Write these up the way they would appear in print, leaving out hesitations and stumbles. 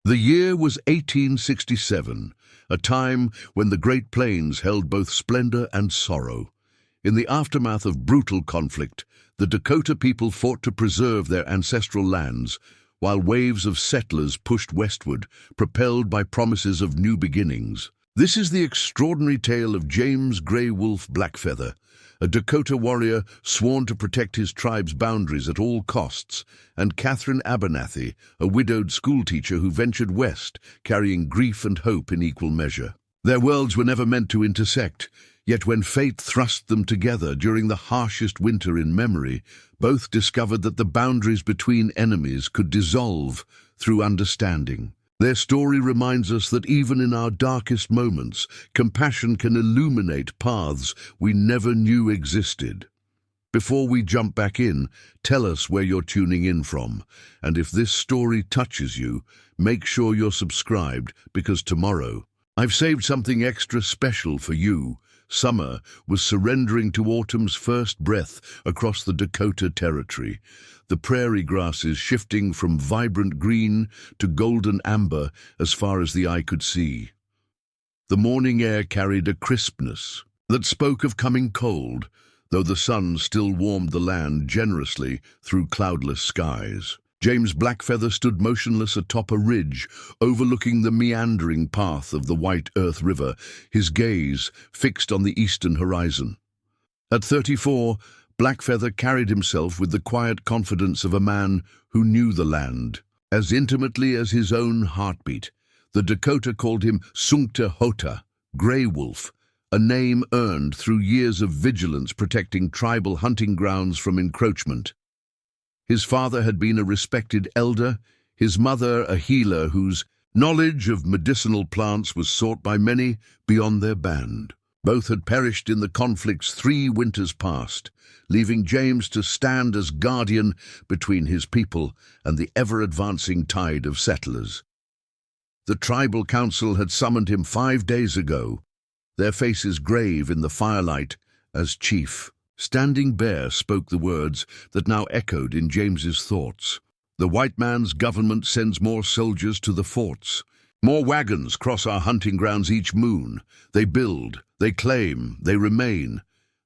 The year was 1867, a time when the Great Plains held both splendor and sorrow. In the aftermath of brutal conflict, the Dakota people fought to preserve their ancestral lands, while waves of settlers pushed westward, propelled by promises of new beginnings. This is the extraordinary tale of James Grey Wolf Blackfeather, a Dakota warrior sworn to protect his tribe's boundaries at all costs, and Catherine Abernathy, a widowed schoolteacher who ventured west, carrying grief and hope in equal measure. Their worlds were never meant to intersect, yet when fate thrust them together during the harshest winter in memory, both discovered that the boundaries between enemies could dissolve through understanding. Their story reminds us that even in our darkest moments, compassion can illuminate paths we never knew existed. Before we jump back in, tell us where you're tuning in from, and if this story touches you, make sure you're subscribed, because tomorrow, I've saved something extra special for you. Summer was surrendering to autumn's first breath across the Dakota Territory, the prairie grasses shifting from vibrant green to golden amber as far as the eye could see. The morning air carried a crispness that spoke of coming cold, though the sun still warmed the land generously through cloudless skies. James Blackfeather stood motionless atop a ridge, overlooking the meandering path of the White Earth River, his gaze fixed on the eastern horizon. At 34, Blackfeather carried himself with the quiet confidence of a man who knew the land as intimately as his own heartbeat. The Dakota called him Hota, Grey Wolf, a name earned through years of vigilance protecting tribal hunting grounds from encroachment. His father had been a respected elder, his mother a healer whose knowledge of medicinal plants was sought by many beyond their band. Both had perished in the conflict's 3 winters past, leaving James to stand as guardian between his people and the ever-advancing tide of settlers. The tribal council had summoned him 5 days ago, their faces grave in the firelight, as chief. Standing Bear spoke the words that now echoed in James's thoughts. The white man's government sends more soldiers to the forts. More wagons cross our hunting grounds each moon. They build, they claim, they remain.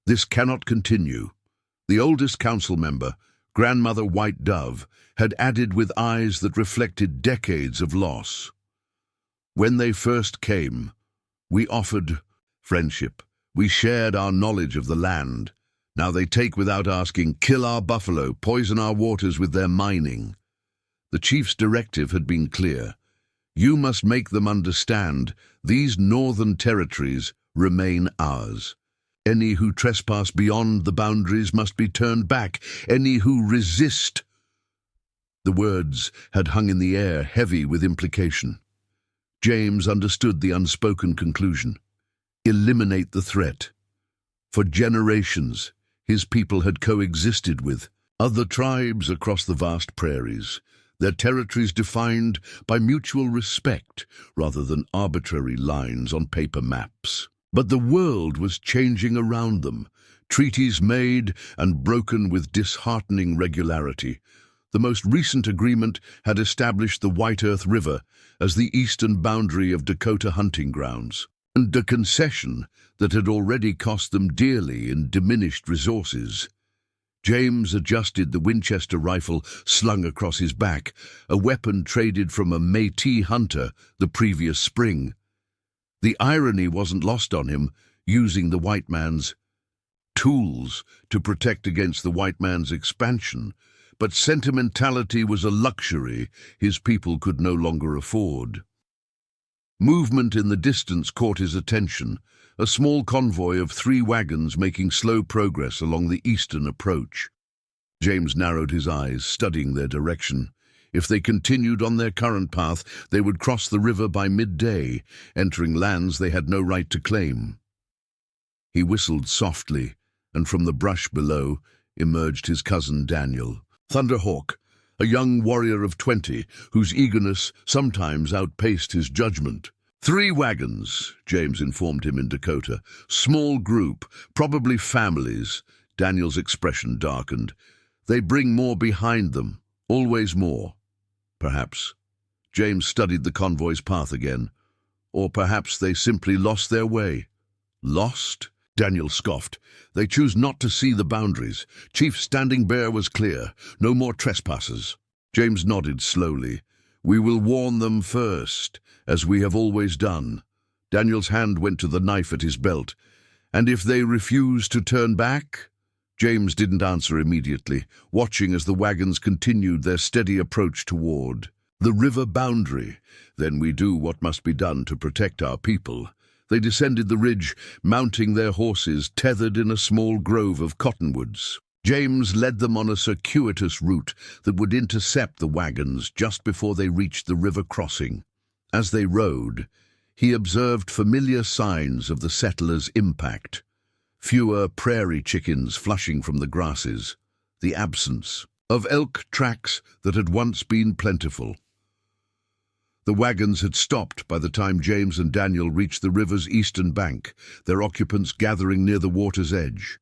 This cannot continue. The oldest council member, Grandmother White Dove, had added with eyes that reflected decades of loss. When they first came, we offered friendship. We shared our knowledge of the land. Now they take without asking, kill our buffalo, poison our waters with their mining. The chief's directive had been clear. You must make them understand these northern territories remain ours. Any who trespass beyond the boundaries must be turned back. Any who resist. The words had hung in the air, heavy with implication. James understood the unspoken conclusion. Eliminate the threat. For generations, his people had coexisted with other tribes across the vast prairies, their territories defined by mutual respect rather than arbitrary lines on paper maps. But the world was changing around them, treaties made and broken with disheartening regularity. The most recent agreement had established the White Earth River as the eastern boundary of Dakota hunting grounds, and a concession that had already cost them dearly in diminished resources. James adjusted the Winchester rifle slung across his back, a weapon traded from a Métis hunter the previous spring. The irony wasn't lost on him, using the white man's tools to protect against the white man's expansion, but sentimentality was a luxury his people could no longer afford. Movement in the distance caught his attention, a small convoy of 3 wagons making slow progress along the eastern approach. James narrowed his eyes, studying their direction. If they continued on their current path, they would cross the river by midday, entering lands they had no right to claim. He whistled softly, and from the brush below emerged his cousin Daniel, Thunderhawk, a young warrior of 20, whose eagerness sometimes outpaced his judgment. 3 wagons, James informed him in Dakota. Small group, probably families. Daniel's expression darkened. They bring more behind them, always more. Perhaps. James studied the convoy's path again. Or perhaps they simply lost their way. Lost? Daniel scoffed. They choose not to see the boundaries. Chief Standing Bear was clear. No more trespassers. James nodded slowly. We will warn them first, as we have always done. Daniel's hand went to the knife at his belt. And if they refuse to turn back? James didn't answer immediately, watching as the wagons continued their steady approach toward the river boundary. Then we do what must be done to protect our people. They descended the ridge, mounting their horses tethered in a small grove of cottonwoods. James led them on a circuitous route that would intercept the wagons just before they reached the river crossing. As they rode, he observed familiar signs of the settlers' impact. Fewer prairie chickens flushing from the grasses, the absence of elk tracks that had once been plentiful. The wagons had stopped by the time James and Daniel reached the river's eastern bank, their occupants gathering near the water's edge.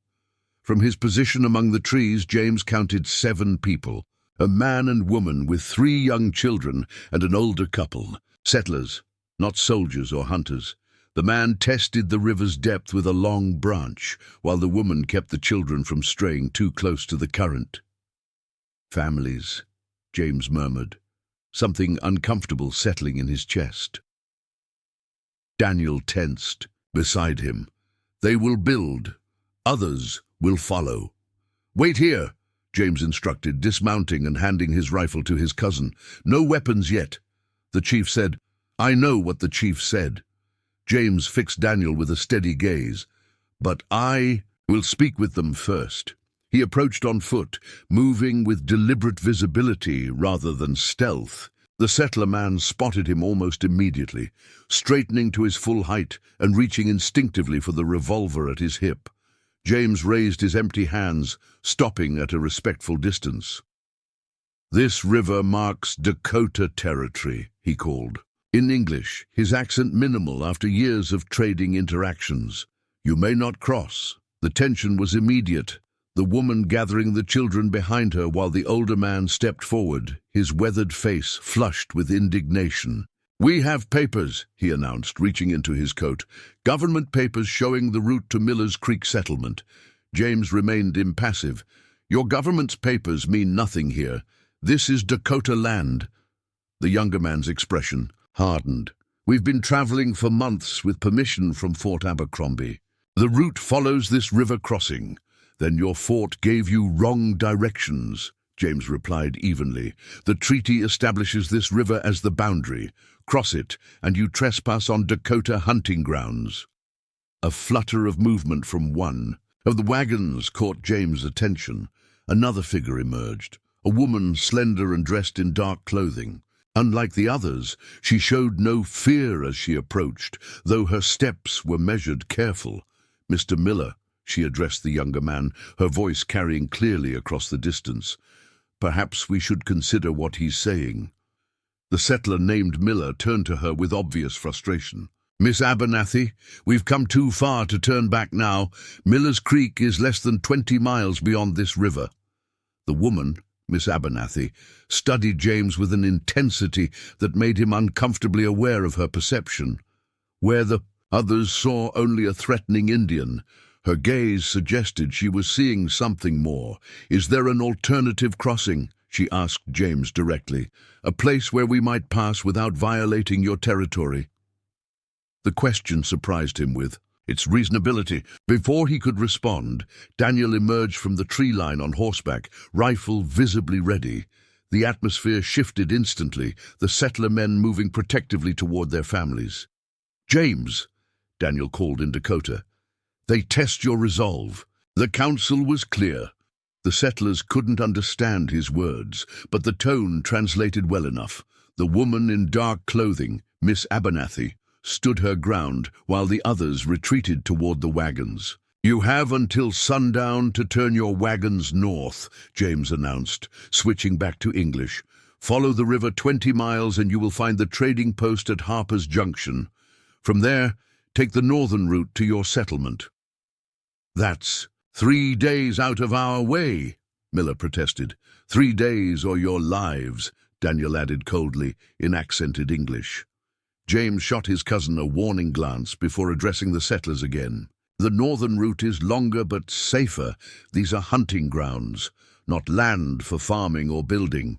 From his position among the trees, James counted 7 people, a man and woman with 3 young children and an older couple, settlers, not soldiers or hunters. The man tested the river's depth with a long branch, while the woman kept the children from straying too close to the current. Families, James murmured, something uncomfortable settling in his chest. Daniel tensed beside him. They will build. Others will follow. Wait here, James instructed, dismounting and handing his rifle to his cousin. No weapons yet. The chief said, I know what the chief said. James fixed Daniel with a steady gaze. But I will speak with them first. He approached on foot, moving with deliberate visibility rather than stealth. The settler man spotted him almost immediately, straightening to his full height and reaching instinctively for the revolver at his hip. James raised his empty hands, stopping at a respectful distance. This river marks Dakota territory, he called. In English, his accent minimal after years of trading interactions. You may not cross. The tension was immediate, the woman gathering the children behind her while the older man stepped forward, his weathered face flushed with indignation. We have papers, he announced, reaching into his coat. Government papers showing the route to Miller's Creek settlement. James remained impassive. Your government's papers mean nothing here. This is Dakota land. The younger man's expression hardened. We've been traveling for months with permission from Fort Abercrombie. The route follows this river crossing. Then your fort gave you wrong directions, James replied evenly. The treaty establishes this river as the boundary. Cross it, and you trespass on Dakota hunting grounds. A flutter of movement from one of the wagons caught James' attention. Another figure emerged, a woman slender and dressed in dark clothing. Unlike the others, she showed no fear as she approached, though her steps were measured careful. Mr. Miller, she addressed the younger man, her voice carrying clearly across the distance. Perhaps we should consider what he's saying. The settler named Miller turned to her with obvious frustration. Miss Abernathy, we've come too far to turn back now. Miller's Creek is less than 20 miles beyond this river. The woman, Miss Abernathy, studied James with an intensity that made him uncomfortably aware of her perception. Where the others saw only a threatening Indian, her gaze suggested she was seeing something more. Is there an alternative crossing? She asked James directly. A place where we might pass without violating your territory? The question surprised him with its reasonability. Before he could respond, Daniel emerged from the tree line on horseback, rifle visibly ready. The atmosphere shifted instantly, the settler men moving protectively toward their families. James, Daniel called in Dakota. They test your resolve. The counsel was clear. The settlers couldn't understand his words, but the tone translated well enough. The woman in dark clothing, Miss Abernathy, stood her ground while the others retreated toward the wagons. You have until sundown to turn your wagons north, James announced, switching back to English. Follow the river 20 miles and you will find the trading post at Harper's Junction. From there, take the northern route to your settlement. That's 3 days out of our way, Miller protested. 3 days or your lives, Daniel added coldly, in accented English. James shot his cousin a warning glance before addressing the settlers again. The northern route is longer but safer. These are hunting grounds, not land for farming or building.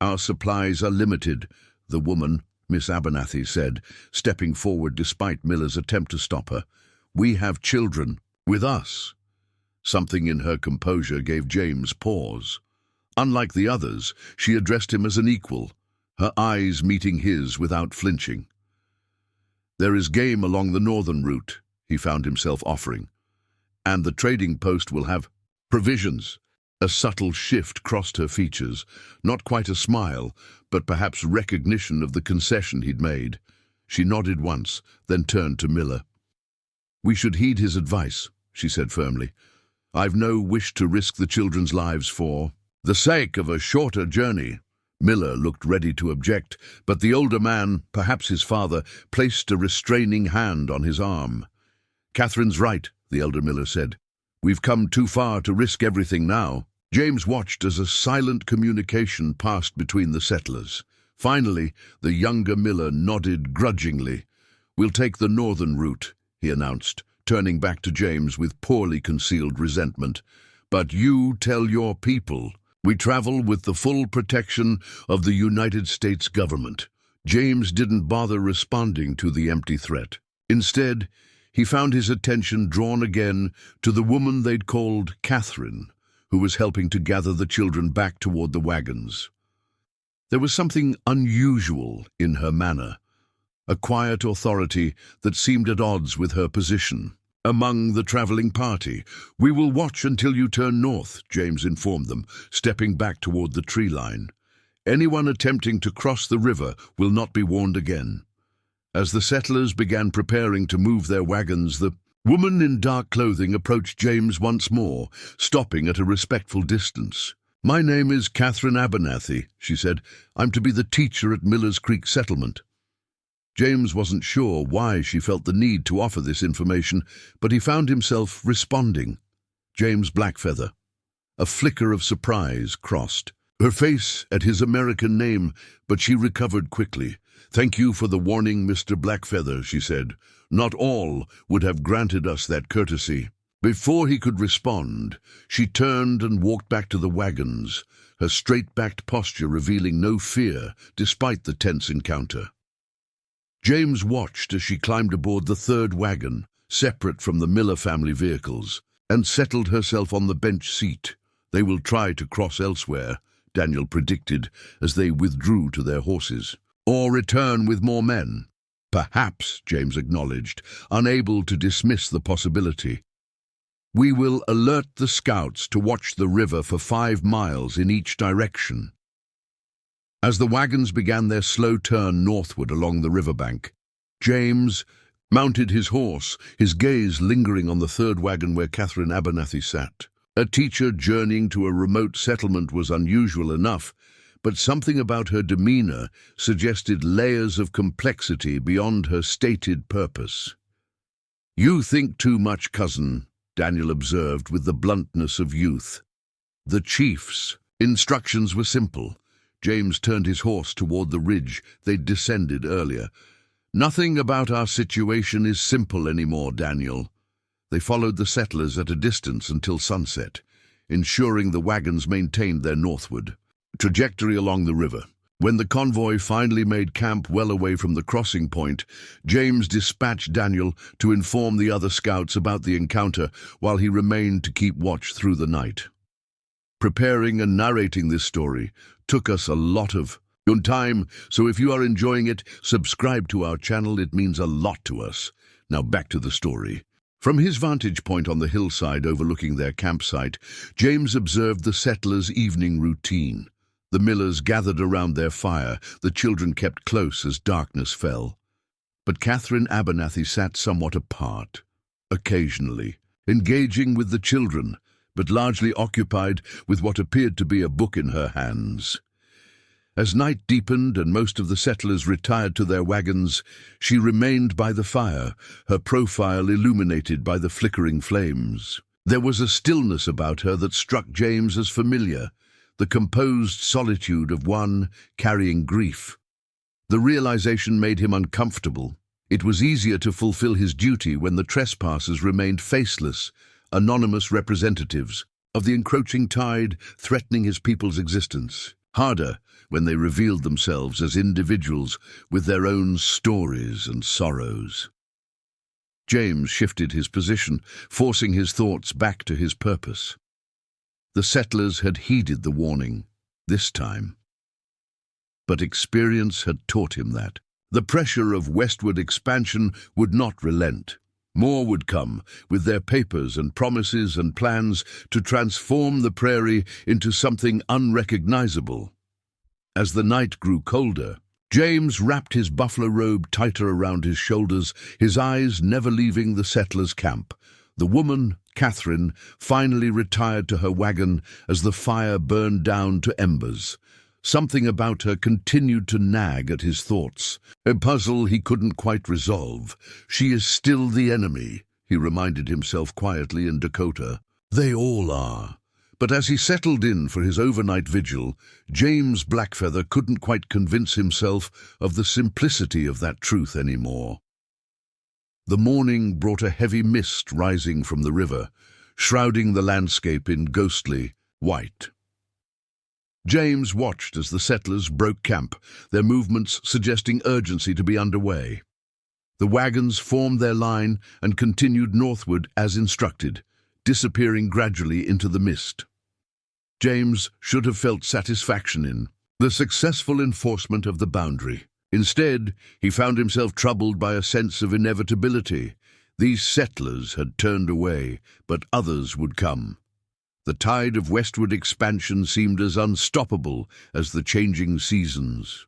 Our supplies are limited, the woman, Miss Abernathy, said, stepping forward despite Miller's attempt to stop her. We have children with us. Something in her composure gave James pause. Unlike the others, she addressed him as an equal, her eyes meeting his without flinching. There is game along the northern route, he found himself offering, and the trading post will have provisions. A subtle shift crossed her features, not quite a smile, but perhaps recognition of the concession he'd made. She nodded once, then turned to Miller. We should heed his advice, she said firmly. I've no wish to risk the children's lives for the sake of a shorter journey. Miller looked ready to object, but the older man, perhaps his father, placed a restraining hand on his arm. Catherine's right, the elder Miller said. We've come too far to risk everything now. James watched as a silent communication passed between the settlers. Finally, the younger Miller nodded grudgingly. We'll take the northern route, he announced, turning back to James with poorly concealed resentment. But you tell your people. We travel with the full protection of the United States government. James didn't bother responding to the empty threat. Instead, he found his attention drawn again to the woman they'd called Catherine, who was helping to gather the children back toward the wagons. There was something unusual in her manner, a quiet authority that seemed at odds with her position. Among the traveling party, we will watch until you turn north, James informed them, stepping back toward the tree line. Anyone attempting to cross the river will not be warned again. As the settlers began preparing to move their wagons, the woman in dark clothing approached James once more, stopping at a respectful distance. My name is Catherine Abernathy, she said. I'm to be the teacher at Miller's Creek Settlement. James wasn't sure why she felt the need to offer this information, but he found himself responding. James Blackfeather. A flicker of surprise crossed her face at his American name, but she recovered quickly. Thank you for the warning, Mr. Blackfeather, she said. Not all would have granted us that courtesy. Before he could respond, she turned and walked back to the wagons, her straight-backed posture revealing no fear despite the tense encounter. James watched as she climbed aboard the third wagon, separate from the Miller family vehicles, and settled herself on the bench seat. They will try to cross elsewhere, Daniel predicted as they withdrew to their horses. Or return with more men. Perhaps, James acknowledged, unable to dismiss the possibility. We will alert the scouts to watch the river for 5 miles in each direction. As the wagons began their slow turn northward along the riverbank, James mounted his horse, his gaze lingering on the third wagon where Catherine Abernathy sat. A teacher journeying to a remote settlement was unusual enough, but something about her demeanor suggested layers of complexity beyond her stated purpose. You think too much, cousin, Daniel observed with the bluntness of youth. The chief's instructions were simple. James turned his horse toward the ridge they'd descended earlier. Nothing about our situation is simple anymore, Daniel. They followed the settlers at a distance until sunset, ensuring the wagons maintained their northward trajectory along the river. When the convoy finally made camp well away from the crossing point, James dispatched Daniel to inform the other scouts about the encounter while he remained to keep watch through the night. Preparing and narrating this story took us a lot of time, so if you are enjoying it, subscribe to our channel. It means a lot to us. Now back to the story. From his vantage point on the hillside overlooking their campsite, James observed the settlers' evening routine. The Millers gathered around their fire, the children kept close as darkness fell. But Catherine Abernathy sat somewhat apart, occasionally, engaging with the children, but largely occupied with what appeared to be a book in her hands. As night deepened and most of the settlers retired to their wagons, she remained by the fire, her profile illuminated by the flickering flames. There was a stillness about her that struck James as familiar, the composed solitude of one carrying grief. The realization made him uncomfortable. It was easier to fulfill his duty when the trespassers remained faceless, anonymous representatives of the encroaching tide threatening his people's existence. Harder when they revealed themselves as individuals with their own stories and sorrows. James shifted his position, forcing his thoughts back to his purpose. The settlers had heeded the warning, this time. But experience had taught him that the pressure of westward expansion would not relent. More would come, with their papers and promises and plans to transform the prairie into something unrecognizable. As the night grew colder, James wrapped his buffalo robe tighter around his shoulders, his eyes never leaving the settlers' camp. The woman, Catherine, finally retired to her wagon as the fire burned down to embers. Something about her continued to nag at his thoughts, a puzzle he couldn't quite resolve. She is still the enemy, he reminded himself quietly in Dakota. They all are. But as he settled in for his overnight vigil, James Blackfeather couldn't quite convince himself of the simplicity of that truth anymore. The morning brought a heavy mist rising from the river, shrouding the landscape in ghostly white. James watched as the settlers broke camp, their movements suggesting urgency to be underway. The wagons formed their line and continued northward as instructed, disappearing gradually into the mist. James should have felt satisfaction in the successful enforcement of the boundary. Instead, he found himself troubled by a sense of inevitability. These settlers had turned away, but others would come. The tide of westward expansion seemed as unstoppable as the changing seasons.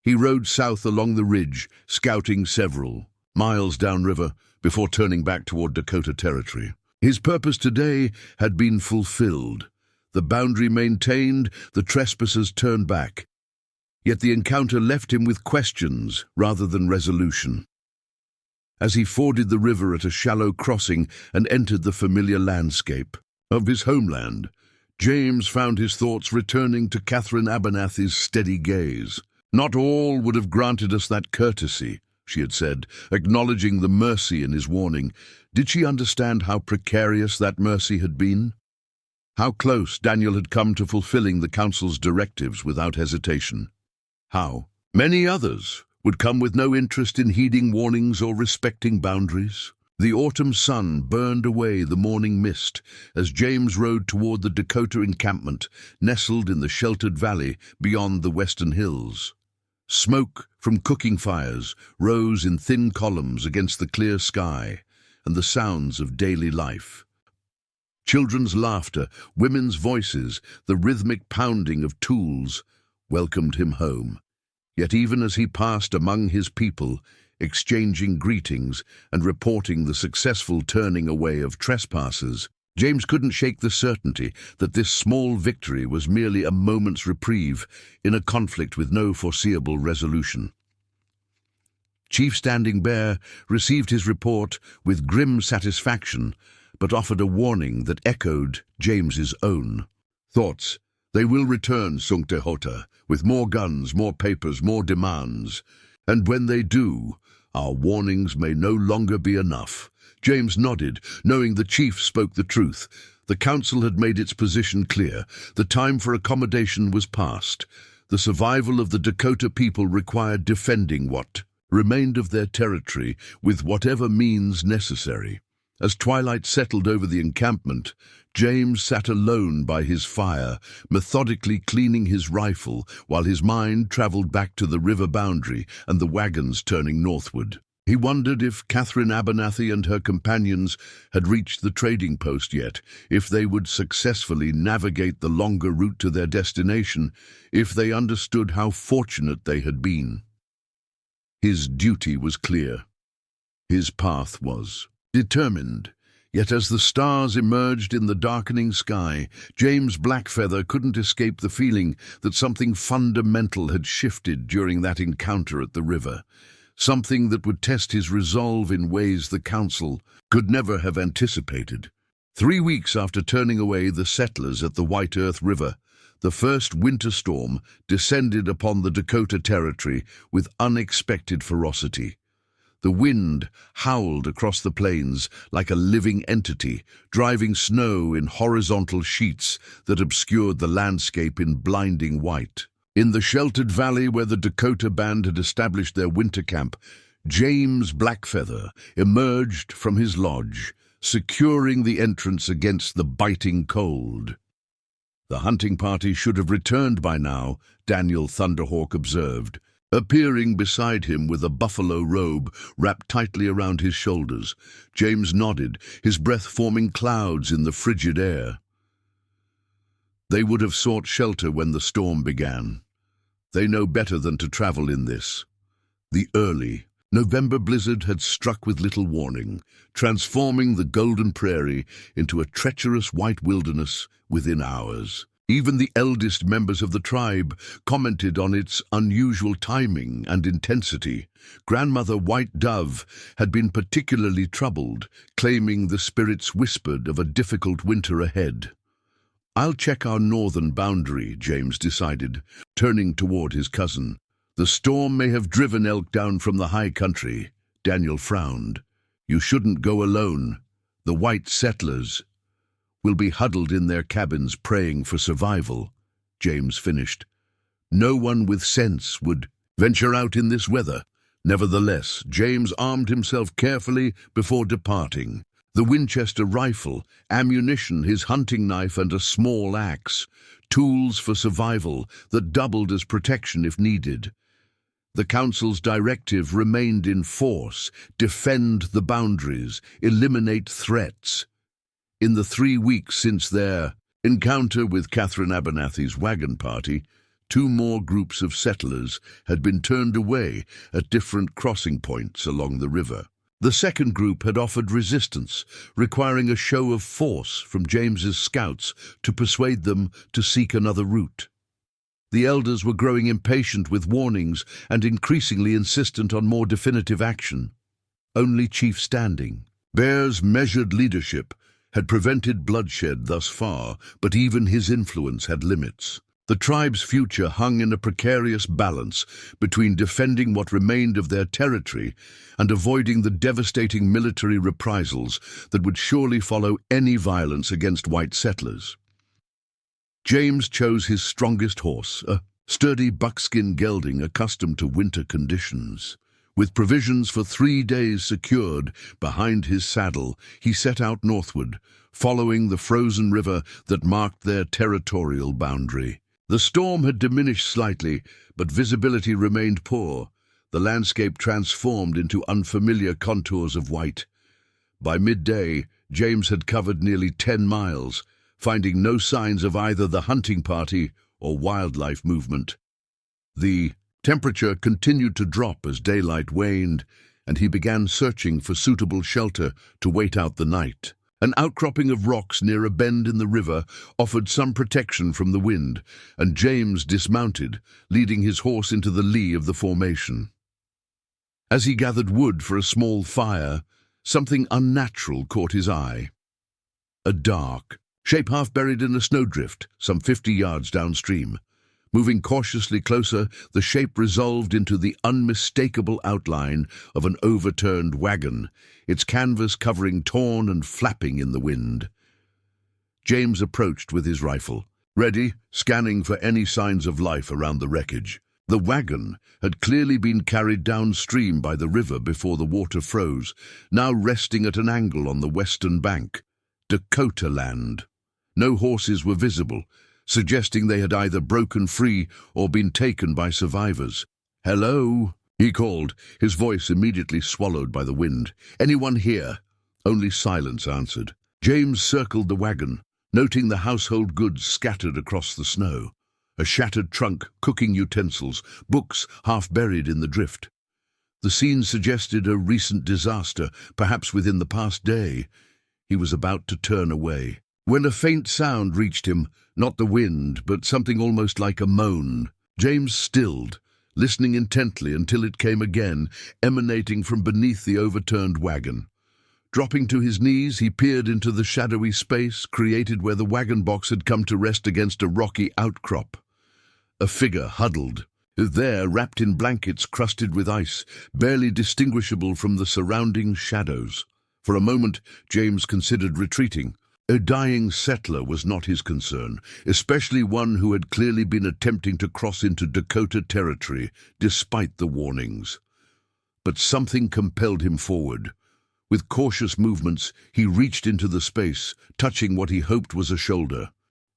He rode south along the ridge, scouting several miles downriver before turning back toward Dakota territory. His purpose today had been fulfilled. The boundary maintained, the trespassers turned back. Yet the encounter left him with questions rather than resolution. As he forded the river at a shallow crossing and entered the familiar landscape of his homeland, James found his thoughts returning to Catherine Abernathy's steady gaze. "Not all would have granted us that courtesy," she had said, acknowledging the mercy in his warning. Did she understand how precarious that mercy had been? How close Daniel had come to fulfilling the council's directives without hesitation? How many others would come with no interest in heeding warnings or respecting boundaries? The autumn sun burned away the morning mist as James rode toward the Dakota encampment, nestled in the sheltered valley beyond the western hills. Smoke from cooking fires rose in thin columns against the clear sky, and the sounds of daily life. Children's laughter, women's voices, the rhythmic pounding of tools welcomed him home. Yet even as he passed among his people, exchanging greetings and reporting the successful turning away of trespassers, James couldn't shake the certainty that this small victory was merely a moment's reprieve in a conflict with no foreseeable resolution. Chief Standing Bear received his report with grim satisfaction, but offered a warning that echoed James's own thoughts. "They will return, Sunkdehota, with more guns, more papers, more demands. And when they do, our warnings may no longer be enough." James nodded, knowing the chief spoke the truth. The council had made its position clear. The time for accommodation was past. The survival of the Dakota people required defending what remained of their territory with whatever means necessary. As twilight settled over the encampment, James sat alone by his fire, methodically cleaning his rifle while his mind traveled back to the river boundary and the wagons turning northward. He wondered if Catherine Abernathy and her companions had reached the trading post yet, if they would successfully navigate the longer route to their destination, if they understood how fortunate they had been. His duty was clear. His path was determined. Yet as the stars emerged in the darkening sky, James Blackfeather couldn't escape the feeling that something fundamental had shifted during that encounter at the river. Something that would test his resolve in ways the council could never have anticipated. 3 weeks after turning away the settlers at the White Earth River, the first winter storm descended upon the Dakota Territory with unexpected ferocity. The wind howled across the plains like a living entity, driving snow in horizontal sheets that obscured the landscape in blinding white. In the sheltered valley where the Dakota band had established their winter camp, James Blackfeather emerged from his lodge, securing the entrance against the biting cold. The hunting party should have returned by now, Daniel Thunderhawk observed, appearing beside him with a buffalo robe wrapped tightly around his shoulders. James nodded, his breath forming clouds in the frigid air. They would have sought shelter when the storm began. They know better than to travel in this. The early November blizzard had struck with little warning, transforming the golden prairie into a treacherous white wilderness within hours. Even the eldest members of the tribe commented on its unusual timing and intensity. Grandmother White Dove had been particularly troubled, claiming the spirits whispered of a difficult winter ahead. "I'll check our northern boundary," James decided, turning toward his cousin. "The storm may have driven elk down from the high country." Daniel frowned. "You shouldn't go alone. The white settlers will be huddled in their cabins praying for survival," James finished. "No one with sense would venture out in this weather." Nevertheless, James armed himself carefully before departing. The Winchester rifle, ammunition, his hunting knife, and a small axe, tools for survival that doubled as protection if needed. The council's directive remained in force: defend the boundaries, eliminate threats. In the 3 weeks since their encounter with Catherine Abernathy's wagon party, 2 more groups of settlers had been turned away at different crossing points along the river. The second group had offered resistance, requiring a show of force from James's scouts to persuade them to seek another route. The elders were growing impatient with warnings and increasingly insistent on more definitive action. Only Chief Standing Bear's measured leadership had prevented bloodshed thus far, but even his influence had limits. The tribe's future hung in a precarious balance between defending what remained of their territory and avoiding the devastating military reprisals that would surely follow any violence against white settlers. James chose his strongest horse, a sturdy buckskin gelding accustomed to winter conditions. With provisions for 3 days secured behind his saddle, he set out northward, following the frozen river that marked their territorial boundary. The storm had diminished slightly, but visibility remained poor. The landscape transformed into unfamiliar contours of white. By midday, James had covered nearly 10 miles, finding no signs of either the hunting party or wildlife movement. The temperature continued to drop as daylight waned, and he began searching for suitable shelter to wait out the night. An outcropping of rocks near a bend in the river offered some protection from the wind, and James dismounted, leading his horse into the lee of the formation. As he gathered wood for a small fire, something unnatural caught his eye. A dark shape half buried in a snowdrift, some 50 yards downstream. Moving cautiously closer, the shape resolved into the unmistakable outline of an overturned wagon, its canvas covering torn and flapping in the wind. James approached with his rifle, ready, scanning for any signs of life around the wreckage. The wagon had clearly been carried downstream by the river before the water froze, now resting at an angle on the western bank. Dakota land. No horses were visible, suggesting they had either broken free or been taken by survivors. "Hello," he called, his voice immediately swallowed by the wind. "Anyone here?" Only silence answered. James circled the wagon, noting the household goods scattered across the snow. A shattered trunk, cooking utensils, books half buried in the drift. The scene suggested a recent disaster, perhaps within the past day. He was about to turn away, when a faint sound reached him, not the wind, but something almost like a moan. James stilled, listening intently until it came again, emanating from beneath the overturned wagon. Dropping to his knees, he peered into the shadowy space created where the wagon box had come to rest against a rocky outcrop. A figure huddled, there wrapped in blankets crusted with ice, barely distinguishable from the surrounding shadows. For a moment, James considered retreating. A dying settler was not his concern, especially one who had clearly been attempting to cross into Dakota territory, despite the warnings. But something compelled him forward. With cautious movements, he reached into the space, touching what he hoped was a shoulder.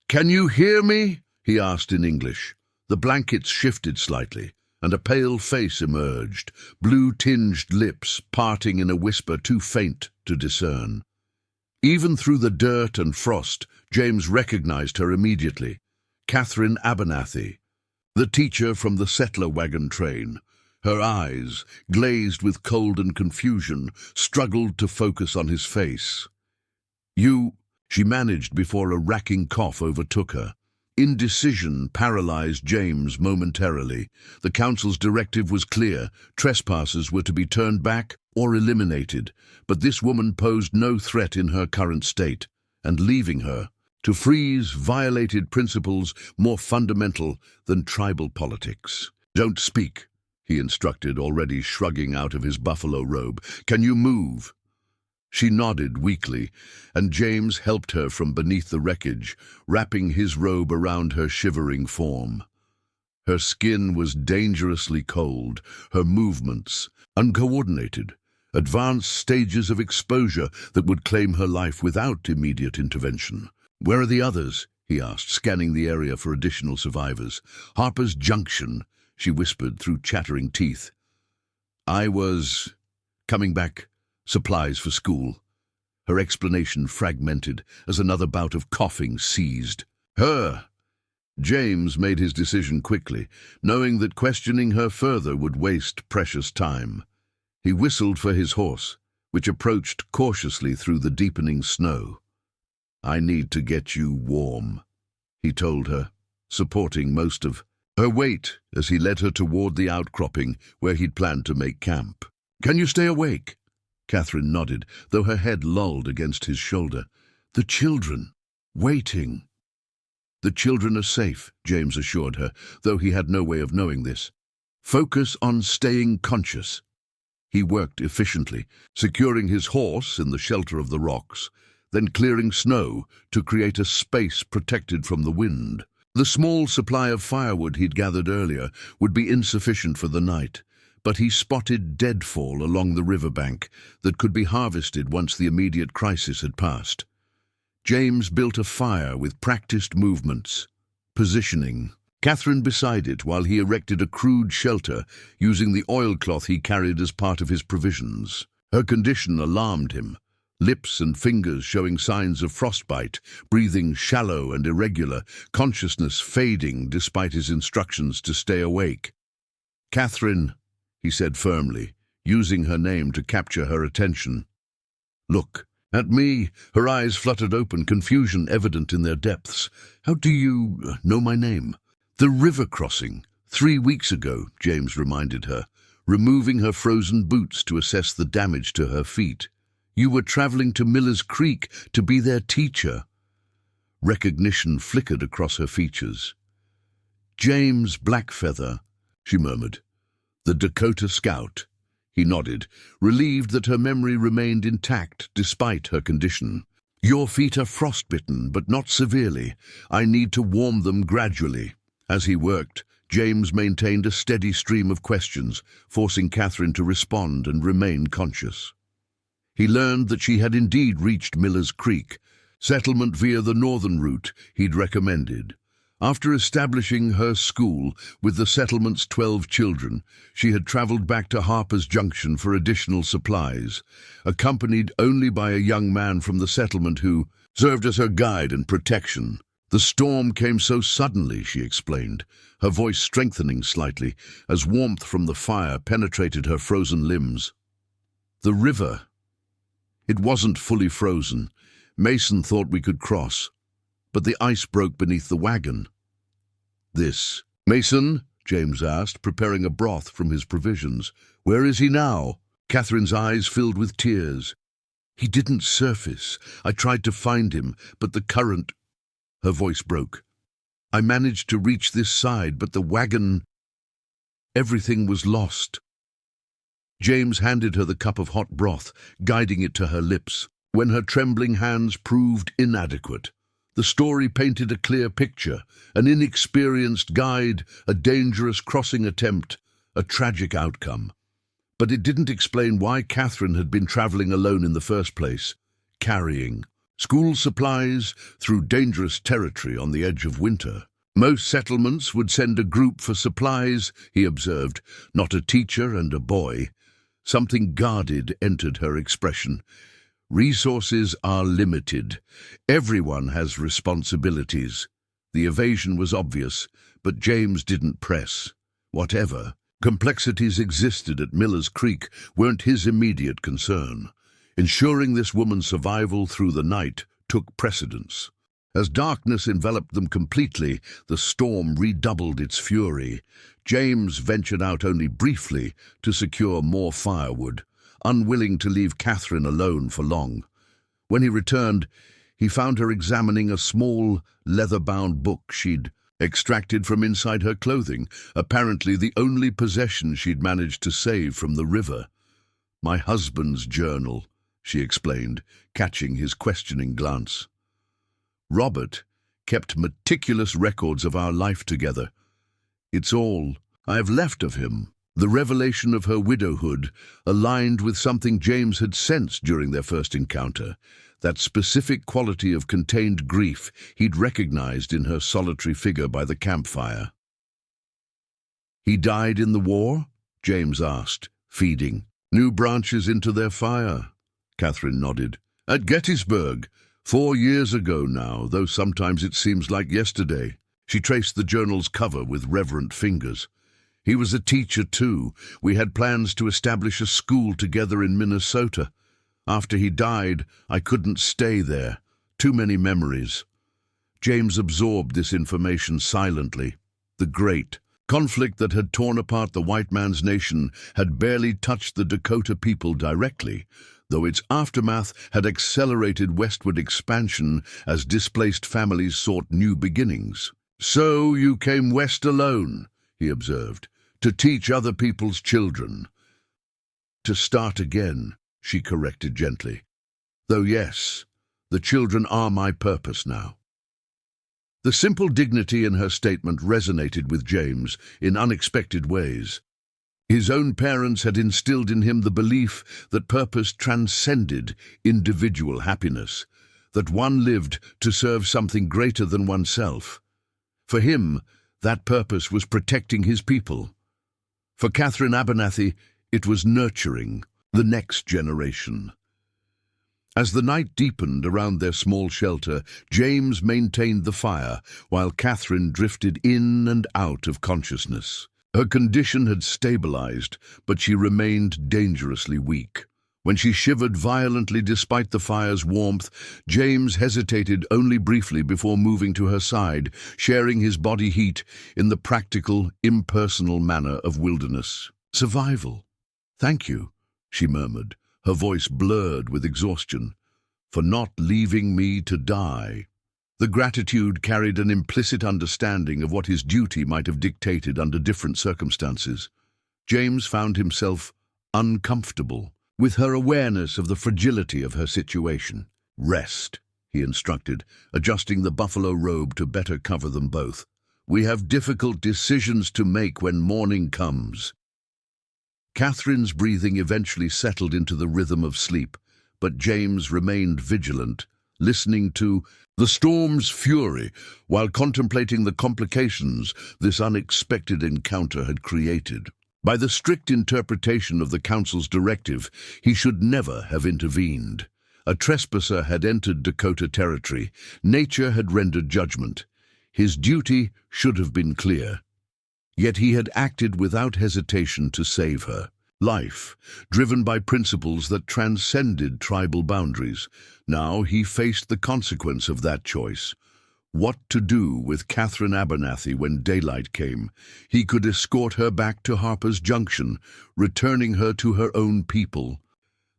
"Can you hear me?" he asked in English. The blankets shifted slightly, and a pale face emerged, blue-tinged lips parting in a whisper too faint to discern. Even through the dirt and frost, James recognized her immediately. Catherine Abernathy, the teacher from the settler wagon train. Her eyes, glazed with cold and confusion, struggled to focus on his face. "You," she managed before a racking cough overtook her. Indecision paralyzed James momentarily. The council's directive was clear: trespassers were to be turned back or eliminated, but this woman posed no threat in her current state, and leaving her to freeze violated principles more fundamental than tribal politics. "Don't speak," he instructed, already shrugging out of his buffalo robe. "Can you move?" She nodded weakly, and James helped her from beneath the wreckage, wrapping his robe around her shivering form. Her skin was dangerously cold, her movements uncoordinated, advanced stages of exposure that would claim her life without immediate intervention. "Where are the others?" he asked, scanning the area for additional survivors. "Harper's Junction," she whispered through chattering teeth. "I was coming back. Supplies for school." Her explanation fragmented as another bout of coughing seized. "Her!" James made his decision quickly, knowing that questioning her further would waste precious time. He whistled for his horse, which approached cautiously through the deepening snow. "I need to get you warm," he told her, supporting most of her weight as he led her toward the outcropping where he'd planned to make camp. "Can you stay awake?" Catherine nodded, though her head lolled against his shoulder. "The children, waiting." "The children are safe," James assured her, though he had no way of knowing this. "Focus on staying conscious." He worked efficiently, securing his horse in the shelter of the rocks, then clearing snow to create a space protected from the wind. The small supply of firewood he'd gathered earlier would be insufficient for the night, but he spotted deadfall along the riverbank that could be harvested once the immediate crisis had passed. James built a fire with practiced movements, positioning Catherine beside it while he erected a crude shelter using the oilcloth he carried as part of his provisions. Her condition alarmed him, lips and fingers showing signs of frostbite, breathing shallow and irregular, consciousness fading despite his instructions to stay awake. "Catherine," he said firmly, using her name to capture her attention. "Look at me." Her eyes fluttered open, confusion evident in their depths. "How do you know my name?" "The river crossing, 3 weeks ago," James reminded her, removing her frozen boots to assess the damage to her feet. "You were traveling to Miller's Creek to be their teacher." Recognition flickered across her features. "James Blackfeather," she murmured. "The Dakota Scout." He nodded, relieved that her memory remained intact despite her condition. "Your feet are frostbitten, but not severely. I need to warm them gradually." As he worked, James maintained a steady stream of questions, forcing Catherine to respond and remain conscious. He learned that she had indeed reached Miller's Creek, settlement via the northern route he'd recommended. After establishing her school with the settlement's 12 children, she had traveled back to Harper's Junction for additional supplies, accompanied only by a young man from the settlement who served as her guide and protection. "The storm came so suddenly," she explained, her voice strengthening slightly as warmth from the fire penetrated her frozen limbs. "The river. It wasn't fully frozen. Mason thought we could cross, but the ice broke beneath the wagon." "This Mason?" James asked, preparing a broth from his provisions. "Where is he now?" Catherine's eyes filled with tears. He didn't surface. I tried to find him, but the current—" Her voice broke. "I managed to reach this side, but the wagon—" Everything was lost. James handed her the cup of hot broth, guiding it to her lips. When her trembling hands proved inadequate, the story painted a clear picture: an inexperienced guide, a dangerous crossing attempt, a tragic outcome. But it didn't explain why Catherine had been traveling alone in the first place, carrying school supplies through dangerous territory on the edge of winter. Most settlements would send a group for supplies, he observed, not a teacher and a boy. Something guarded entered her expression. Resources are limited. Everyone has responsibilities. The evasion was obvious, but James didn't press. Whatever complexities existed at Miller's Creek weren't his immediate concern. Ensuring this woman's survival through the night took precedence. As darkness enveloped them completely, the storm redoubled its fury. James ventured out only briefly to secure more firewood, unwilling to leave Catherine alone for long. When he returned, he found her examining a small, leather-bound book she'd extracted from inside her clothing, apparently the only possession she'd managed to save from the river. "My husband's journal," she explained, catching his questioning glance. "Robert kept meticulous records of our life together. It's all I have left of him." The revelation of her widowhood aligned with something James had sensed during their first encounter, that specific quality of contained grief he'd recognized in her solitary figure by the campfire. "He died in the war?" James asked, feeding new branches into their fire. Catherine nodded. "At Gettysburg, 4 years ago now, though sometimes it seems like yesterday." She traced the journal's cover with reverent fingers. "He was a teacher too. We had plans to establish a school together in Minnesota. After he died, I couldn't stay there. Too many memories." James absorbed this information silently. The great conflict that had torn apart the white man's nation had barely touched the Dakota people directly, though its aftermath had accelerated westward expansion as displaced families sought new beginnings. "So you came west alone," he observed, "to teach other people's children." "To start again," she corrected gently. "Though yes, the children are my purpose now." The simple dignity in her statement resonated with James in unexpected ways. His own parents had instilled in him the belief that purpose transcended individual happiness, that one lived to serve something greater than oneself. For him, that purpose was protecting his people. For Catherine Abernathy, it was nurturing the next generation. As the night deepened around their small shelter, James maintained the fire, while Catherine drifted in and out of consciousness. Her condition had stabilized, but she remained dangerously weak. When she shivered violently despite the fire's warmth, James hesitated only briefly before moving to her side, sharing his body heat in the practical, impersonal manner of wilderness. "Survival. Thank you," she murmured, her voice blurred with exhaustion, "for not leaving me to die." The gratitude carried an implicit understanding of what his duty might have dictated under different circumstances. James found himself uncomfortable with her awareness of the fragility of her situation. "Rest," he instructed, adjusting the buffalo robe to better cover them both. "We have difficult decisions to make when morning comes." Catherine's breathing eventually settled into the rhythm of sleep, but James remained vigilant, listening to the storm's fury while contemplating the complications this unexpected encounter had created. By the strict interpretation of the council's directive, he should never have intervened. A trespasser had entered Dakota territory. Nature had rendered judgment. His duty should have been clear. Yet he had acted without hesitation to save her. Life, driven by principles that transcended tribal boundaries. Now he faced the consequence of that choice. What to do with Catherine Abernathy when daylight came? He could escort her back to Harper's Junction, returning her to her own people.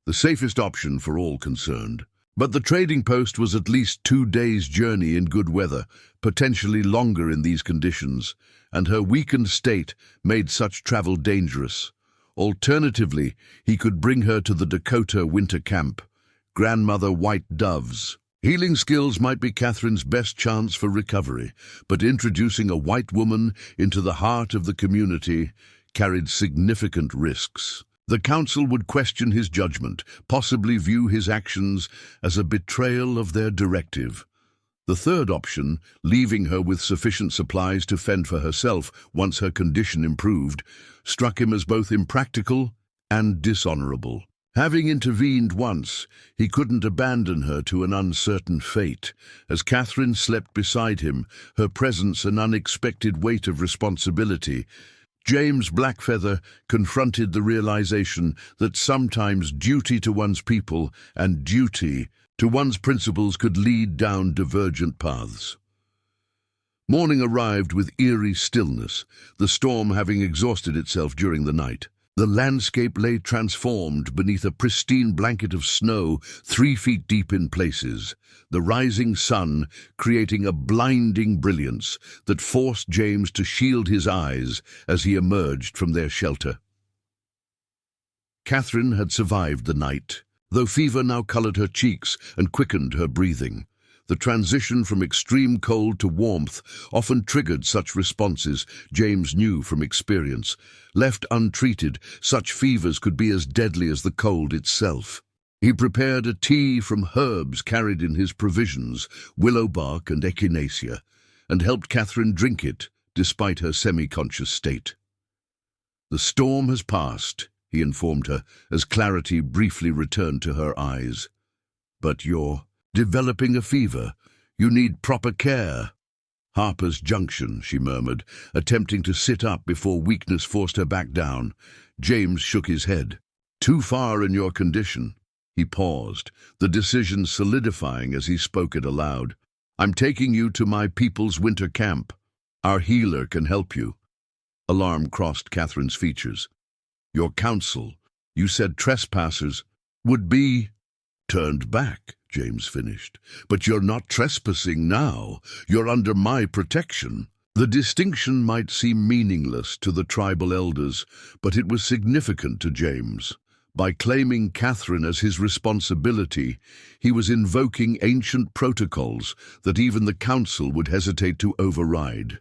the safest option for all concerned. But the trading post was at least 2 days' journey in good weather, potentially longer in these conditions, and her weakened state made such travel dangerous. Alternatively, he could bring her to the Dakota winter camp, Grandmother White Dove's. Healing skills might be Catherine's best chance for recovery, but introducing a white woman into the heart of the community carried significant risks. The council would question his judgment, possibly view his actions as a betrayal of their directive. The third option, leaving her with sufficient supplies to fend for herself once her condition improved, struck him as both impractical and dishonorable. Having intervened once, he couldn't abandon her to an uncertain fate. As Catherine slept beside him, her presence an unexpected weight of responsibility, James Blackfeather confronted the realization that sometimes duty to one's people and duty to one's principles could lead down divergent paths. Morning arrived with eerie stillness, the storm having exhausted itself during the night. The landscape lay transformed beneath a pristine blanket of snow 3 feet deep in places, the rising sun creating a blinding brilliance that forced James to shield his eyes as he emerged from their shelter. Catherine had survived the night, though fever now colored her cheeks and quickened her breathing. The transition from extreme cold to warmth often triggered such responses, James knew from experience. Left untreated, such fevers could be as deadly as the cold itself. He prepared a tea from herbs carried in his provisions, willow bark and echinacea, and helped Catherine drink it, despite her semi-conscious state. "The storm has passed," he informed her, as clarity briefly returned to her eyes. "But you're developing a fever. You need proper care." "Harper's Junction," she murmured, attempting to sit up before weakness forced her back down. James shook his head. "Too far in your condition." He paused, the decision solidifying as he spoke it aloud. "I'm taking you to my people's winter camp. Our healer can help you." Alarm crossed Catherine's features. "Your counsel, you said trespassers would be turned back," James finished. "But you're not trespassing now. You're under my protection." The distinction might seem meaningless to the tribal elders, but it was significant to James. By claiming Catherine as his responsibility, he was invoking ancient protocols that even the council would hesitate to override.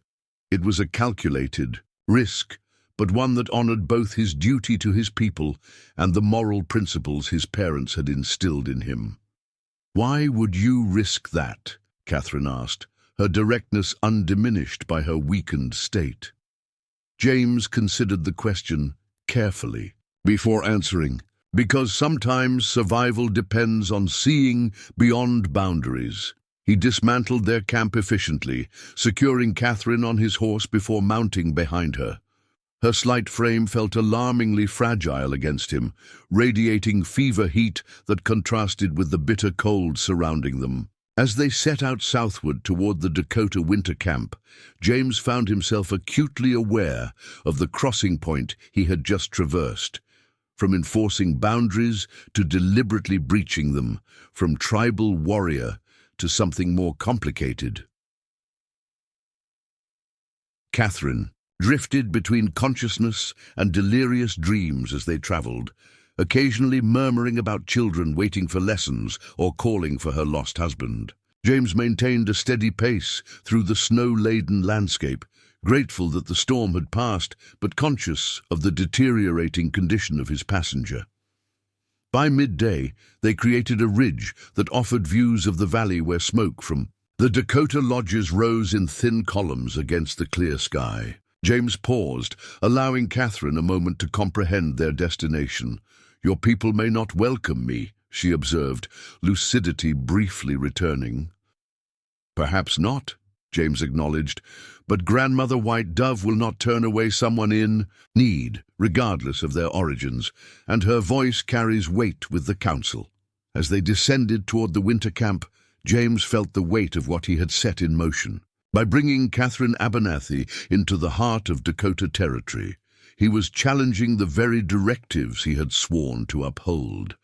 It was a calculated risk, but one that honored both his duty to his people and the moral principles his parents had instilled in him. "Why would you risk that?" Catherine asked, her directness undiminished by her weakened state. James considered the question carefully before answering, "Because sometimes survival depends on seeing beyond boundaries." He dismantled their camp efficiently, securing Catherine on his horse before mounting behind her. Her slight frame felt alarmingly fragile against him, radiating fever heat that contrasted with the bitter cold surrounding them. As they set out southward toward the Dakota winter camp, James found himself acutely aware of the crossing point he had just traversed. From enforcing boundaries to deliberately breaching them, from tribal warrior to something more complicated. Catherine drifted between consciousness and delirious dreams as they traveled, occasionally murmuring about children waiting for lessons or calling for her lost husband. James maintained a steady pace through the snow-laden landscape, grateful that the storm had passed, but conscious of the deteriorating condition of his passenger. By midday, they created a ridge that offered views of the valley where smoke from the Dakota lodges rose in thin columns against the clear sky. James paused, allowing Catherine a moment to comprehend their destination. "Your people may not welcome me," she observed, lucidity briefly returning. "Perhaps not," James acknowledged, "but Grandmother White Dove will not turn away someone in need, regardless of their origins, and her voice carries weight with the council." As they descended toward the winter camp, James felt the weight of what he had set in motion. By bringing Catherine Abernathy into the heart of Dakota territory, he was challenging the very directives he had sworn to uphold.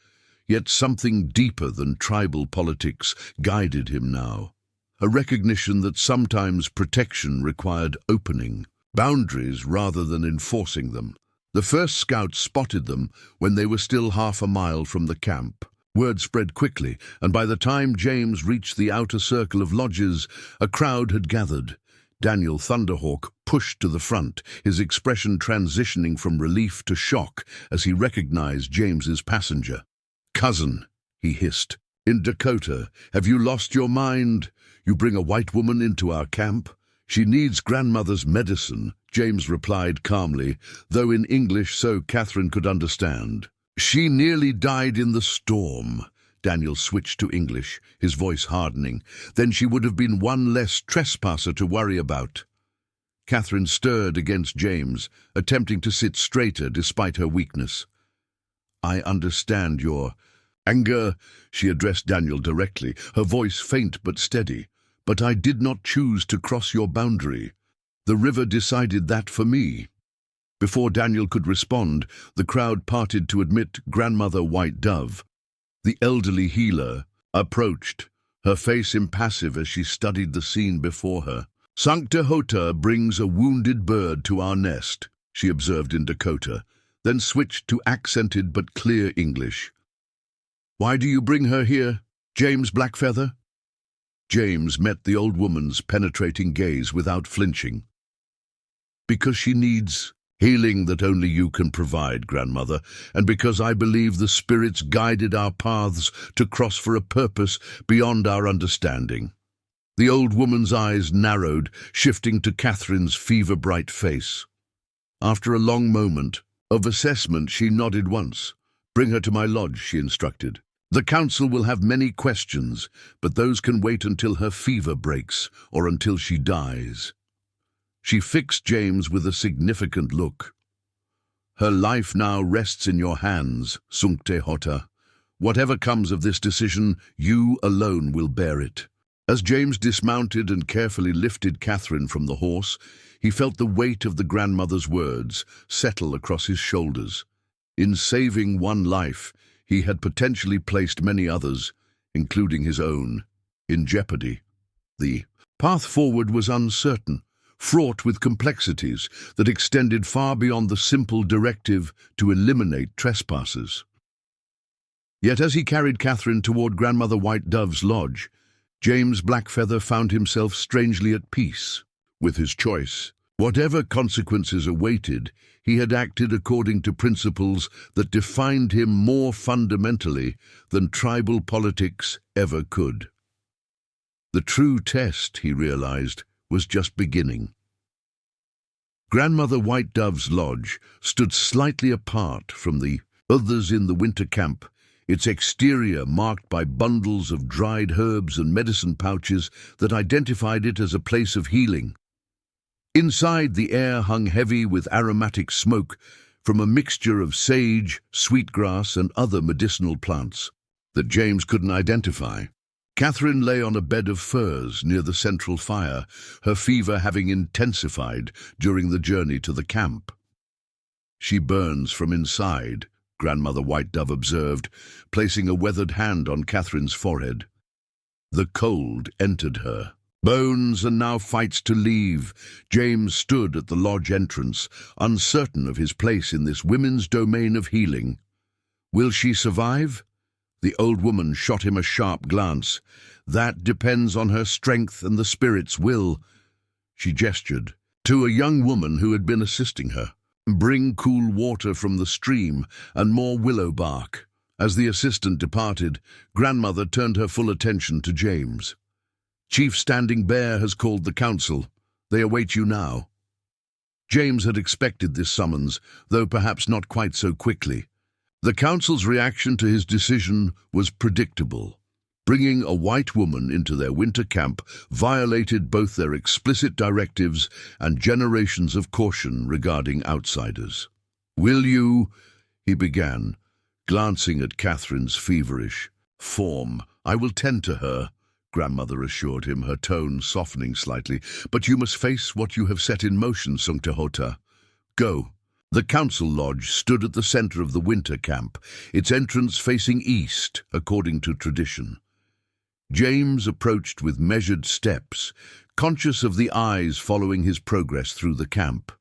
Yet something deeper than tribal politics guided him now. A recognition that sometimes protection required opening boundaries rather than enforcing them. The first scouts spotted them when they were still half a mile from the camp. Word spread quickly, and by the time James reached the outer circle of lodges, a crowd had gathered. Daniel Thunderhawk pushed to the front, his expression transitioning from relief to shock as he recognized James's passenger. "Cousin," he hissed, "in Dakota, have you lost your mind? You bring a white woman into our camp? She needs grandmother's medicine," James replied calmly, though in English so Catherine could understand. "She nearly died in the storm." Daniel switched to English, his voice hardening. "Then she would have been one less trespasser to worry about." Catherine stirred against James, attempting to sit straighter despite her weakness. "I understand your anger," she addressed Daniel directly, her voice faint but steady. "But I did not choose to cross your boundary. The river decided that for me." Before Daniel could respond, the crowd parted to admit Grandmother White Dove. The elderly healer approached, her face impassive as she studied the scene before her. "Sancta Hota brings a wounded bird to our nest," she observed in Dakota, then switched to accented but clear English. "Why do you bring her here, James Blackfeather?" James met the old woman's penetrating gaze without flinching. "Because she needs healing that only you can provide, Grandmother, and because I believe the spirits guided our paths to cross for a purpose beyond our understanding." The old woman's eyes narrowed, shifting to Catherine's fever-bright face. After a long moment of assessment, she nodded once. "Bring her to my lodge," she instructed. "The council will have many questions, but those can wait until her fever breaks or until she dies." She fixed James with a significant look. "Her life now rests in your hands, Sancta Hota. Whatever comes of this decision, you alone will bear it." As James dismounted and carefully lifted Catherine from the horse, he felt the weight of the grandmother's words settle across his shoulders. In saving one life, he had potentially placed many others, including his own, in jeopardy. The path forward was uncertain, fraught with complexities that extended far beyond the simple directive to eliminate trespassers. Yet as he carried Catherine toward Grandmother White Dove's lodge, James Blackfeather found himself strangely at peace with his choice. Whatever consequences awaited, he had acted according to principles that defined him more fundamentally than tribal politics ever could. The true test, he realized, was just beginning. Grandmother White Dove's lodge stood slightly apart from the others in the winter camp, its exterior marked by bundles of dried herbs and medicine pouches that identified it as a place of healing. Inside, the air hung heavy with aromatic smoke from a mixture of sage, sweetgrass, and other medicinal plants that James couldn't identify. Catherine lay on a bed of furs near the central fire, her fever having intensified during the journey to the camp. "She burns from inside," Grandmother White Dove observed, placing a weathered hand on Catherine's forehead. The cold entered her. Bones and now fights to leave. James stood at the lodge entrance, uncertain of his place in this women's domain of healing. Will she survive? The old woman shot him a sharp glance. That depends on her strength and the spirit's will. She gestured to a young woman who had been assisting her. Bring cool water from the stream and more willow bark. As the assistant departed, Grandmother turned her full attention to James. Chief Standing Bear has called the council. They await you now. James had expected this summons, though perhaps not quite so quickly. The council's reaction to his decision was predictable. Bringing a white woman into their winter camp violated both their explicit directives and generations of caution regarding outsiders. "Will you?" he began, glancing at Catherine's feverish form. "I will tend to her," Grandmother assured him, her tone softening slightly. "But you must face what you have set in motion, Sancta Hota. Go. The council lodge stood at the center of the winter camp, its entrance facing east, according to tradition. James approached with measured steps, conscious of the eyes following his progress through the camp.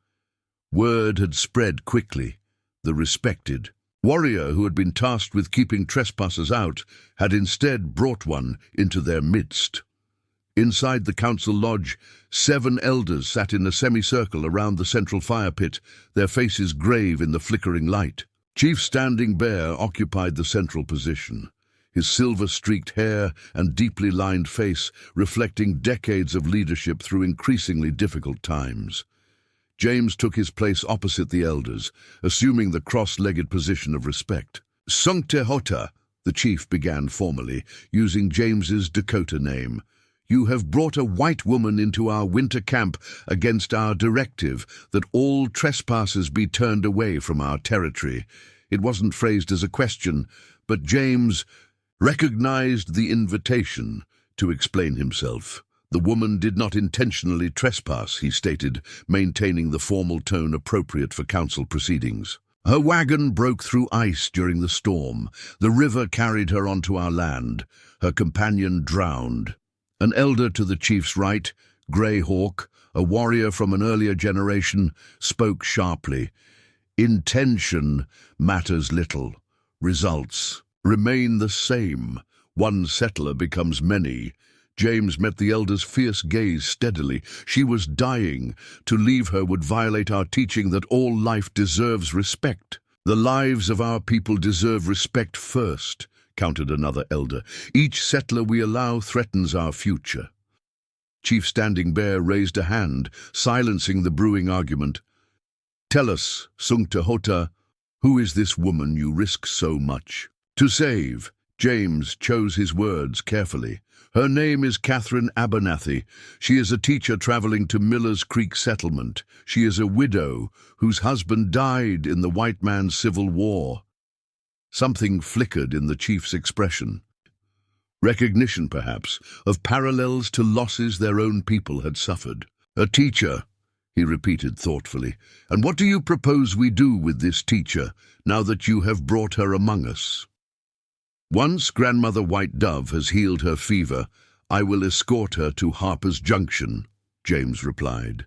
Word had spread quickly. The respected warrior who had been tasked with keeping trespassers out had instead brought one into their midst. Inside the council lodge, 7 elders sat in a semicircle around the central fire pit, their faces grave in the flickering light. Chief Standing Bear occupied the central position, his silver-streaked hair and deeply lined face reflecting decades of leadership through increasingly difficult times. James took his place opposite the elders, assuming the cross-legged position of respect. "Schoolteacher," the chief began formally, using James's Dakota name. "You have brought a white woman into our winter camp against our directive that all trespassers be turned away from our territory." It wasn't phrased as a question, but James recognized the invitation to explain himself. The woman did not intentionally trespass, he stated, maintaining the formal tone appropriate for council proceedings. Her wagon broke through ice during the storm. The river carried her onto our land. Her companion drowned. An elder to the chief's right, Greyhawk, a warrior from an earlier generation, spoke sharply. "Intention matters little. Results remain the same. One settler becomes many." James met the elder's fierce gaze steadily. She was dying. To leave her would violate our teaching that all life deserves respect. "The lives of our people deserve respect first," countered another elder. "Each settler we allow threatens our future." Chief Standing Bear raised a hand, silencing the brewing argument. "Tell us, Schoolteacher, who is this woman you risk so much to save?" James chose his words carefully. "Her name is Catherine Abernathy. She is a teacher traveling to Miller's Creek settlement. She is a widow whose husband died in the white man's civil war." Something flickered in the chief's expression. Recognition, perhaps, of parallels to losses their own people had suffered. "A teacher," he repeated thoughtfully. "And what do you propose we do with this teacher, now that you have brought her among us?" "Once Grandmother White Dove has healed her fever, I will escort her to Harper's Junction," James replied.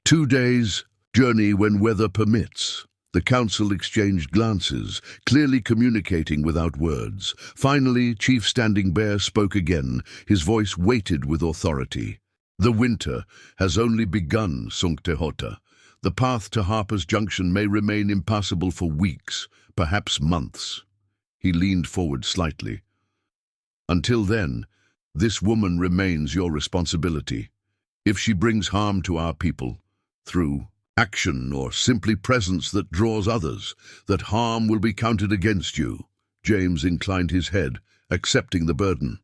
2 days' journey when weather permits." The council exchanged glances, clearly communicating without words. Finally, Chief Standing Bear spoke again, his voice weighted with authority. "The winter has only begun, Schoolteacher. The path to Harper's Junction may remain impassable for weeks, perhaps months." He leaned forward slightly. "Until then, this woman remains your responsibility. If she brings harm to our people, through action or simply presence that draws others, that harm will be counted against you." James inclined his head, accepting the burden.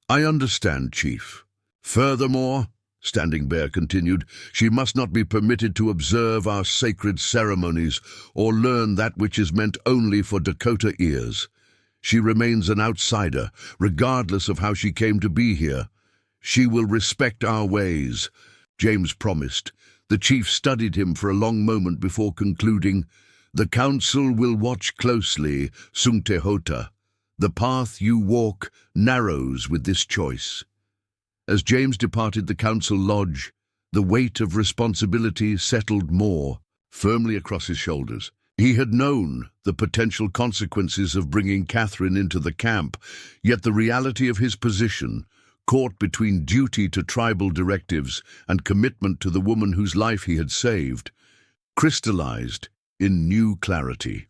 "I understand, Chief. Furthermore," Standing Bear continued, "she must not be permitted to observe our sacred ceremonies or learn that which is meant only for Dakota ears. She remains an outsider, regardless of how she came to be here. She will respect our ways," James promised. The chief studied him for a long moment before concluding, "The council will watch closely, Schoolteacher. The path you walk narrows with this choice." As James departed the council lodge, the weight of responsibility settled more firmly across his shoulders. He had known the potential consequences of bringing Catherine into the camp, yet the reality of his position, caught between duty to tribal directives and commitment to the woman whose life he had saved, crystallized in new clarity.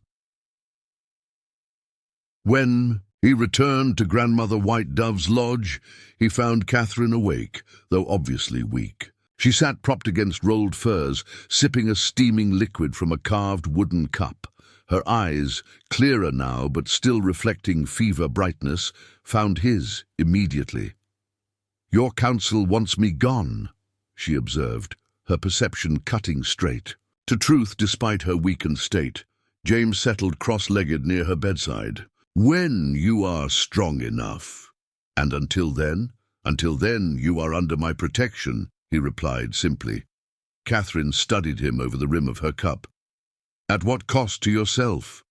When he returned to Grandmother White Dove's lodge, he found Catherine awake, though obviously weak. She sat propped against rolled furs, sipping a steaming liquid from a carved wooden cup. Her eyes, clearer now but still reflecting fever brightness, found his immediately. "Your council wants me gone," she observed, her perception cutting straight to truth despite her weakened state. James settled cross-legged near her bedside. "When you are strong enough. And until then you are under my protection," he replied simply. Catherine studied him over the rim of her cup. At what cost to yourself?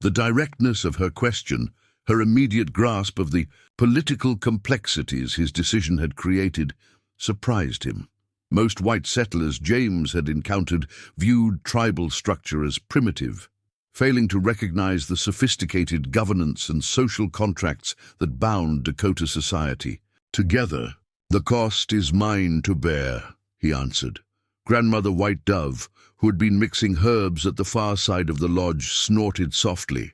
The directness of her question, her immediate grasp of the political complexities his decision had created, surprised him. Most white settlers James had encountered viewed tribal structure as primitive, failing to recognize the sophisticated governance and social contracts that bound Dakota society. "Together, the cost is mine to bear," he answered. Grandmother White Dove, who had been mixing herbs at the far side of the lodge, snorted softly.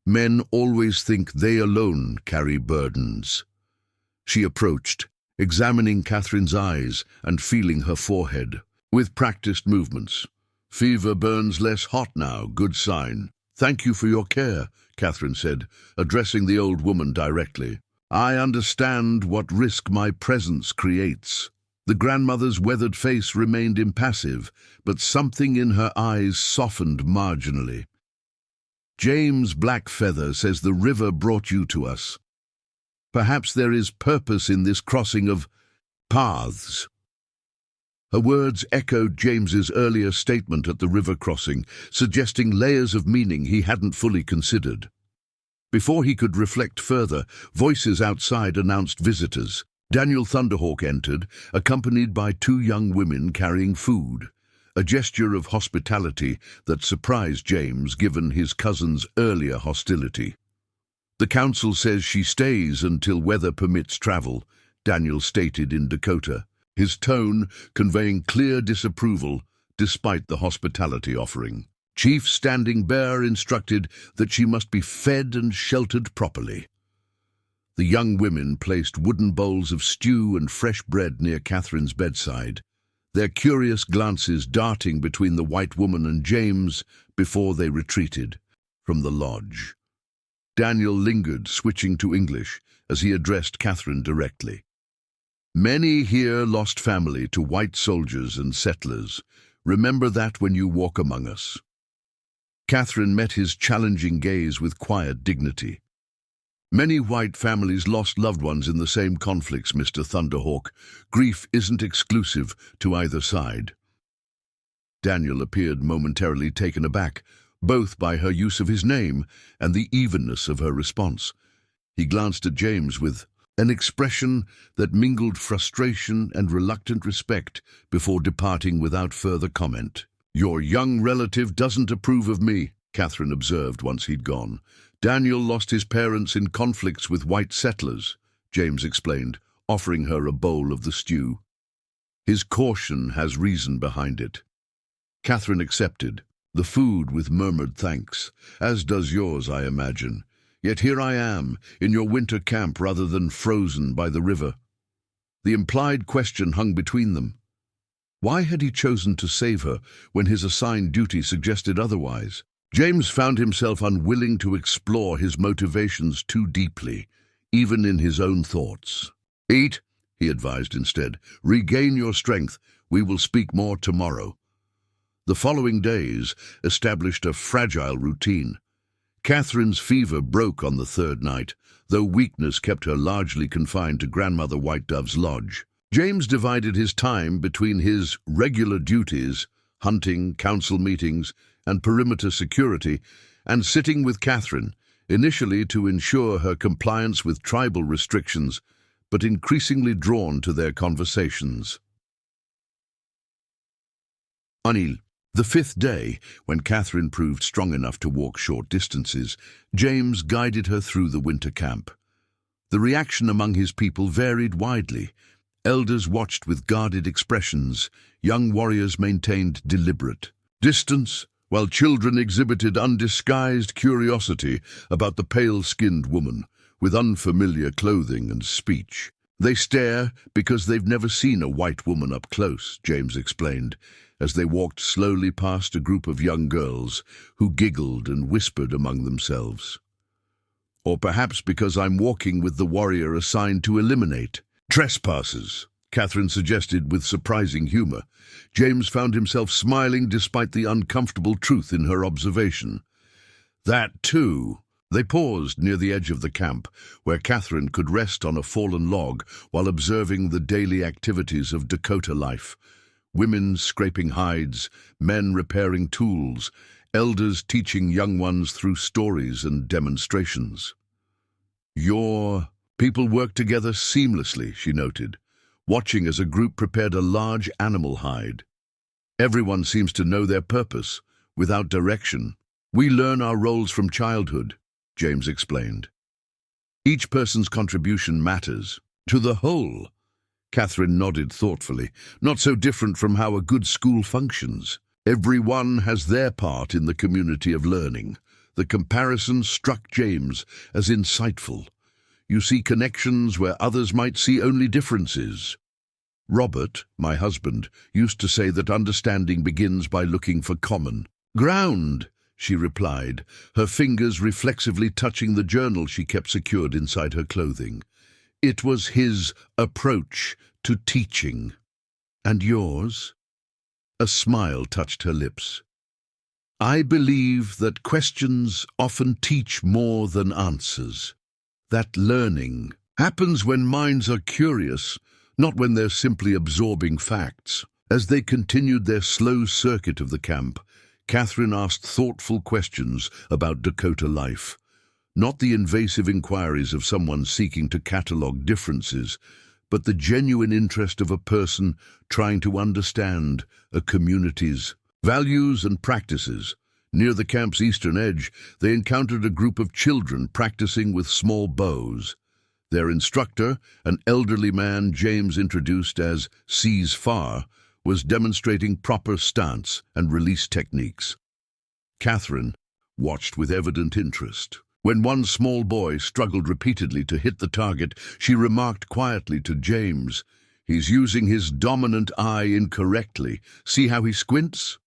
"Men always think they alone carry burdens." She approached, examining Catherine's eyes and feeling her forehead. With practiced movements. "Fever burns less hot now, good sign." "Thank you for your care," Catherine said, addressing the old woman directly. "I understand what risk my presence creates." The grandmother's weathered face remained impassive, but something in her eyes softened marginally. "James Blackfeather says the river brought you to us. Perhaps there is purpose in this crossing of paths." Her words echoed James's earlier statement at the river crossing, suggesting layers of meaning he hadn't fully considered. Before he could reflect further, voices outside announced visitors. Daniel Thunderhawk entered, accompanied by two young women carrying food, a gesture of hospitality that surprised James given his cousin's earlier hostility. "The council says she stays until weather permits travel," Daniel stated in Dakota, his tone conveying clear disapproval despite the hospitality offering. Chief Standing Bear instructed that she must be fed and sheltered properly. The young women placed wooden bowls of stew and fresh bread near Catherine's bedside, their curious glances darting between the white woman and James before they retreated from the lodge. Daniel lingered, switching to English, as he addressed Catherine directly. "Many here lost family to white soldiers and settlers. Remember that when you walk among us." Catherine met his challenging gaze with quiet dignity. "Many white families lost loved ones in the same conflicts, Mr. Thunderhawk. Grief isn't exclusive to either side." Daniel appeared momentarily taken aback, both by her use of his name and the evenness of her response. He glanced at James with an expression that mingled frustration and reluctant respect before departing without further comment. "Your young relative doesn't approve of me," Catherine observed once he'd gone. "Daniel lost his parents in conflicts with white settlers," James explained, offering her a bowl of the stew. "His caution has reason behind it." Catherine accepted the food with murmured thanks, "As does yours, I imagine. Yet here I am, in your winter camp rather than frozen by the river." The implied question hung between them. Why had he chosen to save her when his assigned duty suggested otherwise? James found himself unwilling to explore his motivations too deeply, even in his own thoughts. "Eat," he advised instead. "Regain your strength. We will speak more tomorrow." The following days established a fragile routine. Catherine's fever broke on the third night, though weakness kept her largely confined to Grandmother White Dove's lodge. James divided his time between his regular duties, hunting, council meetings, and perimeter security, and sitting with Catherine, initially to ensure her compliance with tribal restrictions, but increasingly drawn to their conversations. Anil. The fifth day, when Catherine proved strong enough to walk short distances, James guided her through the winter camp. The reaction among his people varied widely. Elders watched with guarded expressions, young warriors maintained deliberate distance, while children exhibited undisguised curiosity about the pale-skinned woman with unfamiliar clothing and speech. "They stare because they've never seen a white woman up close," James explained, as they walked slowly past a group of young girls who giggled and whispered among themselves. "Or perhaps because I'm walking with the warrior assigned to eliminate trespassers," Catherine suggested with surprising humor. James found himself smiling despite the uncomfortable truth in her observation. "That too." They paused near the edge of the camp, where Catherine could rest on a fallen log while observing the daily activities of Dakota life. Women scraping hides, men repairing tools, elders teaching young ones through stories and demonstrations. Your people worked together seamlessly, she noted, watching as a group prepared a large animal hide. Everyone seems to know their purpose, without direction. We learn our roles from childhood, James explained. Each person's contribution matters. To the whole. Catherine nodded thoughtfully, not so different from how a good school functions. Everyone has their part in the community of learning. The comparison struck James as insightful. You see connections where others might see only differences. Robert, my husband, used to say that understanding begins by looking for common ground, she replied, her fingers reflexively touching the journal she kept secured inside her clothing. It was his approach to teaching. And yours? A smile touched her lips. I believe that questions often teach more than answers. That learning happens when minds are curious, not when they're simply absorbing facts. As they continued their slow circuit of the camp, Catherine asked thoughtful questions about Dakota life. Not the invasive inquiries of someone seeking to catalogue differences, but the genuine interest of a person trying to understand a community's values and practices. Near the camp's eastern edge, they encountered a group of children practicing with small bows. Their instructor, an elderly man James introduced as Sees Far, was demonstrating proper stance and release techniques. Catherine watched with evident interest. When one small boy struggled repeatedly to hit the target, she remarked quietly to James, "He's using his dominant eye incorrectly. See how he squints?"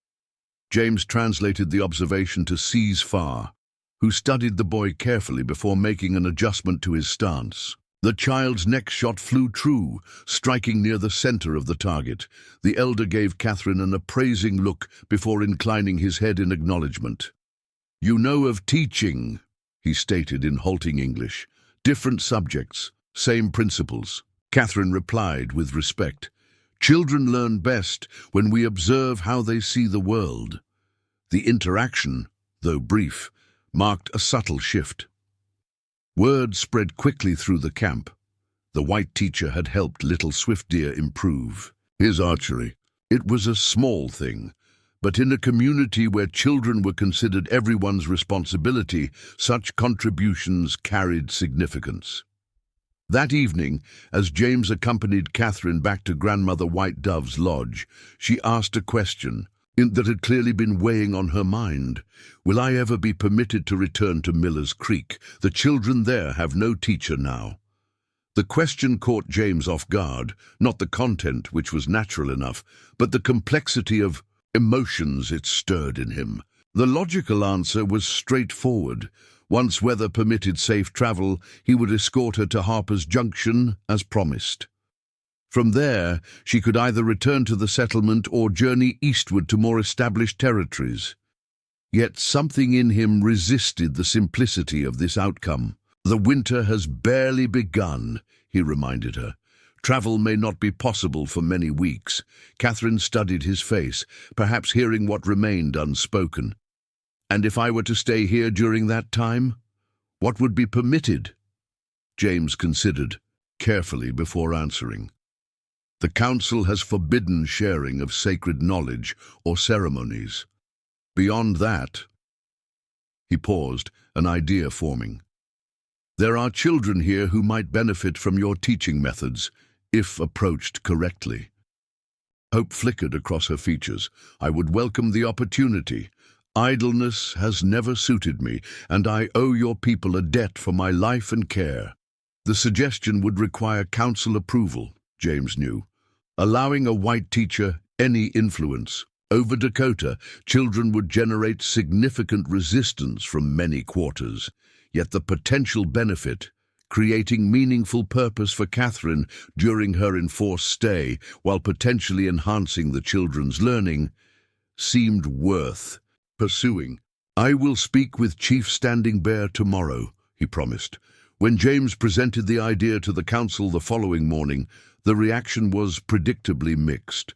James translated the observation to Sees Far, who studied the boy carefully before making an adjustment to his stance. The child's next shot flew true, striking near the center of the target. The elder gave Catherine an appraising look before inclining his head in acknowledgement. "You know of teaching," he stated in halting English. "Different subjects, same principles." Catherine replied with respect. "Children learn best when we observe how they see the world." The interaction, though brief, marked a subtle shift. Word spread quickly through the camp. The white teacher had helped little Swift Deer improve his archery. It was a small thing, but in a community where children were considered everyone's responsibility, such contributions carried significance. That evening, as James accompanied Catherine back to Grandmother White Dove's lodge, she asked a question that had clearly been weighing on her mind. Will I ever be permitted to return to Miller's Creek? The children there have no teacher now. The question caught James off guard, not the content, which was natural enough, but the complexity of emotions it stirred in him. The logical answer was straightforward. Once weather permitted safe travel, he would escort her to Harper's Junction, as promised. From there, she could either return to the settlement or journey eastward to more established territories. Yet something in him resisted the simplicity of this outcome. "The winter has barely begun," he reminded her. "Travel may not be possible for many weeks." Catherine studied his face, perhaps hearing what remained unspoken. "And if I were to stay here during that time, what would be permitted?" James considered carefully before answering. "The council has forbidden sharing of sacred knowledge or ceremonies. Beyond that," he paused, an idea forming. "There are children here who might benefit from your teaching methods, if approached correctly." Hope flickered across her features. "I would welcome the opportunity. Idleness has never suited me, and I owe your people a debt for my life and care." The suggestion would require council approval, James knew. Allowing a white teacher any influence over Dakota, children would generate significant resistance from many quarters. Yet the potential benefit, creating meaningful purpose for Catherine during her enforced stay, while potentially enhancing the children's learning, seemed worth pursuing. "I will speak with Chief Standing Bear tomorrow," he promised. When James presented the idea to the council the following morning, the reaction was predictably mixed.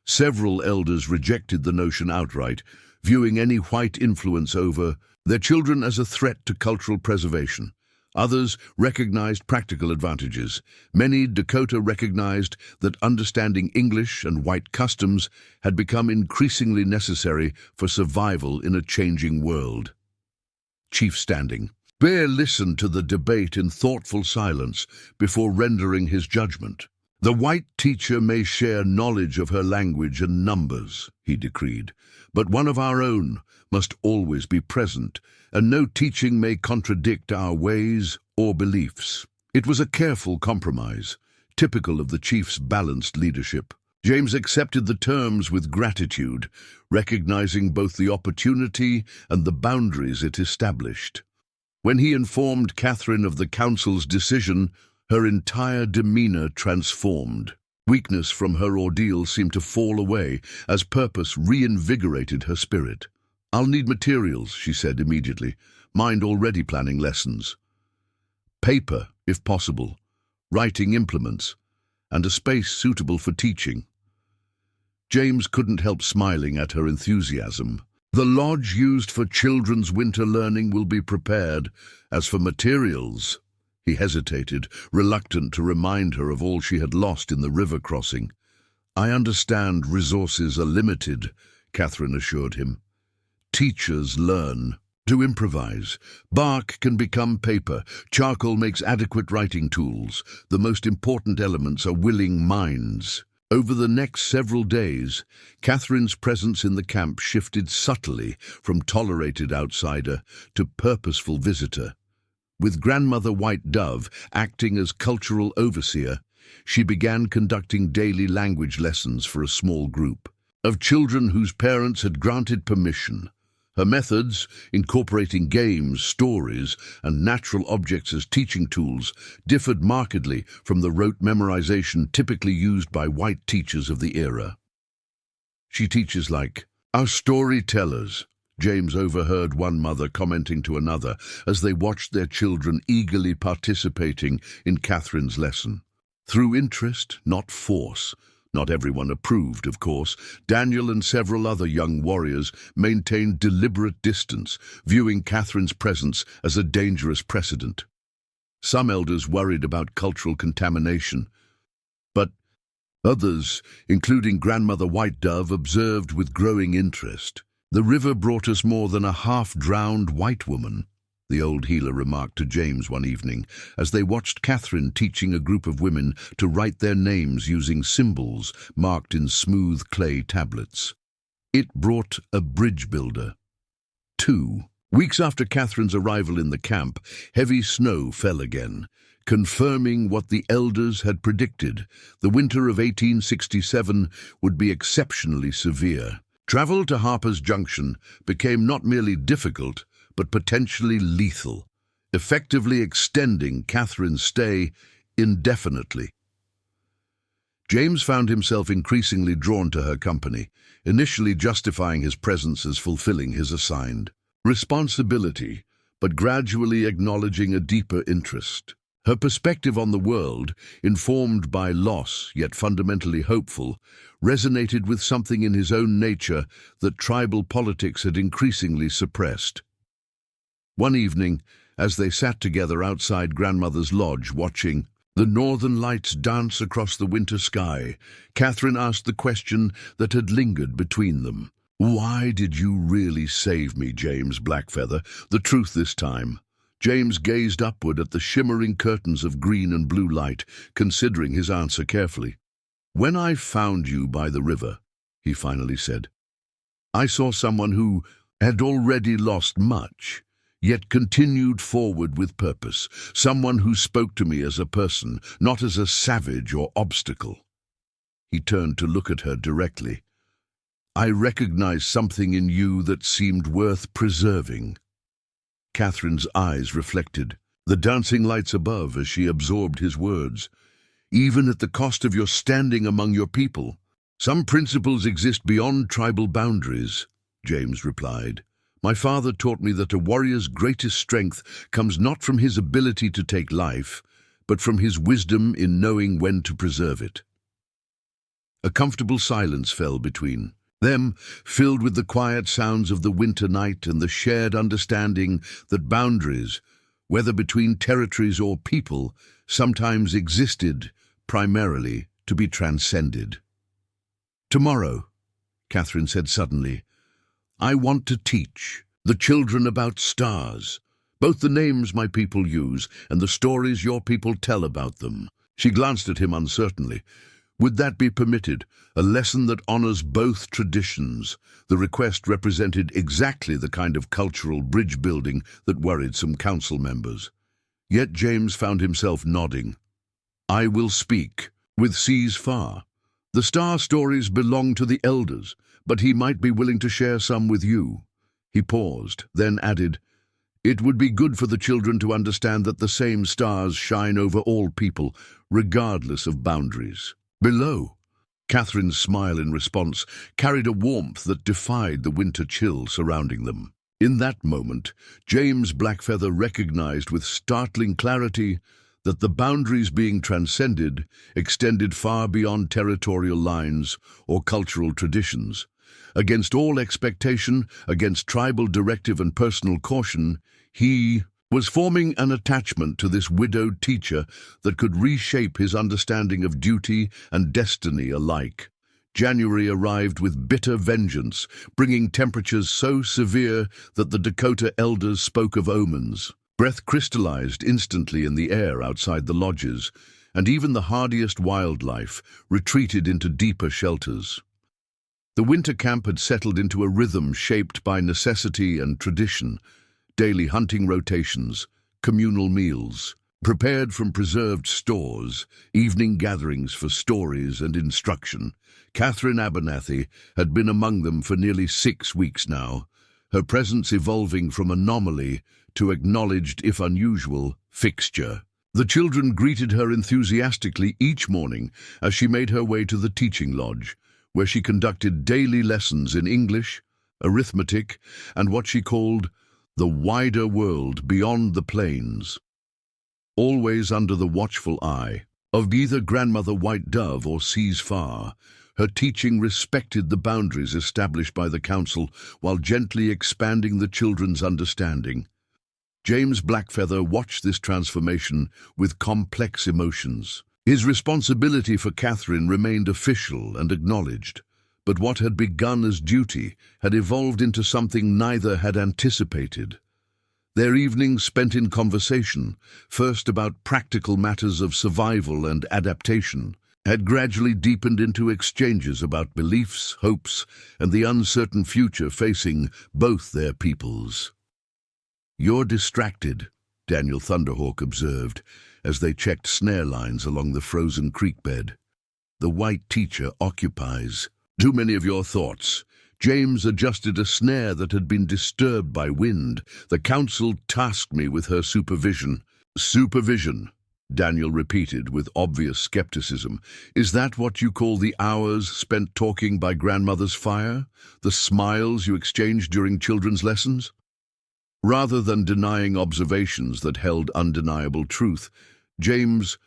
Several elders rejected the notion outright, viewing any white influence over their children as a threat to cultural preservation. Others recognized practical advantages. Many Dakota recognized that understanding English and white customs had become increasingly necessary for survival in a changing world. Chief standing. Bear listened to the debate in thoughtful silence before rendering his judgment. "The white teacher may share knowledge of her language and numbers," he decreed, "but one of our own must always be present, and no teaching may contradict our ways or beliefs." It was a careful compromise, typical of the chief's balanced leadership. James accepted the terms with gratitude, recognizing both the opportunity and the boundaries it established. When he informed Catherine of the council's decision, her entire demeanor transformed. Weakness from her ordeal seemed to fall away as purpose reinvigorated her spirit. "I'll need materials," she said immediately. "Mind already planning lessons. Paper, if possible, writing implements, and a space suitable for teaching." James couldn't help smiling at her enthusiasm. "The lodge used for children's winter learning will be prepared. As for materials..." He hesitated, reluctant to remind her of all she had lost in the river crossing. "I understand resources are limited," Catherine assured him. "Teachers learn to improvise. Bark can become paper. Charcoal makes adequate writing tools. The most important elements are willing minds." Over the next several days, Catherine's presence in the camp shifted subtly from tolerated outsider to purposeful visitor. With Grandmother White Dove acting as cultural overseer, she began conducting daily language lessons for a small group of children whose parents had granted permission. Her methods, incorporating games, stories, and natural objects as teaching tools, differed markedly from the rote memorization typically used by white teachers of the era. "She teaches like our storytellers," James overheard one mother commenting to another as they watched their children eagerly participating in Catherine's lesson. "Through interest, not force." Not everyone approved, of course. Daniel and several other young warriors maintained deliberate distance, viewing Catherine's presence as a dangerous precedent. Some elders worried about cultural contamination, but others, including Grandmother White Dove, observed with growing interest. "The river brought us more than a half-drowned white woman," the old healer remarked to James one evening, as they watched Catherine teaching a group of women to write their names using symbols marked in smooth clay tablets. "It brought a bridge builder." 2. Weeks after Catherine's arrival in the camp, heavy snow fell again, confirming what the elders had predicted. The winter of 1867 would be exceptionally severe. Travel to Harper's Junction became not merely difficult, but potentially lethal, effectively extending Catherine's stay indefinitely. James found himself increasingly drawn to her company, initially justifying his presence as fulfilling his assigned responsibility, but gradually acknowledging a deeper interest. Her perspective on the world, informed by loss yet fundamentally hopeful, resonated with something in his own nature that tribal politics had increasingly suppressed. One evening, as they sat together outside Grandmother's lodge watching the northern lights dance across the winter sky, Catherine asked the question that had lingered between them. "Why did you really save me, James Blackfeather? The truth this time." James gazed upward at the shimmering curtains of green and blue light, considering his answer carefully. "When I found you by the river," he finally said, "I saw someone who had already lost much, yet continued forward with purpose, someone who spoke to me as a person, not as a savage or obstacle." He turned to look at her directly. "I recognized something in you that seemed worth preserving." Catherine's eyes reflected the dancing lights above as she absorbed his words. "Even at the cost of your standing among your people. Some principles exist beyond tribal boundaries," James replied. "My father taught me that a warrior's greatest strength comes not from his ability to take life, but from his wisdom in knowing when to preserve it." A comfortable silence fell between Them filled with the quiet sounds of the winter night and the shared understanding that boundaries, whether between territories or people, sometimes existed primarily to be transcended. "Tomorrow," Catherine said suddenly, "I want to teach the children about stars, both the names my people use and the stories your people tell about them." She glanced at him uncertainly. Would that be permitted? A lesson that honors both traditions. The request represented exactly the kind of cultural bridge building that worried some council members. Yet James found himself nodding. "I will speak, with Seas Far. The star stories belong to the elders, but he might be willing to share some with you." He paused, then added, "It would be good for the children to understand that the same stars shine over all people, regardless of boundaries." Below, Catherine's smile in response carried a warmth that defied the winter chill surrounding them. In that moment, James Blackfeather recognized with startling clarity that the boundaries being transcended extended far beyond territorial lines or cultural traditions. Against all expectation, against tribal directive and personal caution, he was forming an attachment to this widowed teacher that could reshape his understanding of duty and destiny alike. January arrived with bitter vengeance, bringing temperatures so severe that the Dakota elders spoke of omens. Breath crystallized instantly in the air outside the lodges, and even the hardiest wildlife retreated into deeper shelters. The winter camp had settled into a rhythm shaped by necessity and tradition. Daily hunting rotations, communal meals, prepared from preserved stores, evening gatherings for stories and instruction. Catherine Abernathy had been among them for nearly 6 weeks now, her presence evolving from anomaly to acknowledged, if unusual, fixture. The children greeted her enthusiastically each morning as she made her way to the teaching lodge, where she conducted daily lessons in English, arithmetic, and what she called the wider world beyond the plains. Always under the watchful eye of either Grandmother White Dove or Seas Far, her teaching respected the boundaries established by the council while gently expanding the children's understanding. James Blackfeather watched this transformation with complex emotions. His responsibility for Catherine remained official and acknowledged, but what had begun as duty had evolved into something neither had anticipated. Their evenings spent in conversation, first about practical matters of survival and adaptation, had gradually deepened into exchanges about beliefs, hopes, and the uncertain future facing both their peoples. "You're distracted," Daniel Thunderhawk observed, as they checked snare lines along the frozen creek bed. "The white teacher occupies too many of your thoughts." James adjusted a snare that had been disturbed by wind. "The council tasked me with her supervision." "Supervision," Daniel repeated with obvious skepticism. "Is that what you call the hours spent talking by Grandmother's fire? The smiles you exchanged during children's lessons?" Rather than denying observations that held undeniable truth, James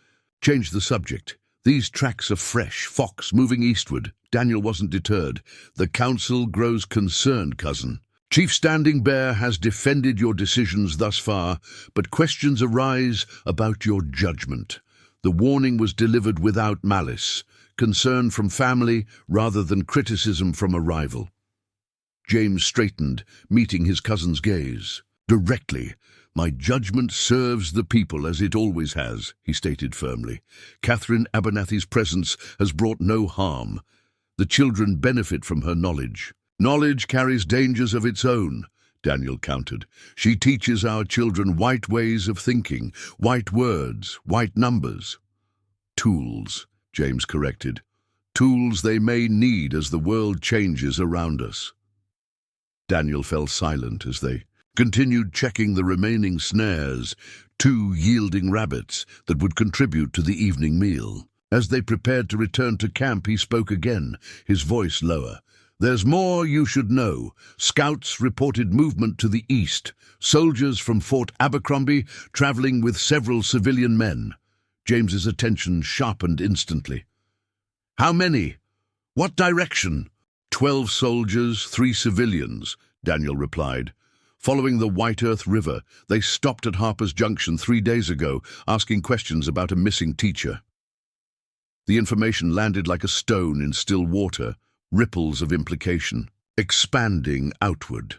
changed the subject. "These tracks are fresh, fox moving eastward." Daniel wasn't deterred. "The council grows concerned, cousin. Chief Standing Bear has defended your decisions thus far, but questions arise about your judgment. The warning was delivered without malice, concern from family rather than criticism from a rival." James straightened, meeting his cousin's gaze. "Directly. My judgment serves the people as it always has," he stated firmly. "Catherine Abernathy's presence has brought no harm. The children benefit from her knowledge." "Knowledge carries dangers of its own," Daniel countered. "She teaches our children white ways of thinking, white words, white numbers." "Tools," James corrected. "Tools they may need as the world changes around us." Daniel fell silent as they continued checking the remaining snares, 2 yielding rabbits that would contribute to the evening meal. As they prepared to return to camp, he spoke again, his voice lower. "There's more you should know. Scouts reported movement to the east, soldiers from Fort Abercrombie traveling with several civilian men." James's attention sharpened instantly. "How many? What direction?" 12 soldiers, 3 civilians, Daniel replied. Following the White Earth River, they stopped at Harper's Junction 3 days ago, asking questions about a missing teacher. The information landed like a stone in still water, ripples of implication, expanding outward.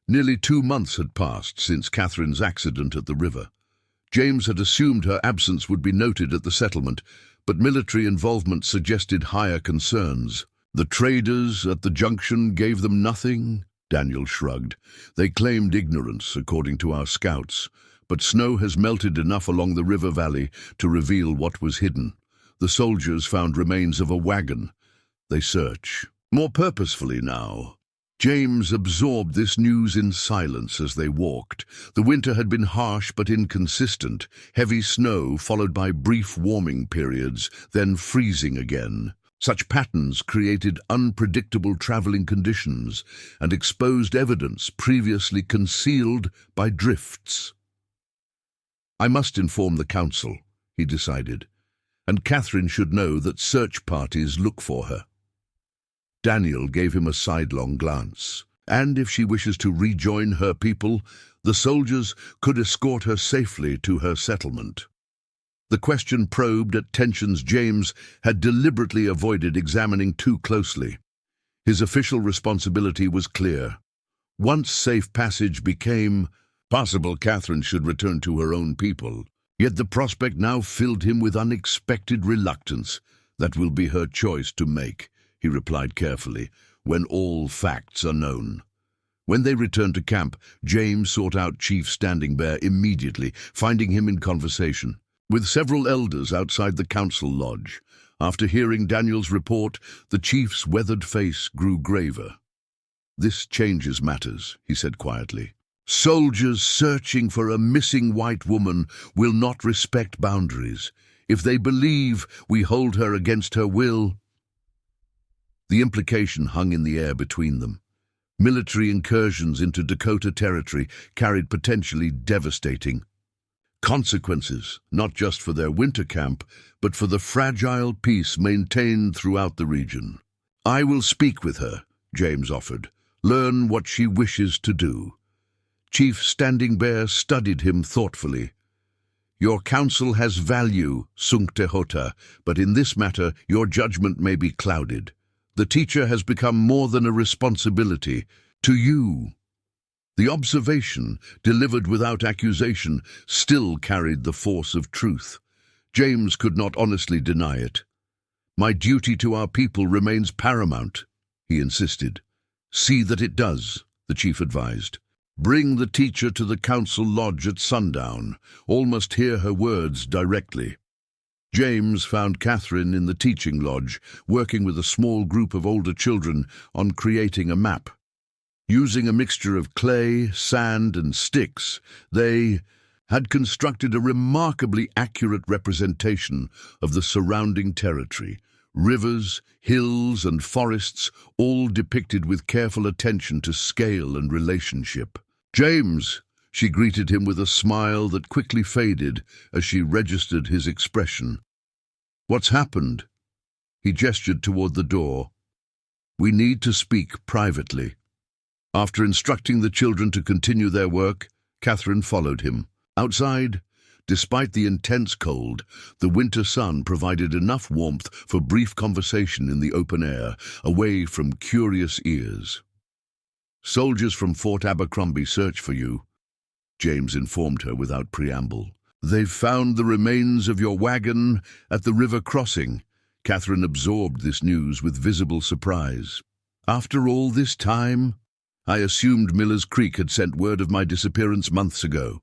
Nearly 2 months had passed since Catherine's accident at the river. James had assumed her absence would be noted at the settlement, but military involvement suggested higher concerns. The traders at the junction gave them nothing? Daniel shrugged. They claimed ignorance, according to our scouts, but snow has melted enough along the river valley to reveal what was hidden. The soldiers found remains of a wagon. They search. More purposefully now. James absorbed this news in silence as they walked. The winter had been harsh but inconsistent. Heavy snow followed by brief warming periods, then freezing again. Such patterns created unpredictable traveling conditions and exposed evidence previously concealed by drifts. I must inform the council, he decided, and Catherine should know that search parties look for her. Daniel gave him a sidelong glance. And if she wishes to rejoin her people, the soldiers could escort her safely to her settlement. The question probed at tensions James had deliberately avoided examining too closely. His official responsibility was clear. Once safe passage became possible, Catherine should return to her own people. Yet the prospect now filled him with unexpected reluctance. That will be her choice to make, he replied carefully, when all facts are known. When they returned to camp, James sought out Chief Standing Bear immediately, finding him in conversation with several elders outside the council lodge. After hearing Daniel's report, the chief's weathered face grew graver. "This changes matters," he said quietly. "Soldiers searching for a missing white woman will not respect boundaries. If they believe we hold her against her will..." The implication hung in the air between them. Military incursions into Dakota territory carried potentially devastating consequences, not just for their winter camp, but for the fragile peace maintained throughout the region. "I will speak with her," James offered. "Learn what she wishes to do." Chief Standing Bear studied him thoughtfully. "Your counsel has value, Schoolteacher, but in this matter your judgment may be clouded. The teacher has become more than a responsibility to you." The observation, delivered without accusation, still carried the force of truth. James could not honestly deny it. "My duty to our people remains paramount," he insisted. "See that it does," the chief advised. "Bring the teacher to the council lodge at sundown. All must hear her words directly." James found Catherine in the teaching lodge, working with a small group of older children on creating a map. Using a mixture of clay, sand, and sticks, they had constructed a remarkably accurate representation of the surrounding territory. Rivers, hills, and forests, all depicted with careful attention to scale and relationship. "James," she greeted him with a smile that quickly faded as she registered his expression. "What's happened?" He gestured toward the door. "We need to speak privately." After instructing the children to continue their work, Catherine followed him. Outside, despite the intense cold, the winter sun provided enough warmth for brief conversation in the open air, away from curious ears. "Soldiers from Fort Abercrombie search for you," James informed her without preamble. "They've found the remains of your wagon at the river crossing." Catherine absorbed this news with visible surprise. "After all this time? I assumed Miller's Creek had sent word of my disappearance months ago."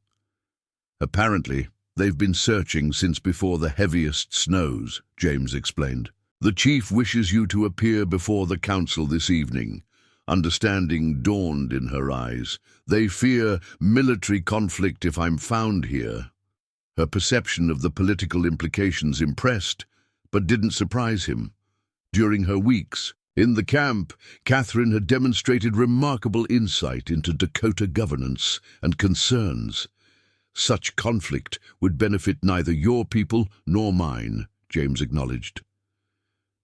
"Apparently, they've been searching since before the heaviest snows," James explained. "The chief wishes you to appear before the council this evening." Understanding dawned in her eyes. "They fear military conflict if I'm found here." Her perception of the political implications impressed, but didn't surprise him. During her weeks in the camp, Catherine had demonstrated remarkable insight into Dakota governance and concerns. "Such conflict would benefit neither your people nor mine," James acknowledged.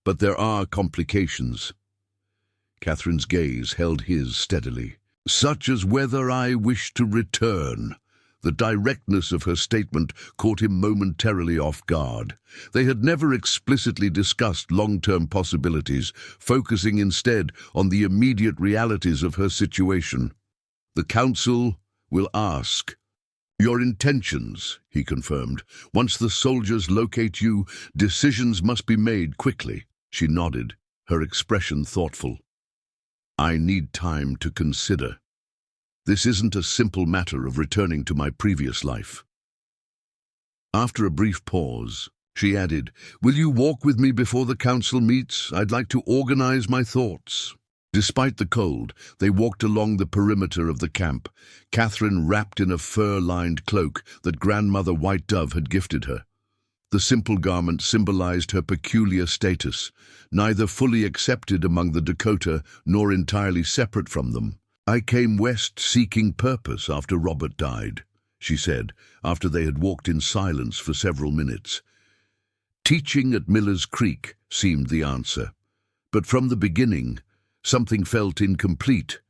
"But there are complications." Catherine's gaze held his steadily. "Such as whether I wish to return." The directness of her statement caught him momentarily off guard. They had never explicitly discussed long-term possibilities, focusing instead on the immediate realities of her situation. "The council will ask your intentions," he confirmed. "Once the soldiers locate you, decisions must be made quickly." She nodded, her expression thoughtful. "I need time to consider. This isn't a simple matter of returning to my previous life." After a brief pause, she added, "Will you walk with me before the council meets? I'd like to organize my thoughts." Despite the cold, they walked along the perimeter of the camp, Catherine wrapped in a fur-lined cloak that Grandmother White Dove had gifted her. The simple garment symbolized her peculiar status, neither fully accepted among the Dakota nor entirely separate from them. "I came west seeking purpose after Robert died," she said, after they had walked in silence for several minutes. Teaching at Miller's Creek seemed the answer, but from the beginning, something felt incomplete.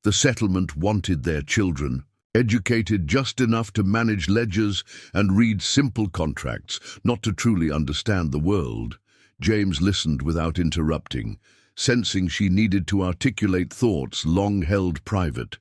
The settlement wanted their children, educated just enough to manage ledgers and read simple contracts, not to truly understand the world. James listened without interrupting, sensing she needed to articulate thoughts long held private.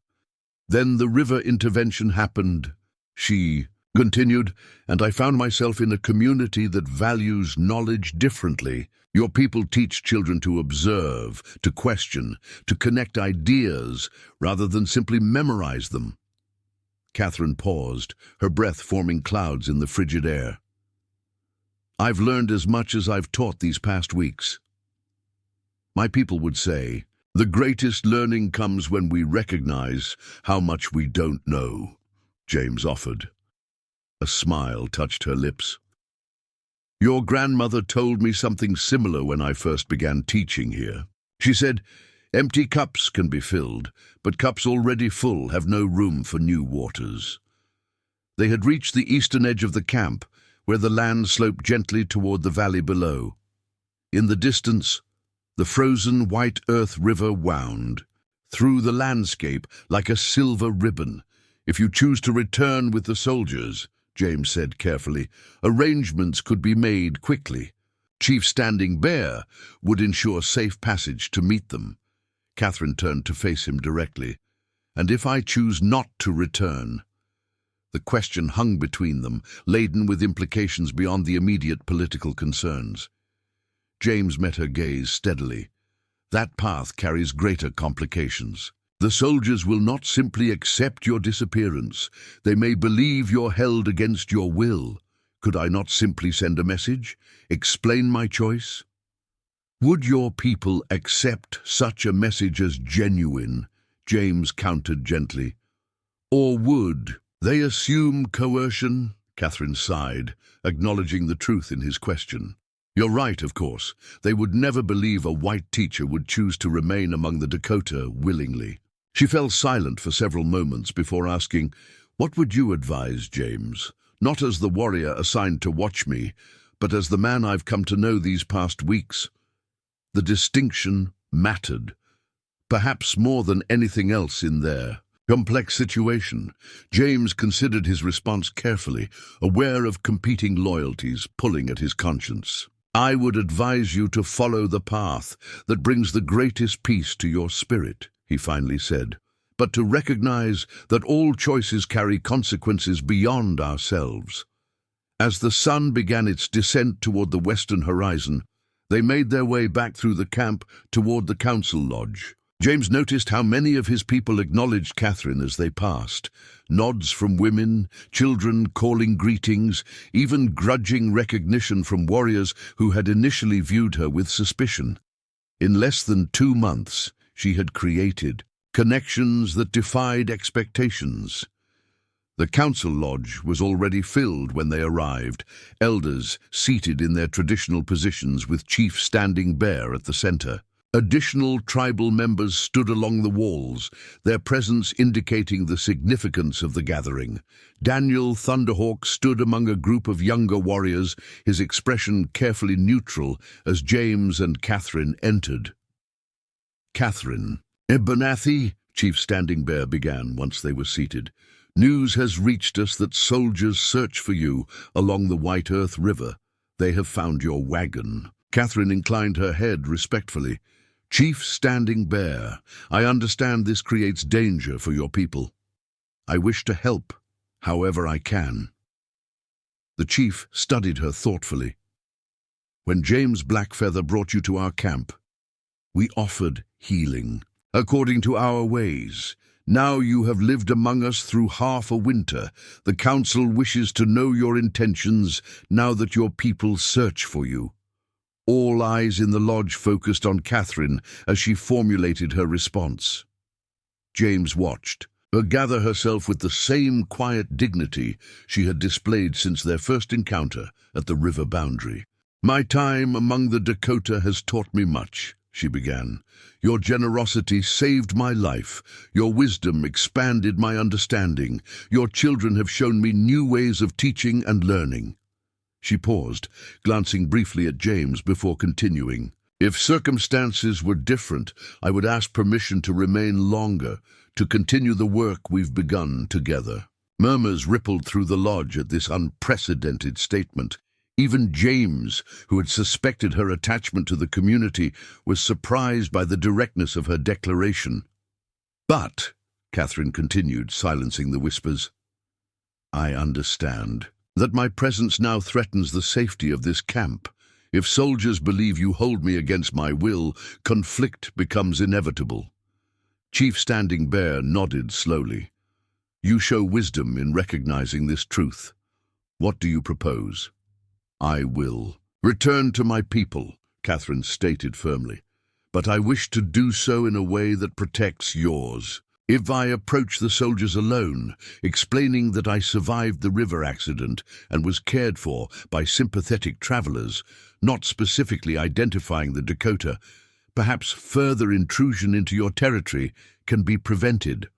"Then the river intervention happened," she continued, "and I found myself in a community that values knowledge differently. Your people teach children to observe, to question, to connect ideas, rather than simply memorize them." Catherine paused, her breath forming clouds in the frigid air. "I've learned as much as I've taught these past weeks. My people would say, the greatest learning comes when we recognize how much we don't know," James offered. A smile touched her lips. "Your grandmother told me something similar when I first began teaching here. She said, empty cups can be filled, but cups already full have no room for new waters." They had reached the eastern edge of the camp, where the land sloped gently toward the valley below. In the distance, the frozen white earth river wound through the landscape like a silver ribbon. "If you choose to return with the soldiers," James said carefully, "arrangements could be made quickly. Chief Standing Bear would ensure safe passage to meet them." Catherine turned to face him directly. "And if I choose not to return?" The question hung between them, laden with implications beyond the immediate political concerns. James met her gaze steadily. "That path carries greater complications. The soldiers will not simply accept your disappearance. They may believe you're held against your will. Could I not simply send a message? Explain my choice?" "Would your people accept such a message as genuine?" James countered gently. "Or would they assume coercion?" Catherine sighed, acknowledging the truth in his question. "You're right, of course. They would never believe a white teacher would choose to remain among the Dakota willingly." She fell silent for several moments before asking, "What would you advise, James? Not as the warrior assigned to watch me, but as the man I've come to know these past weeks." The distinction mattered, perhaps more than anything else in their complex situation. James considered his response carefully, aware of competing loyalties pulling at his conscience. "I would advise you to follow the path that brings the greatest peace to your spirit," he finally said, "but to recognize that all choices carry consequences beyond ourselves." As the sun began its descent toward the western horizon, they made their way back through the camp toward the council lodge. James noticed how many of his people acknowledged Catherine as they passed. Nods from women, children calling greetings, even grudging recognition from warriors who had initially viewed her with suspicion. In less than 2 months, she had created connections that defied expectations. The council lodge was already filled when they arrived, elders seated in their traditional positions with Chief Standing Bear at the center. Additional tribal members stood along the walls, their presence indicating the significance of the gathering. Daniel Thunderhawk stood among a group of younger warriors, his expression carefully neutral as James and Catherine entered. Catherine. Abernathy, Chief Standing Bear began once they were seated. News has reached us that soldiers search for you along the White Earth River. They have found your wagon. Catherine inclined her head respectfully. Chief Standing Bear, I understand this creates danger for your people. I wish to help, however I can. The chief studied her thoughtfully. When James Blackfeather brought you to our camp, we offered healing, according to our ways. Now you have lived among us through half a winter. The council wishes to know your intentions now that your people search for you. All eyes in the lodge focused on Catherine as she formulated her response. James watched her gather herself with the same quiet dignity she had displayed since their first encounter at the river boundary. My time among the Dakota has taught me much, she began. Your generosity saved my life. Your wisdom expanded my understanding. Your children have shown me new ways of teaching and learning. She paused, glancing briefly at James before continuing. If circumstances were different, I would ask permission to remain longer, to continue the work we've begun together. Murmurs rippled through the lodge at this unprecedented statement. Even James, who had suspected her attachment to the community, was surprised by the directness of her declaration. But, Catherine continued, silencing the whispers, I understand that my presence now threatens the safety of this camp. If soldiers believe you hold me against my will, conflict becomes inevitable. Chief Standing Bear nodded slowly. You show wisdom in recognizing this truth. What do you propose? I will return to my people, Catherine stated firmly, but I wish to do so in a way that protects yours. If I approach the soldiers alone, explaining that I survived the river accident and was cared for by sympathetic travelers, not specifically identifying the Dakota, perhaps further intrusion into your territory can be prevented.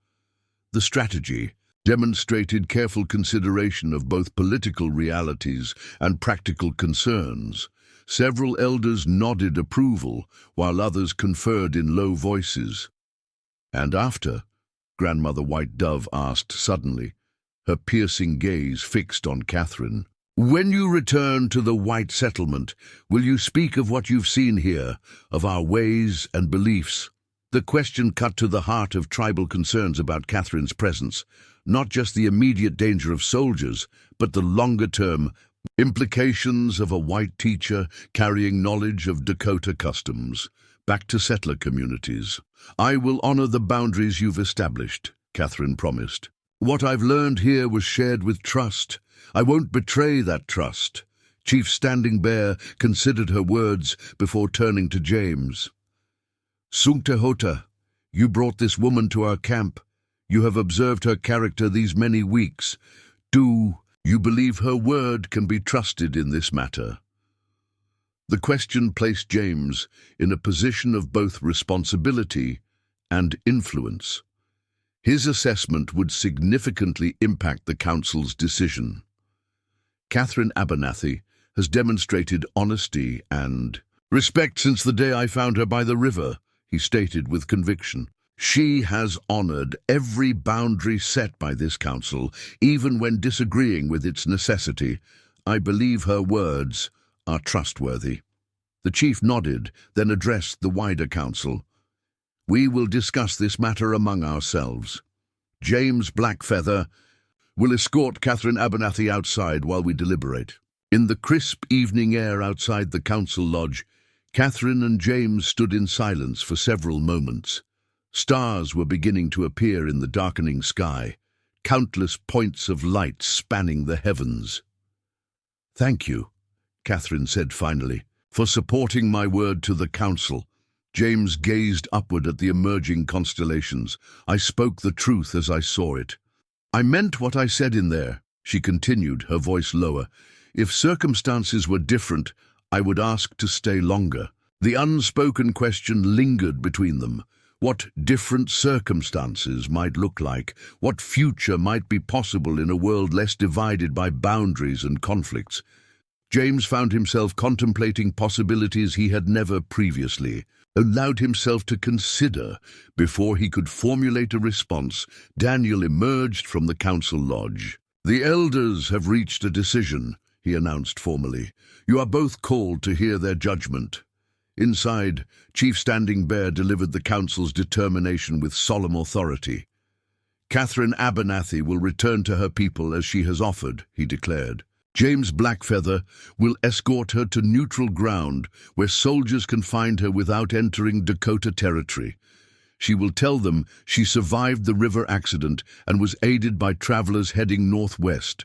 The strategy demonstrated careful consideration of both political realities and practical concerns. Several elders nodded approval, while others conferred in low voices. And after, Grandmother White Dove asked suddenly, her piercing gaze fixed on Catherine, when you return to the white settlement, will you speak of what you've seen here, of our ways and beliefs? The question cut to the heart of tribal concerns about Catherine's presence, not just the immediate danger of soldiers, but the longer-term implications of a white teacher carrying knowledge of Dakota customs back to settler communities. I will honor the boundaries you've established, Catherine promised. What I've learned here was shared with trust. I won't betray that trust. Chief Standing Bear considered her words before turning to James. Sunktehota, you brought this woman to our camp. You have observed her character these many weeks. Do you believe her word can be trusted in this matter? The question placed James in a position of both responsibility and influence. His assessment would significantly impact the council's decision. Catherine Abernathy has demonstrated honesty and respect since the day I found her by the river, he stated with conviction. She has honored every boundary set by this council, even when disagreeing with its necessity. I believe her words are trustworthy. The chief nodded, then addressed the wider council. We will discuss this matter among ourselves. James Blackfeather will escort Catherine Abernathy outside while we deliberate. In the crisp evening air outside the council lodge, Catherine and James stood in silence for several moments. Stars were beginning to appear in the darkening sky, countless points of light spanning the heavens. Thank you, Catherine said finally, for supporting my word to the council. James gazed upward at the emerging constellations. I spoke the truth as I saw it. I meant what I said in there, she continued, her voice lower. If circumstances were different, I would ask to stay longer. The unspoken question lingered between them. What different circumstances might look like, what future might be possible in a world less divided by boundaries and conflicts. James found himself contemplating possibilities he had never previously allowed himself to consider before he could formulate a response, Daniel emerged from the council lodge. "The elders have reached a decision," he announced formally. "You are both called to hear their judgment." Inside, Chief Standing Bear delivered the council's determination with solemn authority. "Catherine Abernathy will return to her people as she has offered," he declared. "James Blackfeather will escort her to neutral ground where soldiers can find her without entering Dakota territory. She will tell them she survived the river accident and was aided by travelers heading northwest,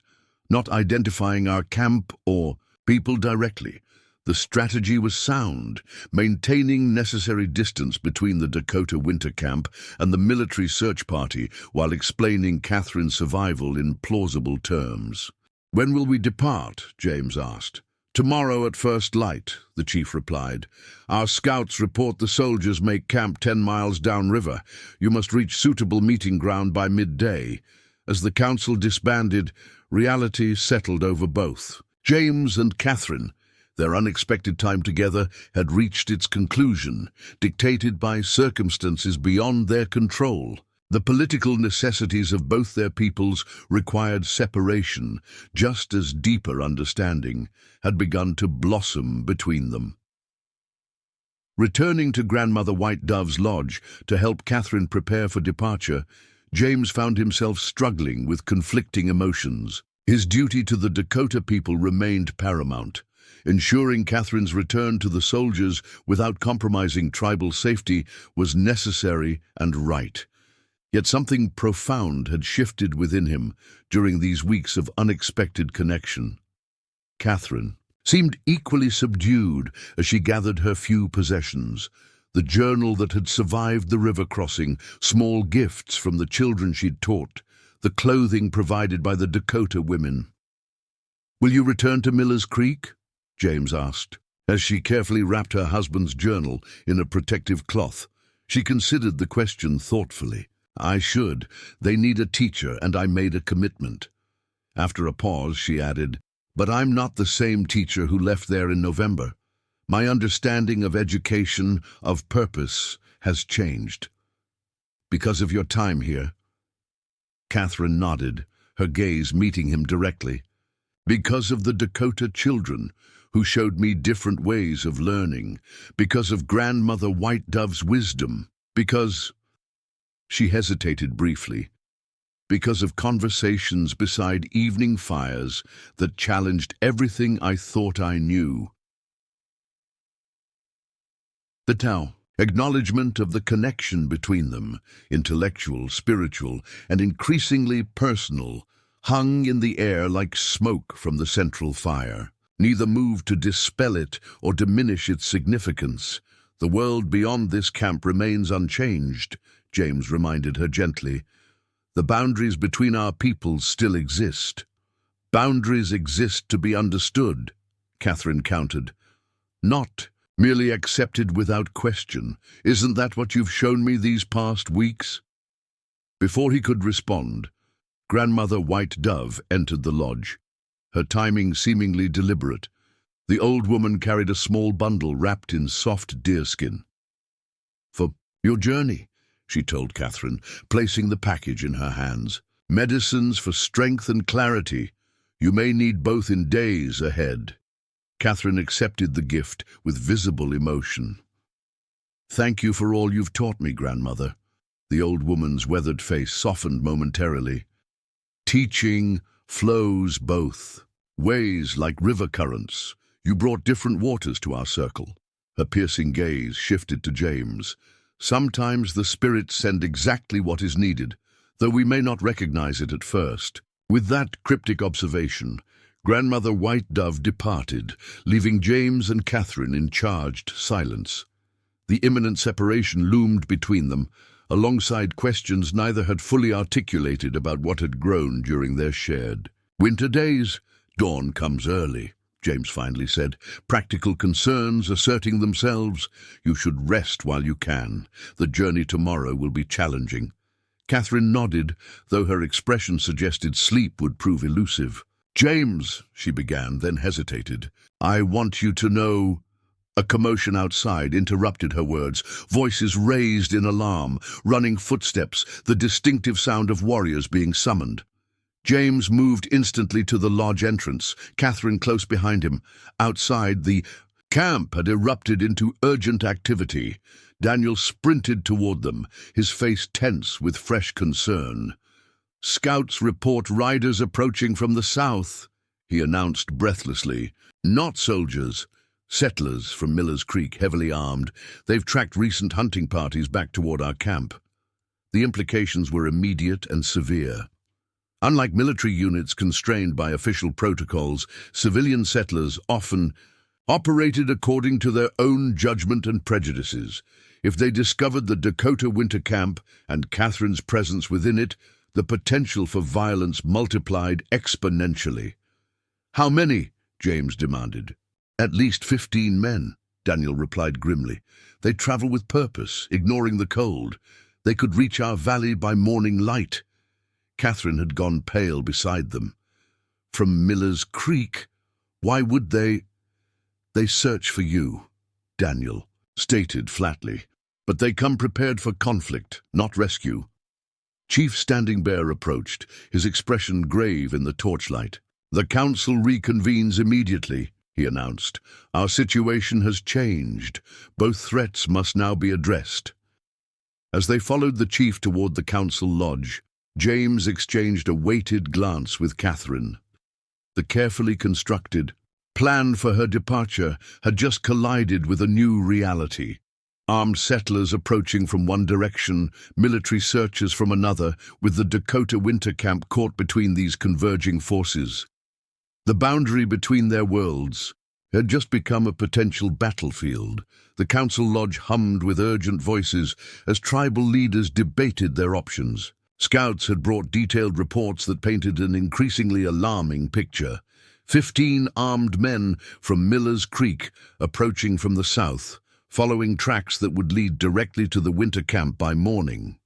not identifying our camp or people directly. The strategy was sound, maintaining necessary distance between the Dakota winter camp and the military search party while explaining Catherine's survival in plausible terms. "When will we depart?" James asked. "Tomorrow at first light," the chief replied. "Our scouts report the soldiers make camp 10 miles downriver. You must reach suitable meeting ground by midday." As the council disbanded, reality settled over both. James and Catherine, their unexpected time together, had reached its conclusion, dictated by circumstances beyond their control. The political necessities of both their peoples required separation, just as deeper understanding had begun to blossom between them. Returning to Grandmother White Dove's lodge to help Catherine prepare for departure, James found himself struggling with conflicting emotions. His duty to the Dakota people remained paramount. Ensuring Catherine's return to the soldiers without compromising tribal safety was necessary and right. Yet something profound had shifted within him during these weeks of unexpected connection. Catherine seemed equally subdued as she gathered her few possessions: the journal that had survived the river crossing, small gifts from the children she'd taught, the clothing provided by the Dakota women. "Will you return to Miller's Creek?" James asked. As she carefully wrapped her husband's journal in a protective cloth, she considered the question thoughtfully. "I should. They need a teacher, and I made a commitment." After a pause, she added, "But I'm not the same teacher who left there in November. My understanding of education, of purpose, has changed." "Because of your time here?" Catherine nodded, her gaze meeting him directly. "Because of the Dakota children, who showed me different ways of learning. Because of Grandmother White Dove's wisdom. Because—" She hesitated briefly. "Because of conversations beside evening fires that challenged everything I thought I knew." The Tao, acknowledgement of the connection between them, intellectual, spiritual, and increasingly personal, hung in the air like smoke from the central fire. Neither moved to dispel it or diminish its significance. "The world beyond this camp remains unchanged," James reminded her gently. "The boundaries between our peoples still exist." "Boundaries exist to be understood," Catherine countered. "Not merely accepted without question. Isn't that what you've shown me these past weeks?" Before he could respond, Grandmother White Dove entered the lodge, her timing seemingly deliberate. The old woman carried a small bundle wrapped in soft deerskin. "For your journey," she told Catherine, placing the package in her hands. "Medicines for strength and clarity. You may need both in days ahead." Catherine accepted the gift with visible emotion. "Thank you for all you've taught me, Grandmother." The old woman's weathered face softened momentarily. "Teaching flows both ways like river currents. You brought different waters to our circle." Her piercing gaze shifted to James. "Sometimes the spirits send exactly what is needed, though we may not recognize it at first." With that cryptic observation, Grandmother White Dove departed, leaving James and Catherine in charged silence. The imminent separation loomed between them, alongside questions neither had fully articulated about what had grown during their shared. "Winter days, dawn comes early," James finally said. "Practical concerns asserting themselves. You should rest while you can. The journey tomorrow will be challenging." Catherine nodded, though her expression suggested sleep would prove elusive. "James," she began, then hesitated. "I want you to know—" A commotion outside interrupted her words, voices raised in alarm, running footsteps, the distinctive sound of warriors being summoned. James moved instantly to the lodge entrance, Catherine close behind him. Outside, the camp had erupted into urgent activity. Daniel sprinted toward them, his face tense with fresh concern. "Scouts report riders approaching from the south," he announced breathlessly. "Not soldiers. Settlers from Miller's Creek, heavily armed. They've tracked recent hunting parties back toward our camp." The implications were immediate and severe. Unlike military units constrained by official protocols, civilian settlers often operated according to their own judgment and prejudices. If they discovered the Dakota winter camp and Catherine's presence within it, the potential for violence multiplied exponentially. "How many?" James demanded. "At least 15 men," Daniel replied grimly. "They travel with purpose, ignoring the cold. They could reach our valley by morning light." Catherine had gone pale beside them. "From Miller's Creek? Why would they?" "They search for you," Daniel stated flatly. "But they come prepared for conflict, not rescue." Chief Standing Bear approached, his expression grave in the torchlight. "The council reconvenes immediately," he announced. "Our situation has changed. Both threats must now be addressed." As they followed the chief toward the council lodge, James exchanged a weighted glance with Catherine. The carefully constructed plan for her departure had just collided with a new reality. Armed settlers approaching from one direction, military searchers from another, with the Dakota winter camp caught between these converging forces. The boundary between their worlds had just become a potential battlefield. The council lodge hummed with urgent voices as tribal leaders debated their options. Scouts had brought detailed reports that painted an increasingly alarming picture. 15 armed men from Miller's Creek approaching from the south, following tracks that would lead directly to the winter camp by morning.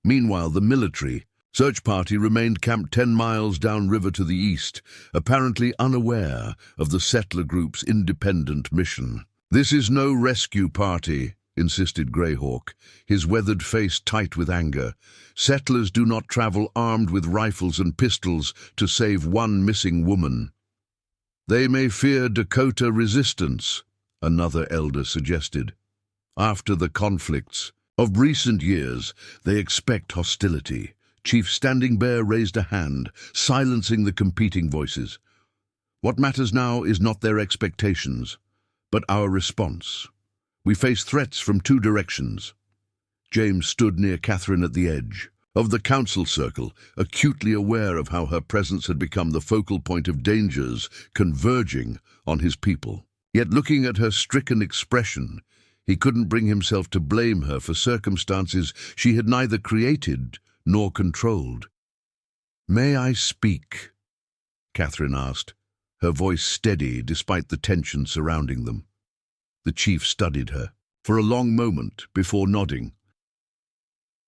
Meanwhile, the military search party remained camped 10 miles downriver to the east, apparently unaware of the settler group's independent mission. "This is no rescue party," insisted Greyhawk, his weathered face tight with anger. "Settlers do not travel armed with rifles and pistols to save one missing woman." "They may fear Dakota resistance," another elder suggested. "After the conflicts of recent years, they expect hostility." Chief Standing Bear raised a hand, silencing the competing voices. "What matters now is not their expectations, but our response. We face threats from 2 directions." James stood near Catherine at the edge of the council circle, acutely aware of how her presence had become the focal point of dangers converging on his people. Yet looking at her stricken expression, he couldn't bring himself to blame her for circumstances she had neither created nor controlled. "May I speak?" Catherine asked, her voice steady despite the tension surrounding them. The chief studied her for a long moment before nodding.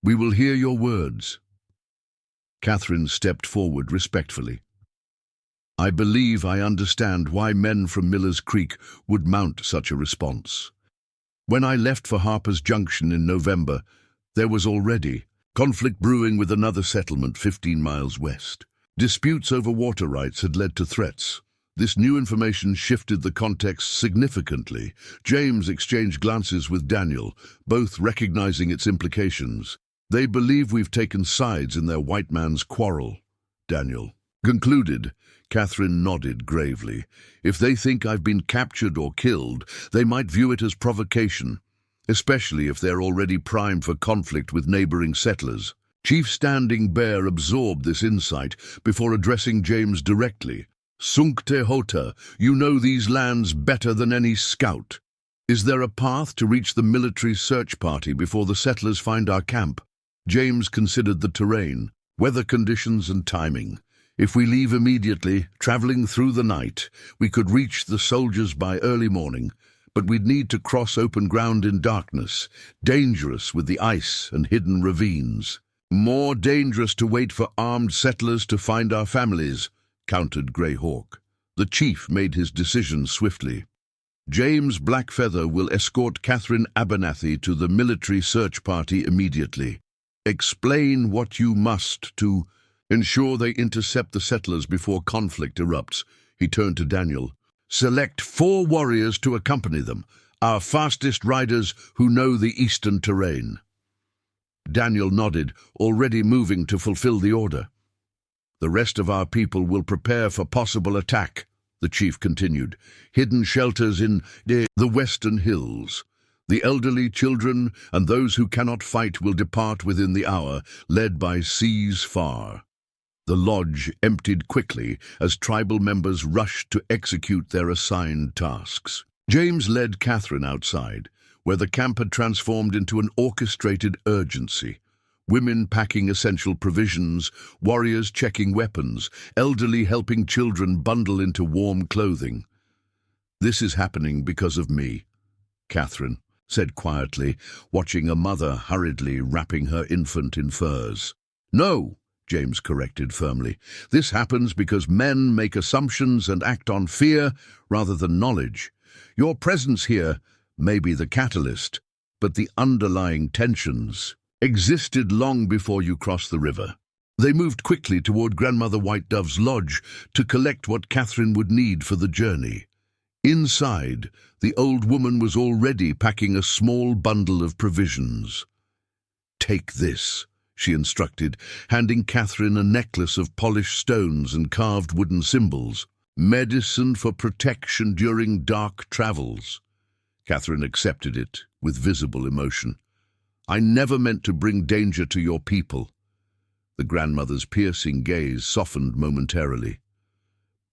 "We will hear your words." Catherine stepped forward respectfully. "I believe I understand why men from Miller's Creek would mount such a response. When I left for Harper's Junction in November, there was already conflict brewing with another settlement 15 miles west. Disputes over water rights had led to threats. This new information shifted the context significantly. James exchanged glances with Daniel, both recognizing its implications. "They believe we've taken sides in their white man's quarrel," Daniel concluded. Catherine nodded gravely. "If they think I've been captured or killed, they might view it as provocation, especially if they're already primed for conflict with neighboring settlers." Chief Standing Bear absorbed this insight before addressing James directly. "Sunkte Hota, you know these lands better than any scout. Is there a path to reach the military search party before the settlers find our camp?" James considered the terrain, weather conditions and timing. "If we leave immediately, traveling through the night, we could reach the soldiers by early morning, but we'd need to cross open ground in darkness, dangerous with the ice and hidden ravines." "More dangerous to wait for armed settlers to find our families," countered Greyhawk. The chief made his decision swiftly. James Blackfeather will escort Catherine Abernathy to the military search party immediately. Explain what you must to ensure they intercept the settlers before conflict erupts. He turned to Daniel. Select 4 warriors to accompany them, our fastest riders who know the eastern terrain. Daniel nodded, already moving to fulfill the order. The rest of our people will prepare for possible attack, the chief continued. Hidden shelters in the western hills. The elderly, children, and those who cannot fight will depart within the hour, led by Seas Far. The lodge emptied quickly as tribal members rushed to execute their assigned tasks. James led Catherine outside, where the camp had transformed into an orchestrated urgency. Women packing essential provisions, warriors checking weapons, elderly helping children bundle into warm clothing. This is happening because of me, Catherine said quietly, watching a mother hurriedly wrapping her infant in furs. No, James corrected firmly. This happens because men make assumptions and act on fear rather than knowledge. Your presence here may be the catalyst, but the underlying tensions existed long before you crossed the river. They moved quickly toward Grandmother White Dove's lodge to collect what Catherine would need for the journey. Inside, the old woman was already packing a small bundle of provisions. Take this, she instructed, handing Catherine a necklace of polished stones and carved wooden symbols. Medicine for protection during dark travels. Catherine accepted it with visible emotion. I never meant to bring danger to your people. The grandmother's piercing gaze softened momentarily.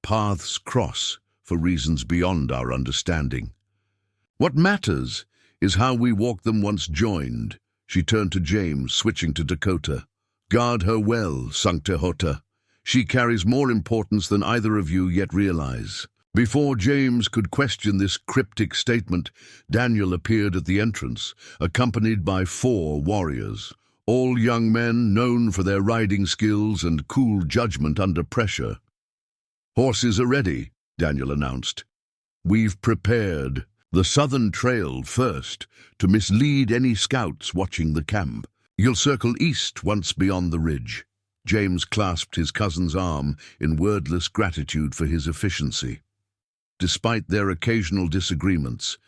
Paths cross for reasons beyond our understanding. What matters is how we walk them once joined. She turned to James, switching to Dakota. Guard her well, Sancta Hota. She carries more importance than either of you yet realize. Before James could question this cryptic statement, Daniel appeared at the entrance, accompanied by 4 warriors, all young men known for their riding skills and cool judgment under pressure. Horses are ready, Daniel announced. We've prepared the southern trail first to mislead any scouts watching the camp. You'll circle east once beyond the ridge. James clasped his cousin's arm in wordless gratitude for his efficiency. Despite their occasional disagreements,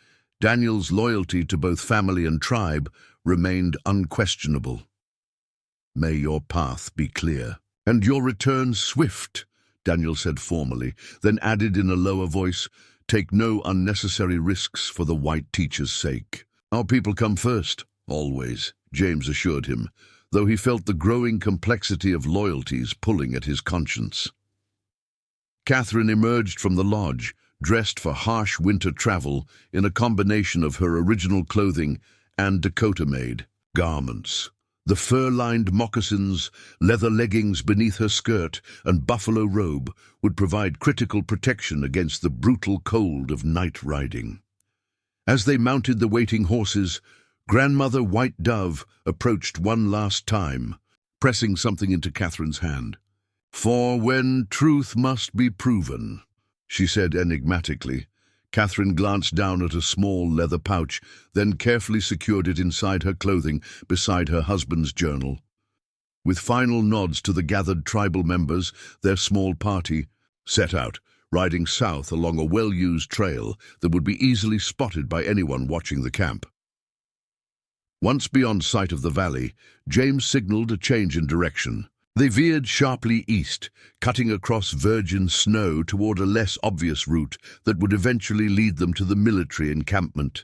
Daniel's loyalty to both family and tribe remained unquestionable. May your path be clear. And your return swift, Daniel said formally, then added in a lower voice, take no unnecessary risks for the white teacher's sake. Our people come first, always, James assured him, though he felt the growing complexity of loyalties pulling at his conscience. Catherine emerged from the lodge, dressed for harsh winter travel in a combination of her original clothing and Dakota-made garments. The fur-lined moccasins, leather leggings beneath her skirt, and buffalo robe would provide critical protection against the brutal cold of night riding. As they mounted the waiting horses, Grandmother White Dove approached one last time, pressing something into Catherine's hand. For when truth must be proven, she said enigmatically. Catherine glanced down at a small leather pouch, then carefully secured it inside her clothing beside her husband's journal. With final nods to the gathered tribal members, their small party set out, riding south along a well-used trail that would be easily spotted by anyone watching the camp. Once beyond sight of the valley, James signaled a change in direction. They veered sharply east, cutting across virgin snow toward a less obvious route that would eventually lead them to the military encampment.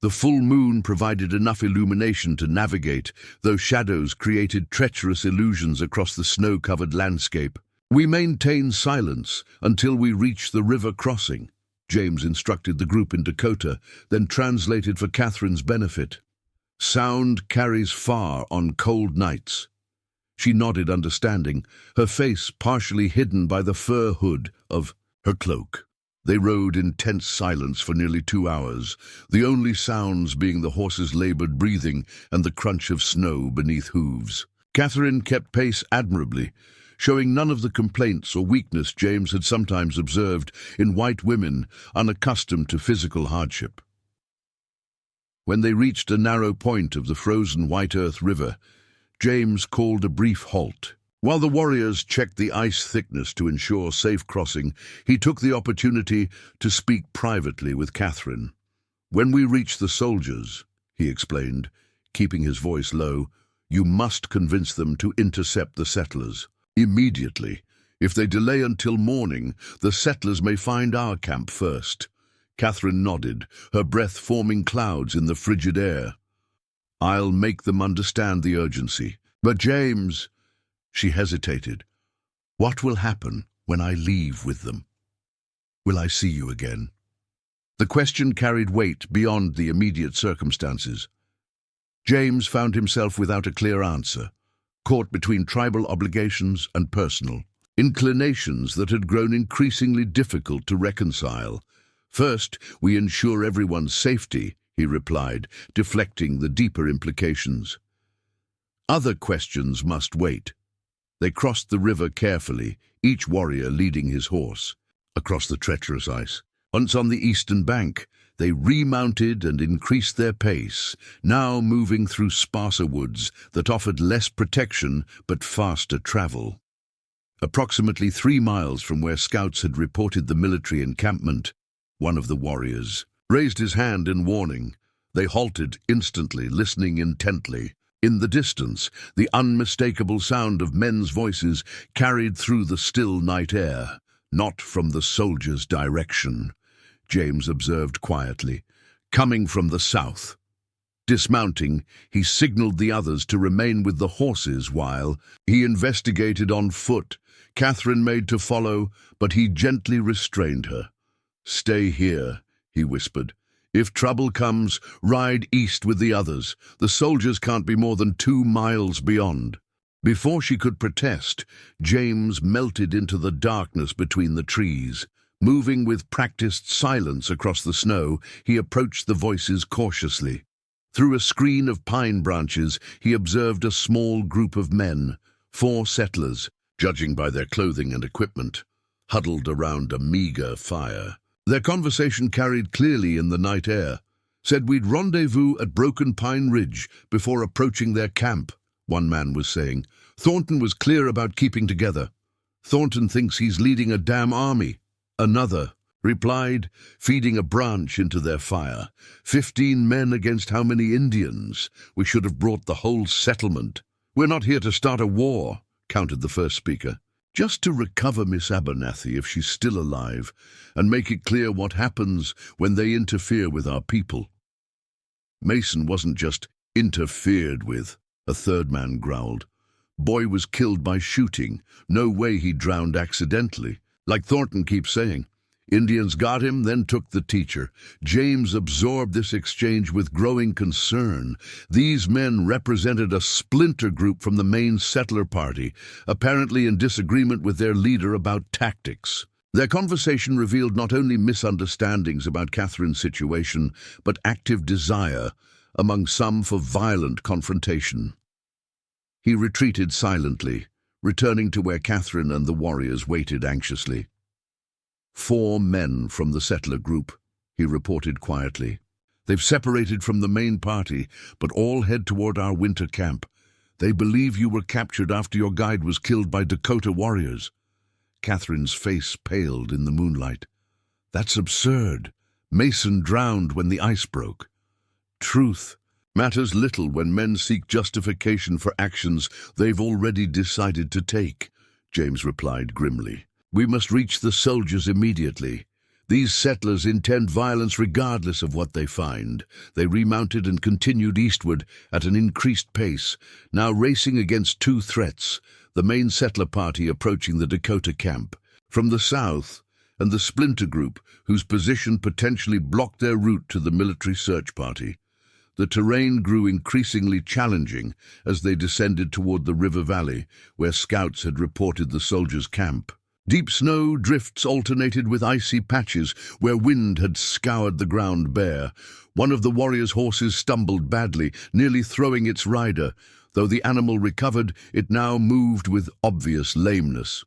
The full moon provided enough illumination to navigate, though shadows created treacherous illusions across the snow-covered landscape. We maintain silence until we reach the river crossing, James instructed the group in Dakota, then translated for Catherine's benefit. Sound carries far on cold nights. She nodded understanding, her face partially hidden by the fur hood of her cloak. They rode in tense silence for nearly 2 hours, the only sounds being the horses' labored breathing and the crunch of snow beneath hooves. Catherine kept pace admirably, showing none of the complaints or weakness James had sometimes observed in white women unaccustomed to physical hardship. When they reached a narrow point of the frozen White Earth River, James called a brief halt. While the warriors checked the ice thickness to ensure safe crossing, he took the opportunity to speak privately with Catherine. "When we reach the soldiers," he explained, keeping his voice low, "you must convince them to intercept the settlers. Immediately. If they delay until morning, the settlers may find our camp first." Catherine nodded, her breath forming clouds in the frigid air. "I'll make them understand the urgency. But James," she hesitated, "what will happen when I leave with them? Will I see you again?" The question carried weight beyond the immediate circumstances. James found himself without a clear answer, caught between tribal obligations and personal inclinations that had grown increasingly difficult to reconcile. "First, we ensure everyone's safety," he replied, deflecting the deeper implications. "Other questions must wait." They crossed the river carefully, each warrior leading his horse, across the treacherous ice. Once on the eastern bank, they remounted and increased their pace, now moving through sparser woods that offered less protection but faster travel. Approximately 3 miles from where scouts had reported the military encampment, one of the warriors raised his hand in warning. They halted instantly, listening intently. In the distance, the unmistakable sound of men's voices carried through the still night air. "Not from the soldiers' direction," James observed quietly, "coming from the south." Dismounting, he signaled the others to remain with the horses while he investigated on foot. Catherine made to follow, but he gently restrained her. "Stay here," he whispered. "If trouble comes, ride east with the others. The soldiers can't be more than 2 miles beyond." Before she could protest, James melted into the darkness between the trees. Moving with practiced silence across the snow, he approached the voices cautiously. Through a screen of pine branches, he observed a small group of men, 4 settlers, judging by their clothing and equipment, huddled around a meager fire. Their conversation carried clearly in the night air. "Said we'd rendezvous at Broken Pine Ridge before approaching their camp," one man was saying. "Thornton was clear about keeping together. Thornton thinks he's leading a damn army," another replied, feeding a branch into their fire. 15 men against how many Indians? We should have brought the whole settlement." "We're not here to start a war," countered the first speaker. "Just to recover Miss Abernathy if she's still alive, and make it clear what happens when they interfere with our people." "Mason wasn't just interfered with," a third man growled. "Boy was killed by shooting. No way he drowned accidentally. Like Thornton keeps saying, Indians got him, then took the teacher." James absorbed this exchange with growing concern. These men represented a splinter group from the main settler party, apparently in disagreement with their leader about tactics. Their conversation revealed not only misunderstandings about Catherine's situation, but active desire among some for violent confrontation. He retreated silently, returning to where Catherine and the warriors waited anxiously. 4 men from the settler group," he reported quietly. "They've separated from the main party, but all head toward our winter camp. They believe you were captured after your guide was killed by Dakota warriors." Catherine's face paled in the moonlight. "That's absurd. Mason drowned when the ice broke." "Truth matters little when men seek justification for actions they've already decided to take," James replied grimly. "We must reach the soldiers immediately. These settlers intend violence regardless of what they find." They remounted and continued eastward at an increased pace, now racing against 2 threats: the main settler party approaching the Dakota camp from the south, and the splinter group whose position potentially blocked their route to the military search party. The terrain grew increasingly challenging as they descended toward the river valley, where scouts had reported the soldiers' camp. Deep snow drifts alternated with icy patches where wind had scoured the ground bare. One of the warriors' horses stumbled badly, nearly throwing its rider. Though the animal recovered, it now moved with obvious lameness.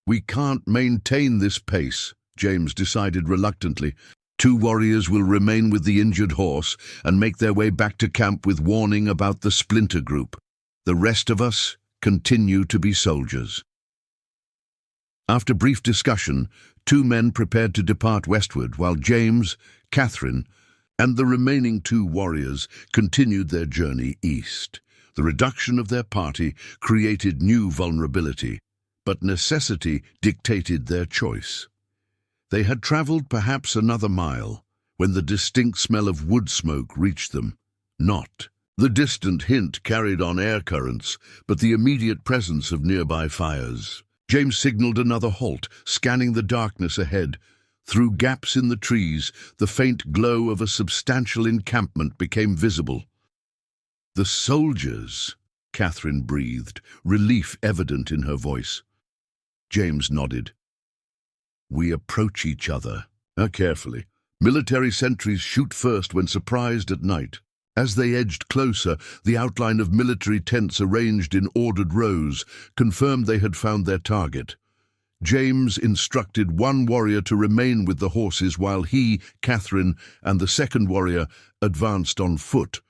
"We can't maintain this pace," James decided reluctantly. "2 warriors will remain with the injured horse and make their way back to camp with warning about the splinter group. The rest of us continue to be soldiers." After brief discussion, 2 men prepared to depart westward, while James, Catherine, and the remaining 2 warriors continued their journey east. The reduction of their party created new vulnerability, but necessity dictated their choice. They had traveled perhaps another mile when the distinct smell of wood smoke reached them. Not the distant hint carried on air currents, but the immediate presence of nearby fires. James signaled another halt, scanning the darkness ahead. Through gaps in the trees, the faint glow of a substantial encampment became visible. "The soldiers," Catherine breathed, relief evident in her voice. James nodded. "We approach each other carefully. Military sentries shoot first when surprised at night." As they edged closer, the outline of military tents arranged in ordered rows confirmed they had found their target. James instructed 1 warrior to remain with the horses while he, Catherine, and the 2nd warrior advanced on foot.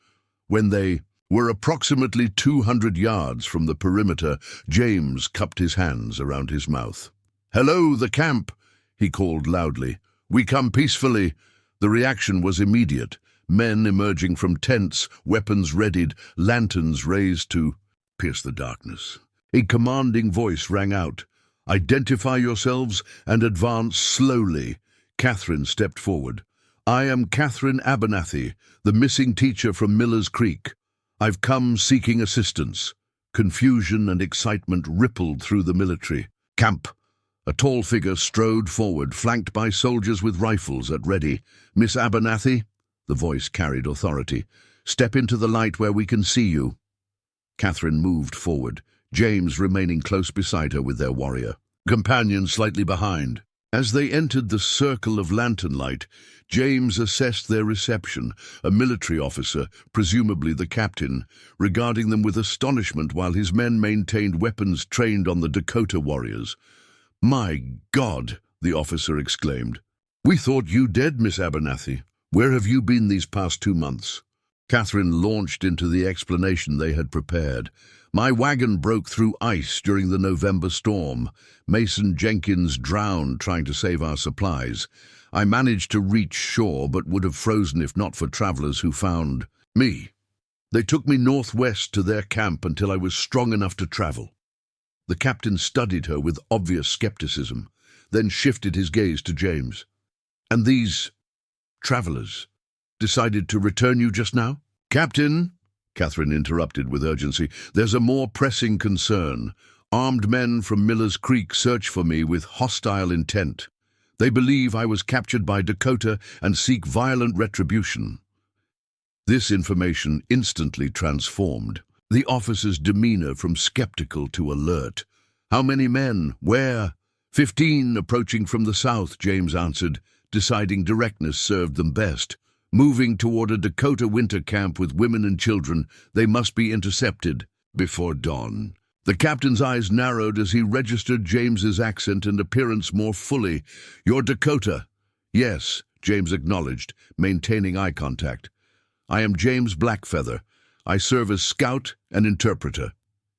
When they were approximately 200 yards from the perimeter, James cupped his hands around his mouth. "Hello, the camp," he called loudly. "We come peacefully." The reaction was immediate. Men emerging from tents, weapons readied, lanterns raised to pierce the darkness. A commanding voice rang out. "Identify yourselves and advance slowly." Catherine stepped forward. "I am Catherine Abernathy, the missing teacher from Miller's Creek. I've come seeking assistance." Confusion and excitement rippled through the military camp. A tall figure strode forward, flanked by soldiers with rifles at ready. "Miss Abernathy?" The voice carried authority. "Step into the light where we can see you." Catherine moved forward, James remaining close beside her with their warrior, companion slightly behind. As they entered the circle of lantern light, James assessed their reception, a military officer, presumably the captain, regarding them with astonishment while his men maintained weapons trained on the Dakota warriors. "My God!" the officer exclaimed. "We thought you dead, Miss Abernathy. Where have you been these past 2 months?" Catherine launched into the explanation they had prepared. "My wagon broke through ice during the November storm. Mason Jenkins drowned trying to save our supplies. I managed to reach shore but would have frozen if not for travelers who found me. They took me northwest to their camp until I was strong enough to travel." The captain studied her with obvious skepticism, then shifted his gaze to James. "And these travelers decided to return you just now?" "Captain," Catherine interrupted with urgency, "there's a more pressing concern. Armed men from Miller's Creek search for me with hostile intent. They believe I was captured by Dakota and seek violent retribution." This information instantly transformed the officer's demeanor from skeptical to alert. "How many men? Where?" 15 approaching from the south," James answered, deciding directness served them best. "Moving toward a Dakota winter camp with women and children. They must be intercepted before dawn." The captain's eyes narrowed as he registered James's accent and appearance more fully. "You're Dakota?" "Yes," James acknowledged, maintaining eye contact. "I am James Blackfeather. I serve as scout and interpreter."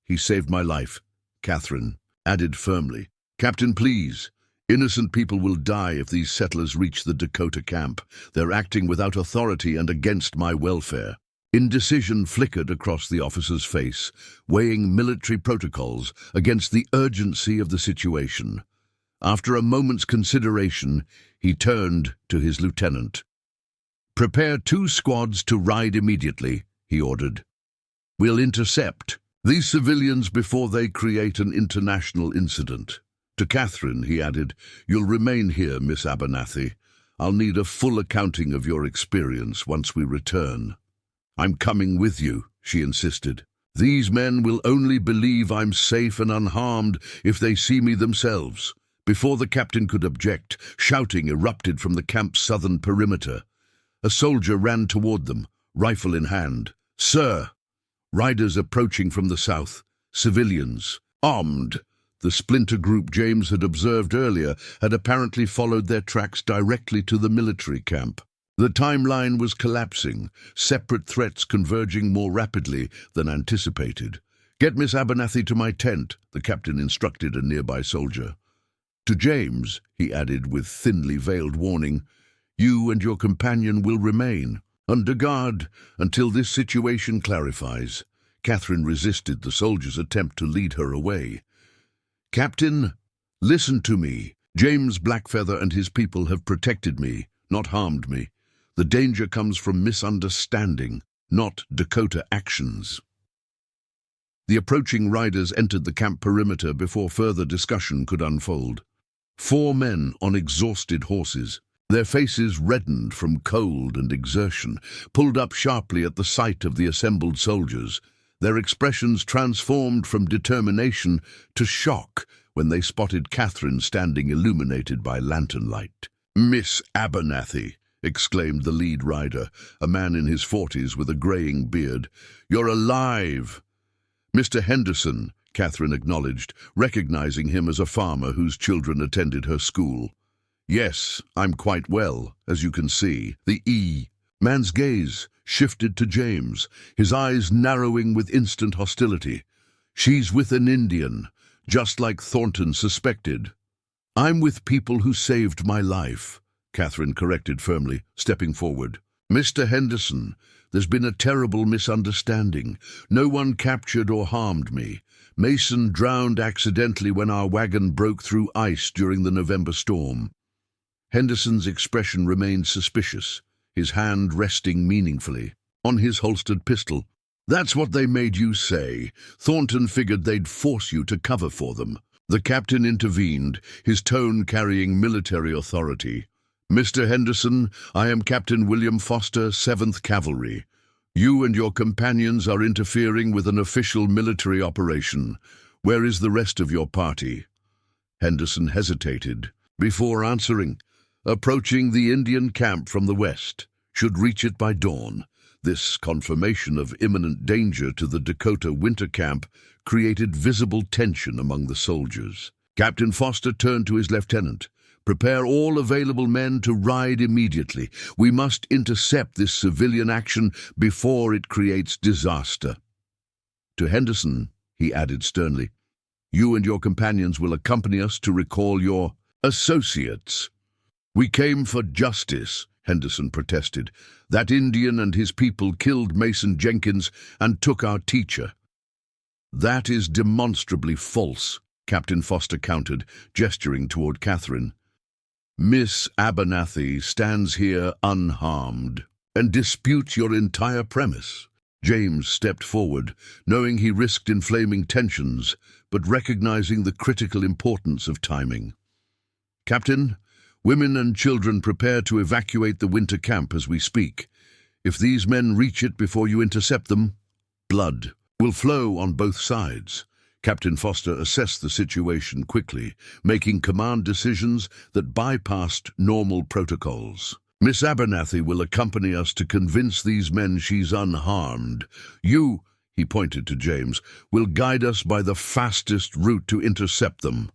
"He saved my life," Catherine added firmly. "Captain, please. Innocent people will die if these settlers reach the Dakota camp. They're acting without authority and against my welfare." Indecision flickered across the officer's face, weighing military protocols against the urgency of the situation. After a moment's consideration, he turned to his lieutenant. "Prepare 2 squads to ride immediately," he ordered. "We'll intercept these civilians before they create an international incident." To Catherine, he added, "You'll remain here, Miss Abernathy. I'll need a full accounting of your experience once we return." "I'm coming with you," she insisted. "These men will only believe I'm safe and unharmed if they see me themselves." Before the captain could object, shouting erupted from the camp's southern perimeter. A soldier ran toward them, rifle in hand. "Sir!" Riders approaching from the south. Civilians, armed. The splinter group James had observed earlier had apparently followed their tracks directly to the military camp. The timeline was collapsing, separate threats converging more rapidly than anticipated. "Get Miss Abernathy to my tent," the captain instructed a nearby soldier. To James, he added with thinly veiled warning, "You and your companion will remain under guard until this situation clarifies." Catherine resisted the soldier's attempt to lead her away. "Captain, listen to me. James Blackfeather and his people have protected me, not harmed me. The danger comes from misunderstanding, not Dakota actions." The approaching riders entered the camp perimeter before further discussion could unfold. 4 men on exhausted horses, their faces reddened from cold and exertion, pulled up sharply at the sight of the assembled soldiers, their expressions transformed from determination to shock when they spotted Catherine standing illuminated by lantern light. "Miss Abernathy," exclaimed the lead rider, a man in his 40s with a graying beard, "you're alive!" "Mr. Henderson," Catherine acknowledged, recognizing him as a farmer whose children attended her school. "Yes, I'm quite well, as you can see." The man's gaze shifted to James, his eyes narrowing with instant hostility. "She's with an Indian, just like Thornton suspected." "I'm with people who saved my life," Catherine corrected firmly, stepping forward. "Mr. Henderson, there's been a terrible misunderstanding. No one captured or harmed me. Mason drowned accidentally when our wagon broke through ice during the November storm." Henderson's expression remained suspicious, his hand resting meaningfully on his holstered pistol. "That's what they made you say. Thornton figured they'd force you to cover for them." The captain intervened, his tone carrying military authority. "Mr. Henderson, I am Captain William Foster, 7th Cavalry. You and your companions are interfering with an official military operation. Where is the rest of your party?" Henderson hesitated before answering. "Approaching the Indian camp from the west. Should reach it by dawn." This confirmation of imminent danger to the Dakota winter camp created visible tension among the soldiers. Captain Foster turned to his lieutenant. "Prepare all available men to ride immediately. We must intercept this civilian action before it creates disaster." To Henderson, he added sternly, "You and your companions will accompany us to recall your associates." "We came for justice," Henderson protested. "That Indian and his people killed Mason Jenkins and took our teacher." "That is demonstrably false," Captain Foster countered, gesturing toward Catherine. "Miss Abernathy stands here unharmed and disputes your entire premise." James stepped forward, knowing he risked inflaming tensions, but recognizing the critical importance of timing. "Captain, women and children prepare to evacuate the winter camp as we speak. If these men reach it before you intercept them, blood will flow on both sides." Captain Foster assessed the situation quickly, making command decisions that bypassed normal protocols. "Miss Abernathy will accompany us to convince these men she's unharmed. You," he pointed to James, "will guide us by the fastest route to intercept them."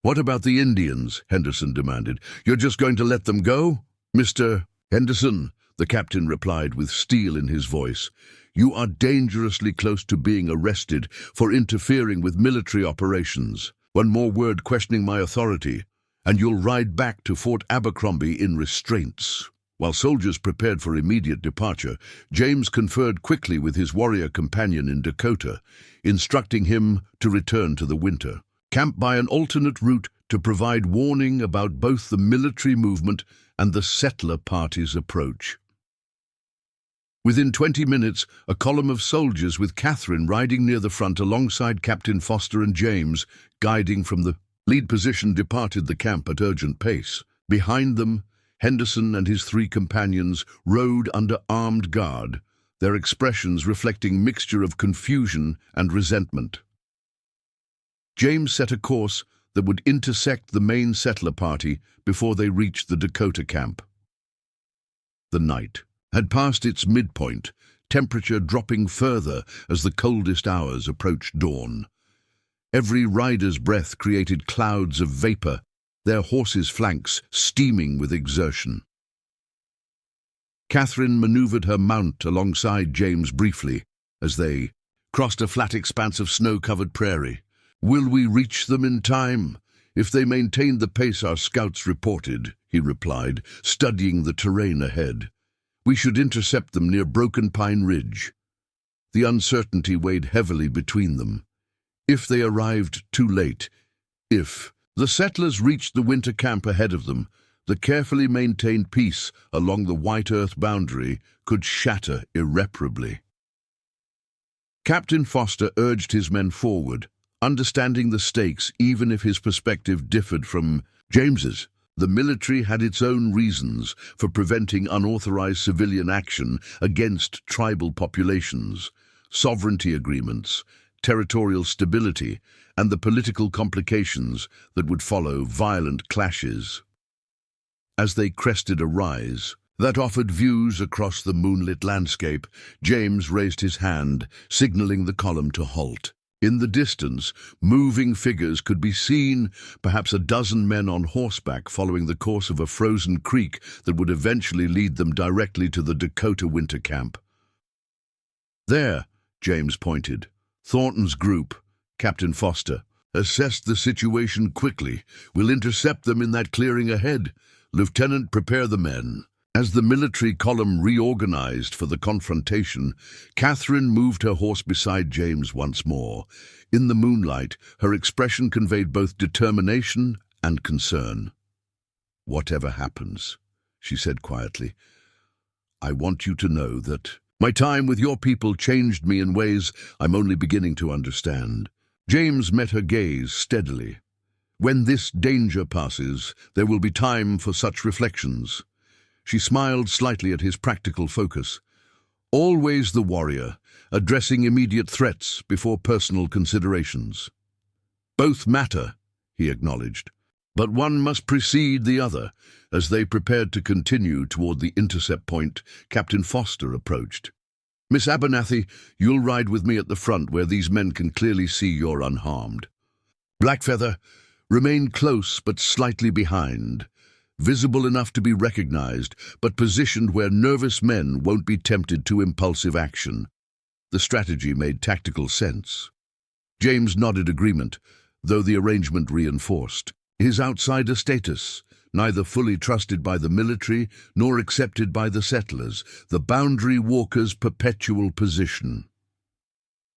"What about the Indians?" Henderson demanded. "You're just going to let them go?" "Mr. Henderson," the captain replied with steel in his voice, "you are dangerously close to being arrested for interfering with military operations. One more word questioning my authority, and you'll ride back to Fort Abercrombie in restraints." While soldiers prepared for immediate departure, James conferred quickly with his warrior companion in Dakota, instructing him to return to the winter. Camp by an alternate route to provide warning about both the military movement and the settler party's approach. Within 20 minutes, a column of soldiers with Catherine riding near the front alongside Captain Foster and James, guiding from the lead position, departed the camp at urgent pace. Behind them, Henderson and his 3 companions rode under armed guard, their expressions reflecting mixture of confusion and resentment. James set a course that would intersect the main settler party before they reached the Dakota camp. The night had passed its midpoint, temperature dropping further as the coldest hours approached dawn. Every rider's breath created clouds of vapor, their horses' flanks steaming with exertion. Catherine maneuvered her mount alongside James briefly as they crossed a flat expanse of snow-covered prairie. "Will we reach them in time? If they maintained the pace our scouts reported," he replied, studying the terrain ahead. "We should intercept them near Broken Pine Ridge." The uncertainty weighed heavily between them. If they arrived too late, if the settlers reached the winter camp ahead of them, the carefully maintained peace along the white earth boundary could shatter irreparably. Captain Foster urged his men forward, understanding the stakes even if his perspective differed from James's. The military had its own reasons for preventing unauthorized civilian action against tribal populations, sovereignty agreements, territorial stability, and the political complications that would follow violent clashes. As they crested a rise that offered views across the moonlit landscape, James raised his hand, signaling the column to halt. In the distance, moving figures could be seen, perhaps a dozen men on horseback following the course of a frozen creek that would eventually lead them directly to the Dakota winter camp. "There," James pointed. "Thornton's group." Captain Foster assessed the situation quickly. "We'll intercept them in that clearing ahead. Lieutenant, prepare the men." As the military column reorganized for the confrontation, Catherine moved her horse beside James once more. In the moonlight, her expression conveyed both determination and concern. "Whatever happens," she said quietly, "I want you to know that my time with your people changed me in ways I'm only beginning to understand." James met her gaze steadily. "When this danger passes, there will be time for such reflections." She smiled slightly at his practical focus. "Always the warrior, addressing immediate threats before personal considerations." "Both matter," he acknowledged, "but one must precede the other." As they prepared to continue toward the intercept point, Captain Foster approached. "Miss Abernathy, you'll ride with me at the front where these men can clearly see you're unharmed. Blackfeather, remain close but slightly behind, visible enough to be recognized, but positioned where nervous men won't be tempted to impulsive action." The strategy made tactical sense. James nodded agreement, though the arrangement reinforced his outsider status, neither fully trusted by the military nor accepted by the settlers, the boundary walkers' perpetual position.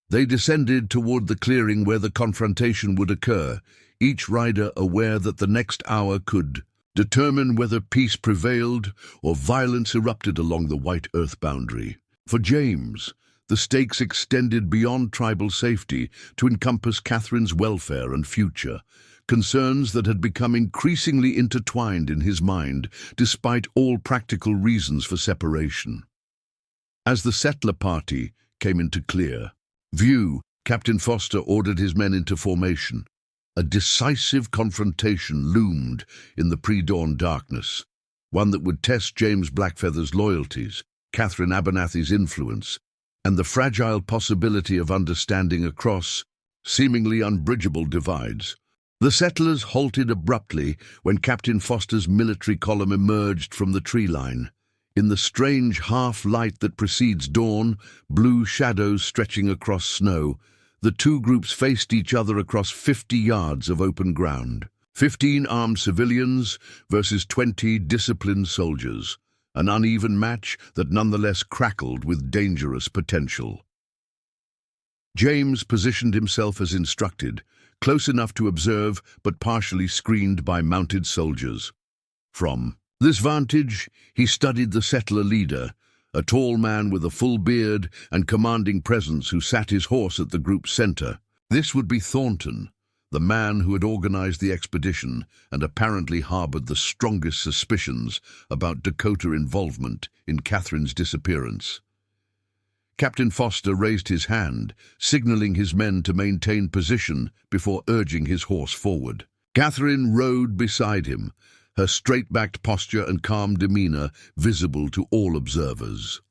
They descended toward the clearing where the confrontation would occur, each rider aware that the next hour could determine whether peace prevailed or violence erupted along the white earth boundary. For James, the stakes extended beyond tribal safety to encompass Catherine's welfare and future, concerns that had become increasingly intertwined in his mind despite all practical reasons for separation. As the settler party came into clear view, Captain Foster ordered his men into formation. A decisive confrontation loomed in the pre-dawn darkness, one that would test James Blackfeather's loyalties, Catherine Abernathy's influence, and the fragile possibility of understanding across seemingly unbridgeable divides. The settlers halted abruptly when Captain Foster's military column emerged from the tree line. In the strange half-light that precedes dawn, blue shadows stretching across snow, the two groups faced each other across 50 yards of open ground. 15 armed civilians versus 20 disciplined soldiers, an uneven match that nonetheless crackled with dangerous potential. James positioned himself as instructed, close enough to observe but partially screened by mounted soldiers. From this vantage, he studied the settler leader, a tall man with a full beard and commanding presence who sat his horse at the group's center. This would be Thornton, the man who had organized the expedition and apparently harbored the strongest suspicions about Dakota involvement in Catherine's disappearance. Captain Foster raised his hand, signaling his men to maintain position before urging his horse forward. Catherine rode beside him, her straight-backed posture and calm demeanor visible to all observers.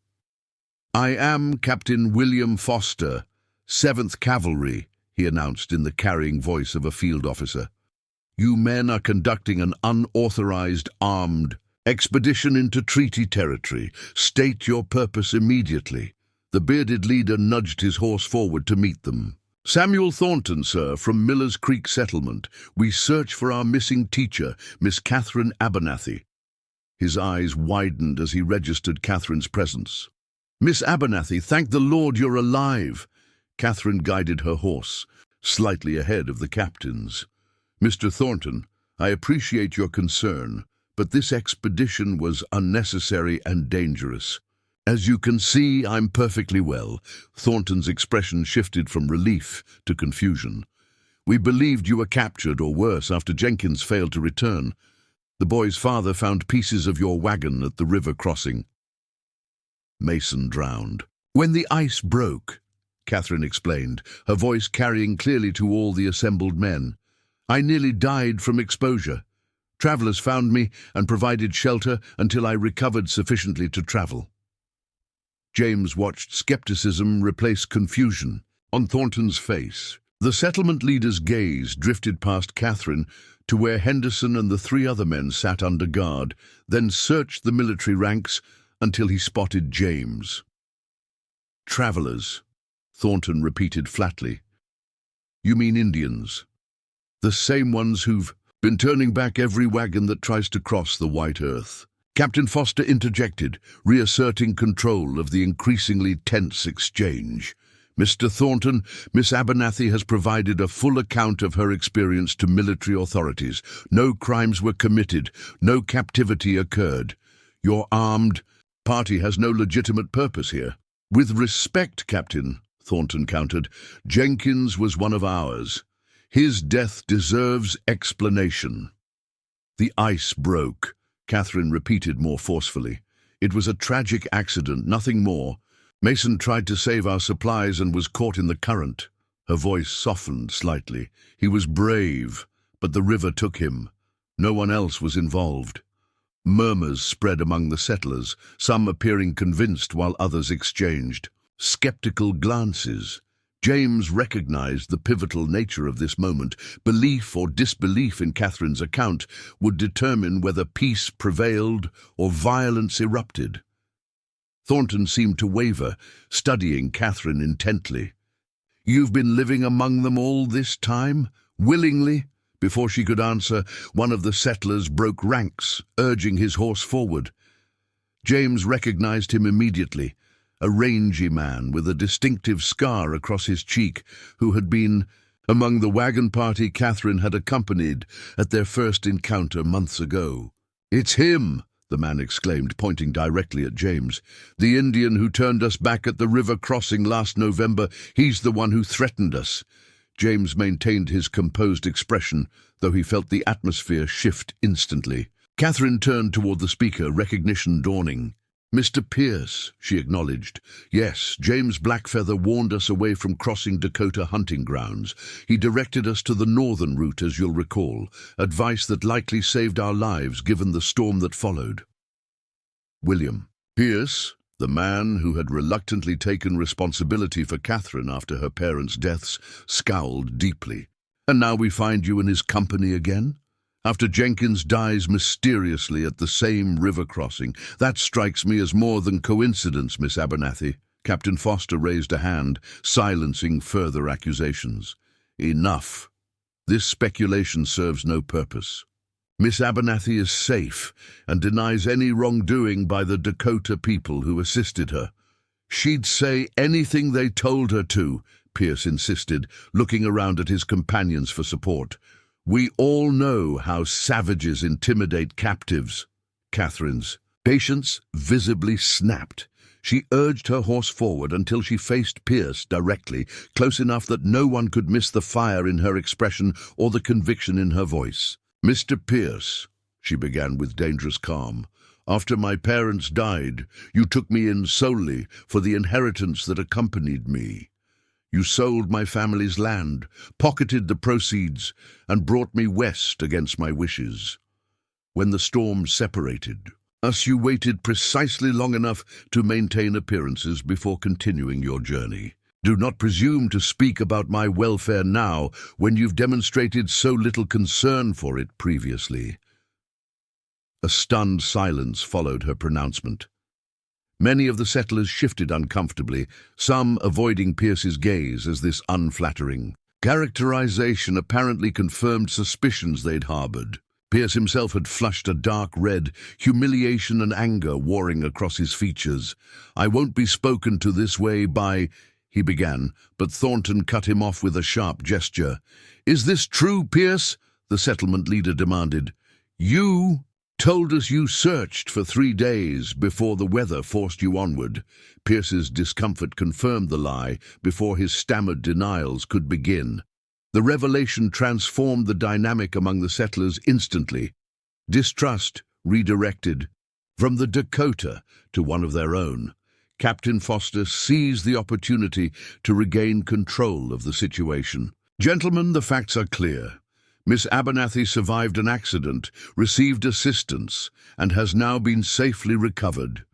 "I am Captain William Foster, 7th Cavalry," he announced in the carrying voice of a field officer. "You men are conducting an unauthorized armed expedition into treaty territory. State your purpose immediately." The bearded leader nudged his horse forward to meet them. "Samuel Thornton, sir, from Miller's Creek Settlement. We search for our missing teacher, Miss Catherine Abernathy." His eyes widened as he registered Catherine's presence. "Miss Abernathy, thank the Lord you're alive." Catherine guided her horse, slightly ahead of the captain's. "Mr. Thornton, I appreciate your concern, but this expedition was unnecessary and dangerous. As you can see, I'm perfectly well." Thornton's expression shifted from relief to confusion. "We believed you were captured or worse after Jenkins failed to return. The boy's father found pieces of your wagon at the river crossing." Mason drowned. "When the ice broke," Catherine explained, her voice carrying clearly to all the assembled men, "I nearly died from exposure. Travelers found me and provided shelter until I recovered sufficiently to travel." James watched skepticism replace confusion on Thornton's face. The settlement leader's gaze drifted past Catherine to where Henderson and the 3 other men sat under guard, then searched the military ranks until he spotted James. "Travelers," Thornton repeated flatly. "You mean Indians? The same ones who've been turning back every wagon that tries to cross the white earth." Captain Foster interjected, reasserting control of the increasingly tense exchange. "Mr. Thornton, Miss Abernathy has provided a full account of her experience to military authorities. No crimes were committed, no captivity occurred. Your armed party has no legitimate purpose here." "With respect, Captain," Thornton countered, "Jenkins was one of ours. His death deserves explanation." "The ice broke," Catherine repeated more forcefully. "It was a tragic accident, nothing more. Mason tried to save our supplies and was caught in the current." Her voice softened slightly. "He was brave, but the river took him. No one else was involved." Murmurs spread among the settlers, some appearing convinced while others exchanged skeptical glances. James recognized the pivotal nature of this moment. Belief or disbelief in Catherine's account would determine whether peace prevailed or violence erupted. Thornton seemed to waver, studying Catherine intently. "You've been living among them all this time? Willingly?" Before she could answer, one of the settlers broke ranks, urging his horse forward. James recognized him immediately, a rangy man with a distinctive scar across his cheek, who had been among the wagon party Catherine had accompanied at their first encounter months ago. "It's him!" the man exclaimed, pointing directly at James. "The Indian who turned us back at the river crossing last November. He's the one who threatened us." James maintained his composed expression, though he felt the atmosphere shift instantly. Catherine turned toward the speaker, recognition dawning. "Mr. Pierce," she acknowledged. "Yes, James Blackfeather warned us away from crossing Dakota hunting grounds. He directed us to the northern route, as you'll recall, advice that likely saved our lives given the storm that followed." William Pierce, the man who had reluctantly taken responsibility for Catherine after her parents' deaths, scowled deeply. "And now we find you in his company again? After Jenkins dies mysteriously at the same river crossing. That strikes me as more than coincidence, Miss Abernathy." Captain Foster raised a hand, silencing further accusations. "Enough. This speculation serves no purpose. Miss Abernathy is safe and denies any wrongdoing by the Dakota people who assisted her." "She'd say anything they told her to," Pierce insisted, looking around at his companions for support. "We all know how savages intimidate captives." Catherine's patience visibly snapped. She urged her horse forward until she faced Pierce directly, close enough that no one could miss the fire in her expression or the conviction in her voice. "Mr. Pierce," she began with dangerous calm, "after my parents died, you took me in solely for the inheritance that accompanied me. You sold my family's land, pocketed the proceeds, and brought me west against my wishes. When the storm separated, Thus you waited precisely long enough to maintain appearances before continuing your journey. Do not presume to speak about my welfare now when you've demonstrated so little concern for it previously." A stunned silence followed her pronouncement. Many of the settlers shifted uncomfortably, some avoiding Pierce's gaze as this unflattering characterization apparently confirmed suspicions they'd harbored. Pierce himself had flushed a dark red, humiliation and anger warring across his features. "I won't be spoken to this way by—" he began, but Thornton cut him off with a sharp gesture. "Is this true, Pierce?" the settlement leader demanded. "You told us you searched for 3 days before the weather forced you onward." Pierce's discomfort confirmed the lie before his stammered denials could begin. The revelation transformed the dynamic among the settlers instantly. Distrust redirected from the Dakota to one of their own. Captain Foster seized the opportunity to regain control of the situation. "Gentlemen, the facts are clear. Miss Abernathy survived an accident, received assistance, and has now been safely recovered.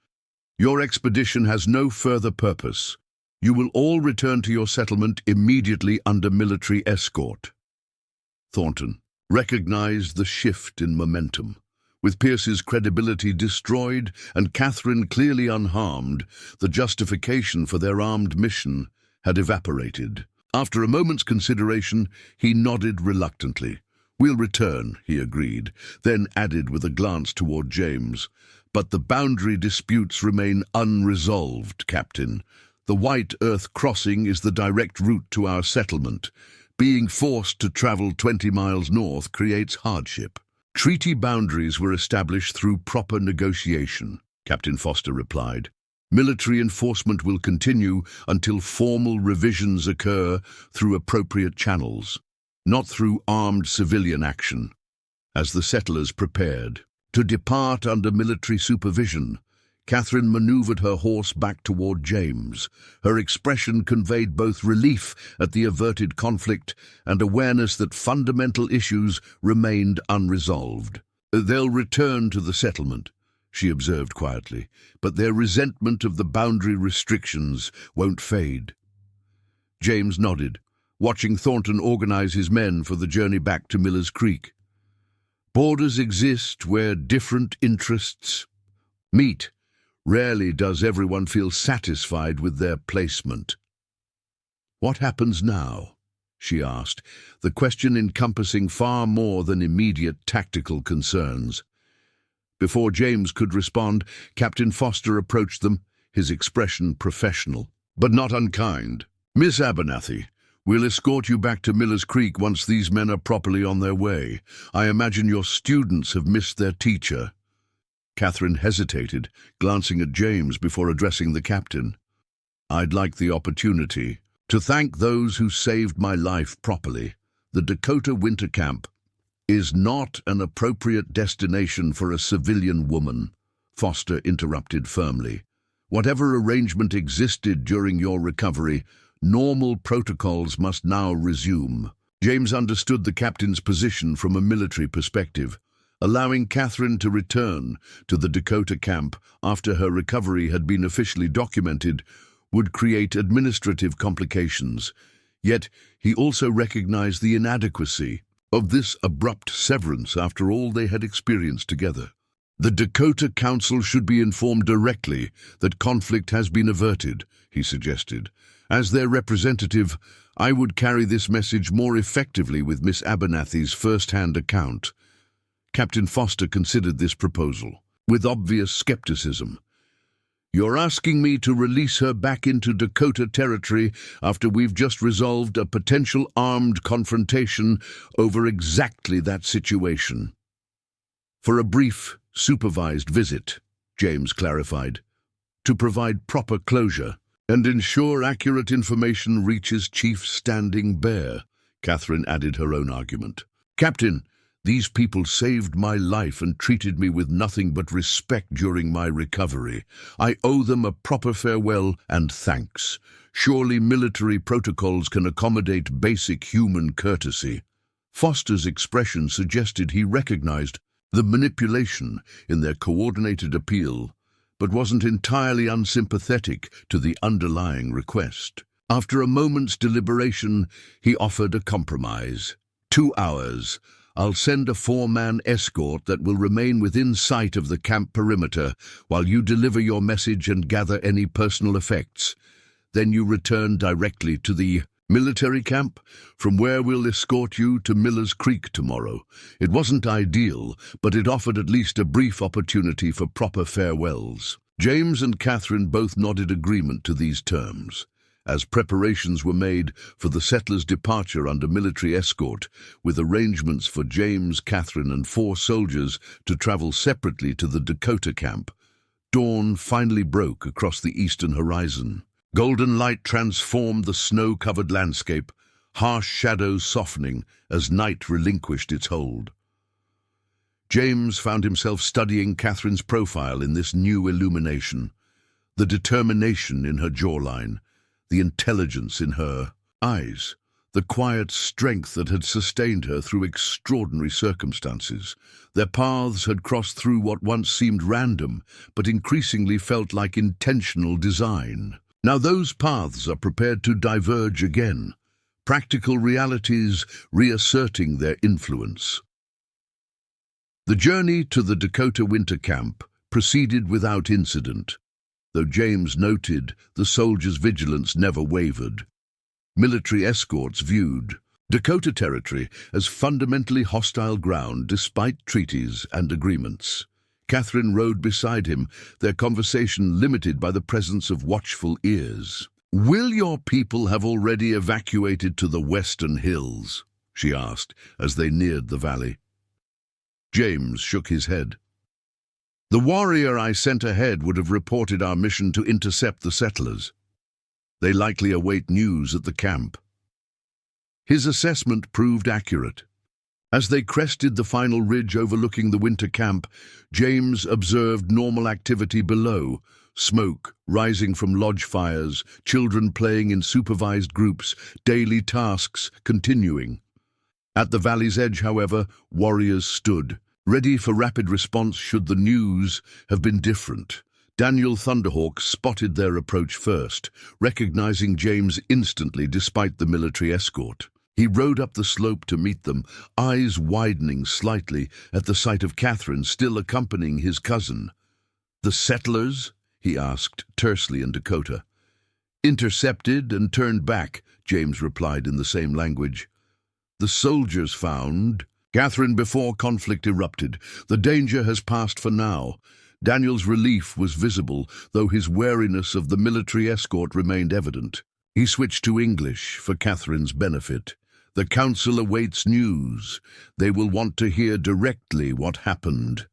Your expedition has no further purpose. You will all return to your settlement immediately under military escort." Thornton recognized the shift in momentum. With Pierce's credibility destroyed and Catherine clearly unharmed, the justification for their armed mission had evaporated. After a moment's consideration, he nodded reluctantly. "We'll return," he agreed, then added with a glance toward James. "But the boundary disputes remain unresolved, Captain. The White Earth Crossing is the direct route to our settlement. Being forced to travel 20 miles north creates hardship." "Treaty boundaries were established through proper negotiation," Captain Foster replied. "Military enforcement will continue until formal revisions occur through appropriate channels, not through armed civilian action." As the settlers prepared to depart under military supervision, Catherine maneuvered her horse back toward James. Her expression conveyed both relief at the averted conflict and awareness that fundamental issues remained unresolved. "They'll return to the settlement," she observed quietly, "but their resentment of the boundary restrictions won't fade." James nodded, watching Thornton organize his men for the journey back to Miller's Creek. Borders exist where different interests meet. Rarely does everyone feel satisfied with their placement. "What happens now?" she asked, the question encompassing far more than immediate tactical concerns. Before James could respond, Captain Foster approached them, his expression professional, but not unkind. "Miss Abernathy, we'll escort you back to Miller's Creek once these men are properly on their way. I imagine your students have missed their teacher." Catherine hesitated, glancing at James before addressing the captain. "I'd like the opportunity to thank those who saved my life properly. The Dakota winter camp is not an appropriate destination for a civilian woman," Foster interrupted firmly. "Whatever arrangement existed during your recovery, normal protocols must now resume." James understood the captain's position from a military perspective. Allowing Catherine to return to the Dakota camp after her recovery had been officially documented would create administrative complications. Yet he also recognized the inadequacy of this abrupt severance after all they had experienced together. "The Dakota Council should be informed directly that conflict has been averted," he suggested. "As their representative, I would carry this message more effectively with Miss Abernathy's first-hand account." Captain Foster considered this proposal with obvious skepticism. "You're asking me to release her back into Dakota territory after we've just resolved a potential armed confrontation over exactly that situation?" "For a brief, supervised visit," James clarified, "to provide proper closure and ensure accurate information reaches Chief Standing Bear," Catherine added her own argument. "Captain, these people saved my life and treated me with nothing but respect during my recovery. I owe them a proper farewell and thanks. Surely military protocols can accommodate basic human courtesy." Foster's expression suggested he recognized the manipulation in their coordinated appeal, but wasn't entirely unsympathetic to the underlying request. After a moment's deliberation, he offered a compromise. 2 hours. I'll send a 4-man escort that will remain within sight of the camp perimeter while you deliver your message and gather any personal effects. Then you return directly to the military camp, from where we'll escort you to Miller's Creek tomorrow. It wasn't ideal, but it offered at least a brief opportunity for proper farewells. James and Catherine both nodded agreement to these terms, as preparations were made for the settlers' departure under military escort, with arrangements for James, Catherine, and 4 soldiers to travel separately to the Dakota camp. Dawn finally broke across the eastern horizon. Golden light transformed the snow-covered landscape, harsh shadows softening as night relinquished its hold. James found himself studying Catherine's profile in this new illumination, the determination in her jawline, the intelligence in her eyes, the quiet strength that had sustained her through extraordinary circumstances. Their paths had crossed through what once seemed random, but increasingly felt like intentional design. Now those paths are prepared to diverge again, practical realities reasserting their influence. The journey to the Dakota winter camp proceeded without incident, though James noted the soldiers' vigilance never wavered. Military escorts viewed Dakota territory as fundamentally hostile ground despite treaties and agreements. Catherine rode beside him, their conversation limited by the presence of watchful ears. "Will your people have already evacuated to the western hills?" she asked as they neared the valley. James shook his head. "The warrior I sent ahead would have reported our mission to intercept the settlers. They likely await news at the camp." His assessment proved accurate. As they crested the final ridge overlooking the winter camp, James observed normal activity below, smoke rising from lodge fires, children playing in supervised groups, daily tasks continuing. At the valley's edge, however, warriors stood, ready for rapid response should the news have been different. Daniel Thunderhawk spotted their approach first, recognizing James instantly despite the military escort. He rode up the slope to meet them, eyes widening slightly at the sight of Catherine still accompanying his cousin. "The settlers?" he asked tersely in Dakota. "Intercepted and turned back," James replied in the same language. "The soldiers found..." Catherine, before conflict erupted, "The danger has passed for now." Daniel's relief was visible, though his wariness of the military escort remained evident. He switched to English for Catherine's benefit. "The council awaits news. They will want to hear directly what happened."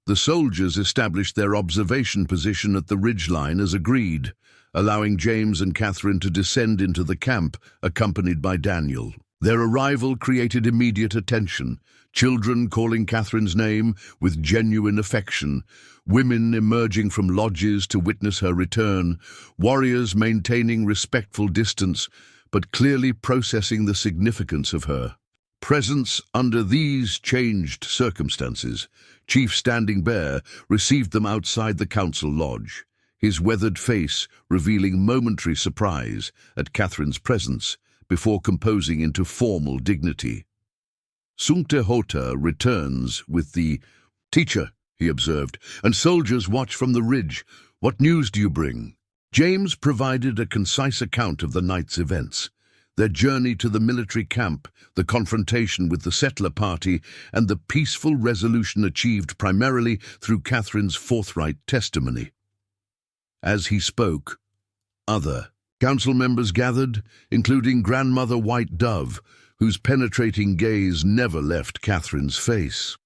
The soldiers established their observation position at the ridgeline as agreed, allowing James and Catherine to descend into the camp, accompanied by Daniel. Their arrival created immediate attention, children calling Catherine's name with genuine affection, women emerging from lodges to witness her return, warriors maintaining respectful distance, but clearly processing the significance of her presence under these changed circumstances. Chief Standing Bear received them outside the council lodge, his weathered face revealing momentary surprise at Catherine's presence before composing into formal dignity. "Sunkte returns with the teacher," he observed, "and soldiers watch from the ridge. What news do you bring?" James provided a concise account of the night's events, their journey to the military camp, the confrontation with the settler party, and the peaceful resolution achieved primarily through Catherine's forthright testimony. As he spoke, other council members gathered, including Grandmother White Dove, whose penetrating gaze never left Catherine's face.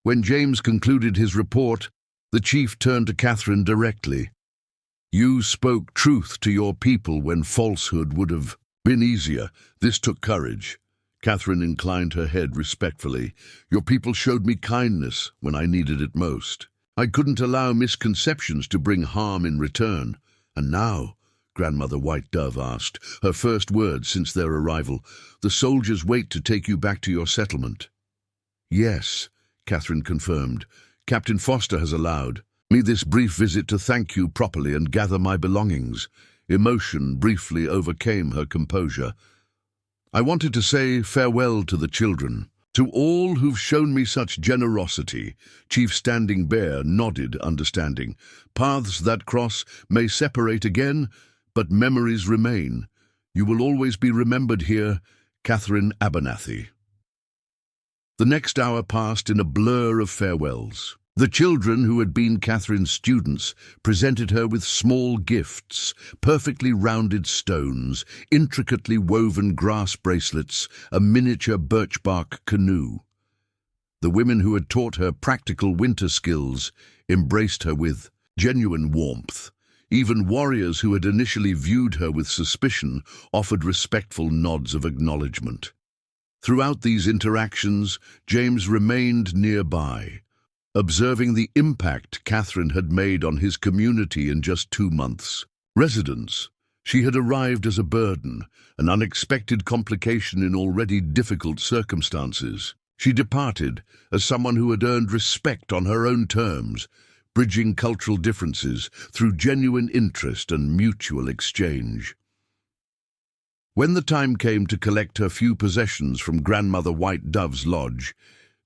When James concluded his report, the chief turned to Catherine directly. "You spoke truth to your people when falsehood would have been easier. This took courage." Catherine inclined her head respectfully. "Your people showed me kindness when I needed it most. I couldn't allow misconceptions to bring harm in return. And now," Grandmother White Dove asked, her first words since their arrival, "the soldiers wait to take you back to your settlement." "Yes," Catherine confirmed. "Captain Foster has allowed me this brief visit to thank you properly and gather my belongings." Emotion briefly overcame her composure. "I wanted to say farewell to the children. To all who've shown me such generosity." Chief Standing Bear nodded, understanding. "Paths that cross may separate again, but memories remain. You will always be remembered here, Catherine Abernathy." The next hour passed in a blur of farewells. The children who had been Catherine's students presented her with small gifts, perfectly rounded stones, intricately woven grass bracelets, a miniature birch-bark canoe. The women who had taught her practical winter skills embraced her with genuine warmth. Even warriors who had initially viewed her with suspicion offered respectful nods of acknowledgement. Throughout these interactions, James remained nearby, observing the impact Catherine had made on his community in just 2 months. Residents, she had arrived as a burden, an unexpected complication in already difficult circumstances. She departed as someone who had earned respect on her own terms, bridging cultural differences through genuine interest and mutual exchange. When the time came to collect her few possessions from Grandmother White Dove's lodge,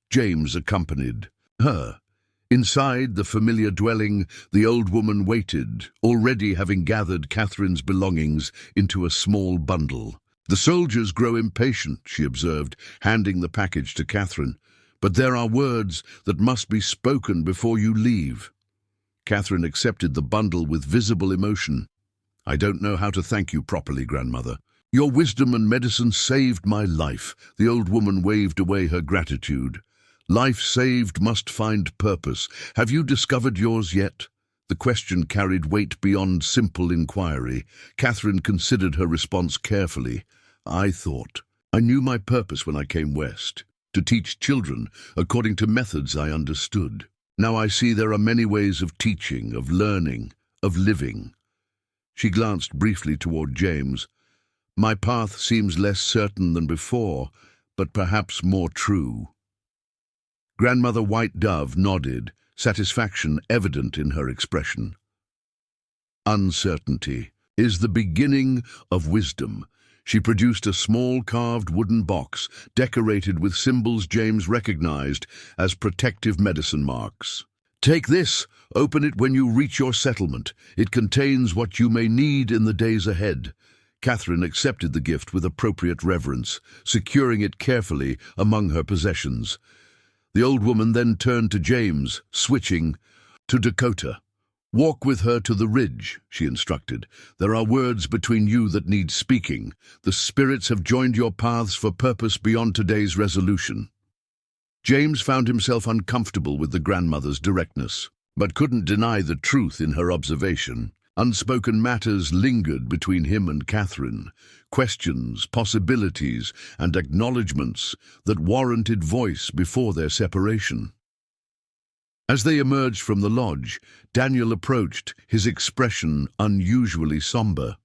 James accompanied her. Inside the familiar dwelling, the old woman waited, already having gathered Catherine's belongings into a small bundle. "The soldiers grow impatient," she observed, handing the package to Catherine. "But there are words that must be spoken before you leave." Catherine accepted the bundle with visible emotion. "I don't know how to thank you properly, Grandmother. Your wisdom and medicine saved my life." The old woman waved away her gratitude. "Life saved must find purpose. Have you discovered yours yet?" The question carried weight beyond simple inquiry. Catherine considered her response carefully. I knew my purpose when I came west, to teach children according to methods I understood. Now I see there are many ways of teaching, of learning, of living." She glanced briefly toward James. "My path seems less certain than before, but perhaps more true." Grandmother White Dove nodded, satisfaction evident in her expression. "Uncertainty is the beginning of wisdom." She produced a small carved wooden box decorated with symbols James recognized as protective medicine marks. "Take this. Open it when you reach your settlement. It contains what you may need in the days ahead." Catherine accepted the gift with appropriate reverence, securing it carefully among her possessions. The old woman then turned to James, switching to Dakota. "Walk with her to the ridge," she instructed. "There are words between you that need speaking. The spirits have joined your paths for purpose beyond today's resolution." James found himself uncomfortable with the grandmother's directness, but couldn't deny the truth in her observation. Unspoken matters lingered between him and Catherine, questions, possibilities, and acknowledgments that warranted voice before their separation. As they emerged from the lodge, Daniel approached, his expression unusually somber.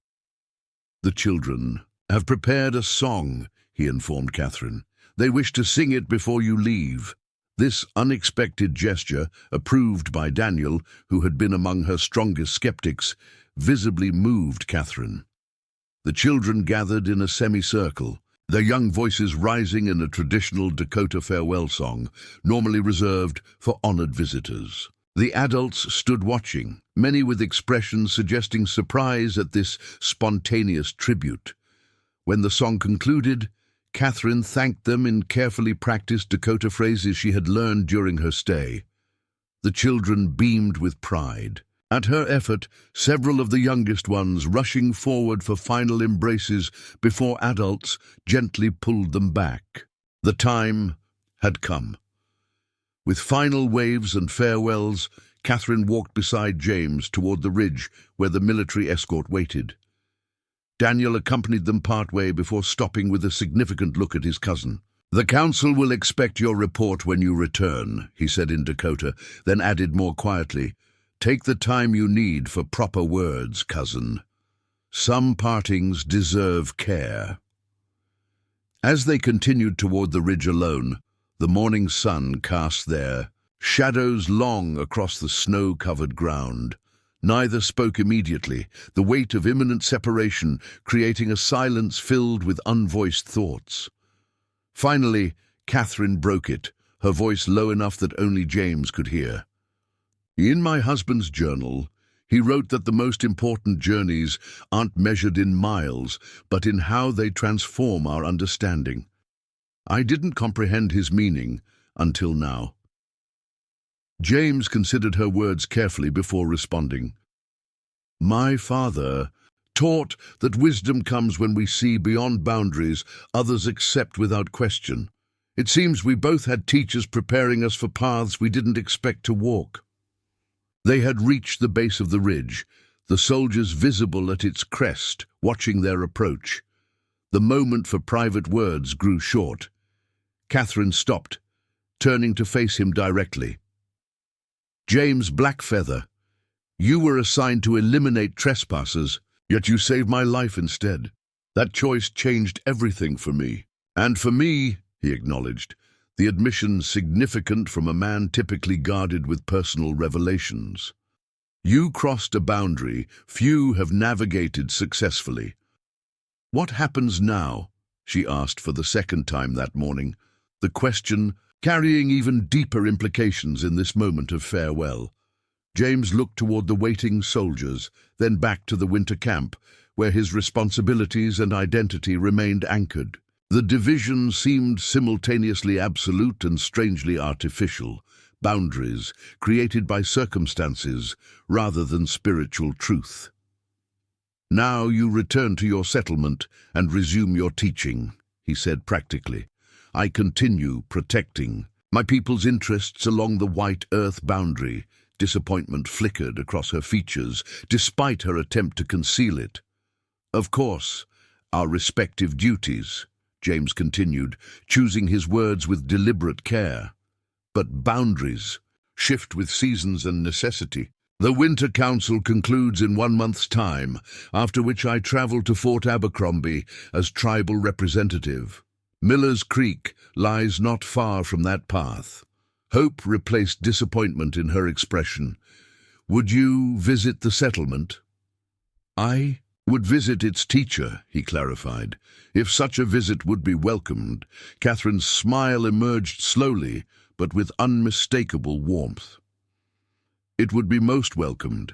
"The children have prepared a song," he informed Catherine. "They wish to sing it before you leave." This unexpected gesture, approved by Daniel, who had been among her strongest skeptics, visibly moved Catherine. The children gathered in a semicircle, their young voices rising in a traditional Dakota farewell song, normally reserved for honored visitors. The adults stood watching, many with expressions suggesting surprise at this spontaneous tribute. When the song concluded, Catherine thanked them in carefully practiced Dakota phrases she had learned during her stay. The children beamed with pride. At her effort, several of the youngest ones rushing forward for final embraces before adults gently pulled them back. The time had come. With final waves and farewells, Catherine walked beside James toward the ridge where the military escort waited. Daniel accompanied them partway before stopping with a significant look at his cousin. "The council will expect your report when you return," he said in Dakota, then added more quietly, "Take the time you need for proper words, cousin. Some partings deserve care." As they continued toward the ridge alone, The morning sun cast their shadows long across the snow-covered ground. Neither spoke immediately, the weight of imminent separation creating a silence filled with unvoiced thoughts. Finally, Catherine broke it, her voice low enough that only James could hear. In my husband's journal, he wrote that the most important journeys aren't measured in miles, but in how they transform our understanding. I didn't comprehend his meaning until now. James considered her words carefully before responding. My father taught that wisdom comes when we see beyond boundaries others accept without question. It seems we both had teachers preparing us for paths we didn't expect to walk. They had reached the base of the ridge, the soldiers visible at its crest, watching their approach. The moment for private words grew short. Catherine stopped, turning to face him directly. James Blackfeather, you were assigned to eliminate trespassers, yet you saved my life instead. That choice changed everything for me. And for me, he acknowledged, the admission significant from a man typically guarded with personal revelations. You crossed a boundary few have navigated successfully. What happens now? She asked for the second time that morning, the question carrying even deeper implications in this moment of farewell. James looked toward the waiting soldiers, then back to the winter camp, where his responsibilities and identity remained anchored. The division seemed simultaneously absolute and strangely artificial, boundaries created by circumstances rather than spiritual truth. Now you return to your settlement and resume your teaching, he said practically. I continue protecting my people's interests along the white earth boundary. Disappointment flickered across her features, despite her attempt to conceal it. Of course, our respective duties, James continued, choosing his words with deliberate care. But boundaries shift with seasons and necessity. The Winter Council concludes in 1 month's time, after which I travel to Fort Abercrombie as tribal representative. Miller's Creek lies not far from that path. Hope replaced disappointment in her expression. Would you visit the settlement? I would visit its teacher, he clarified. If such a visit would be welcomed, Catherine's smile emerged slowly, but with unmistakable warmth. It would be most welcomed.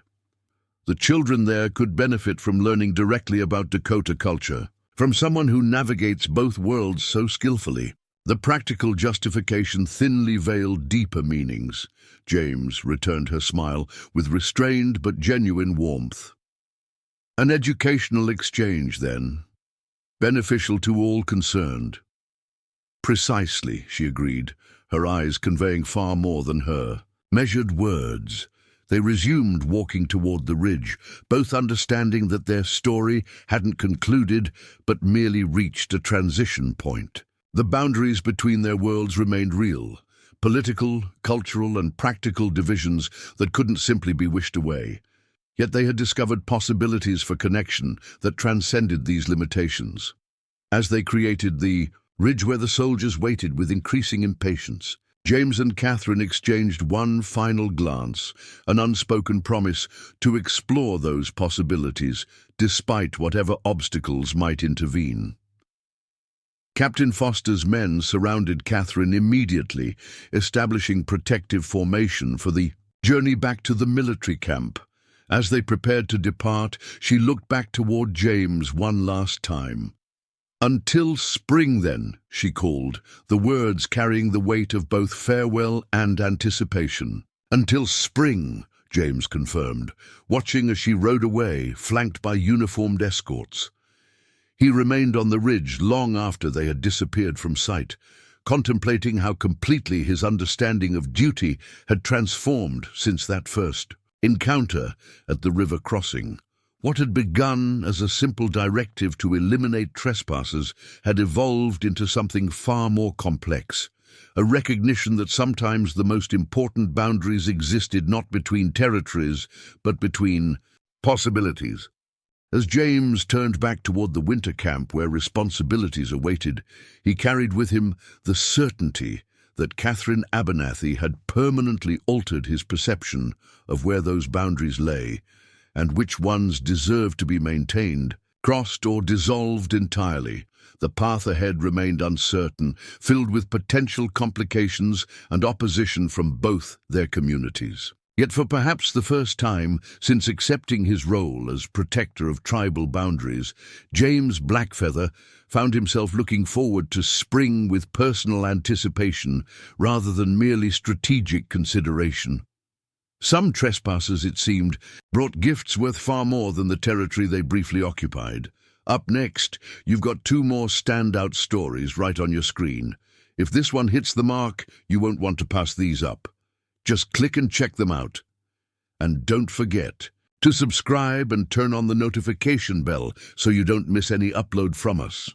The children there could benefit from learning directly about Dakota culture, from someone who navigates both worlds so skillfully. The practical justification thinly veiled deeper meanings. James returned her smile with restrained but genuine warmth. An educational exchange, then, beneficial to all concerned. Precisely, she agreed, her eyes conveying far more than her measured words. They resumed walking toward the ridge, both understanding that their story hadn't concluded but merely reached a transition point. The boundaries between their worlds remained real, political, cultural, and practical divisions that couldn't simply be wished away. Yet they had discovered possibilities for connection that transcended these limitations. As they created the ridge where the soldiers waited with increasing impatience, James and Catherine exchanged one final glance, an unspoken promise to explore those possibilities, despite whatever obstacles might intervene. Captain Foster's men surrounded Catherine immediately, establishing protective formation for the journey back to the military camp. As they prepared to depart, she looked back toward James one last time. Until spring, then, she called, the words carrying the weight of both farewell and anticipation. Until spring, James confirmed, watching as she rode away, flanked by uniformed escorts. He remained on the ridge long after they had disappeared from sight, contemplating how completely his understanding of duty had transformed since that first encounter at the river crossing. What had begun as a simple directive to eliminate trespassers had evolved into something far more complex, a recognition that sometimes the most important boundaries existed not between territories, but between possibilities. As James turned back toward the winter camp where responsibilities awaited, he carried with him the certainty that Catherine Abernathy had permanently altered his perception of where those boundaries lay and which ones deserved to be maintained, crossed or dissolved entirely. The path ahead remained uncertain, filled with potential complications and opposition from both their communities. Yet for perhaps the first time since accepting his role as protector of tribal boundaries, James Blackfeather found himself looking forward to spring with personal anticipation rather than merely strategic consideration. Some trespassers, it seemed, brought gifts worth far more than the territory they briefly occupied. Up next, you've got two more standout stories right on your screen. If this one hits the mark, you won't want to pass these up. Just click and check them out. And don't forget to subscribe and turn on the notification bell so you don't miss any upload from us.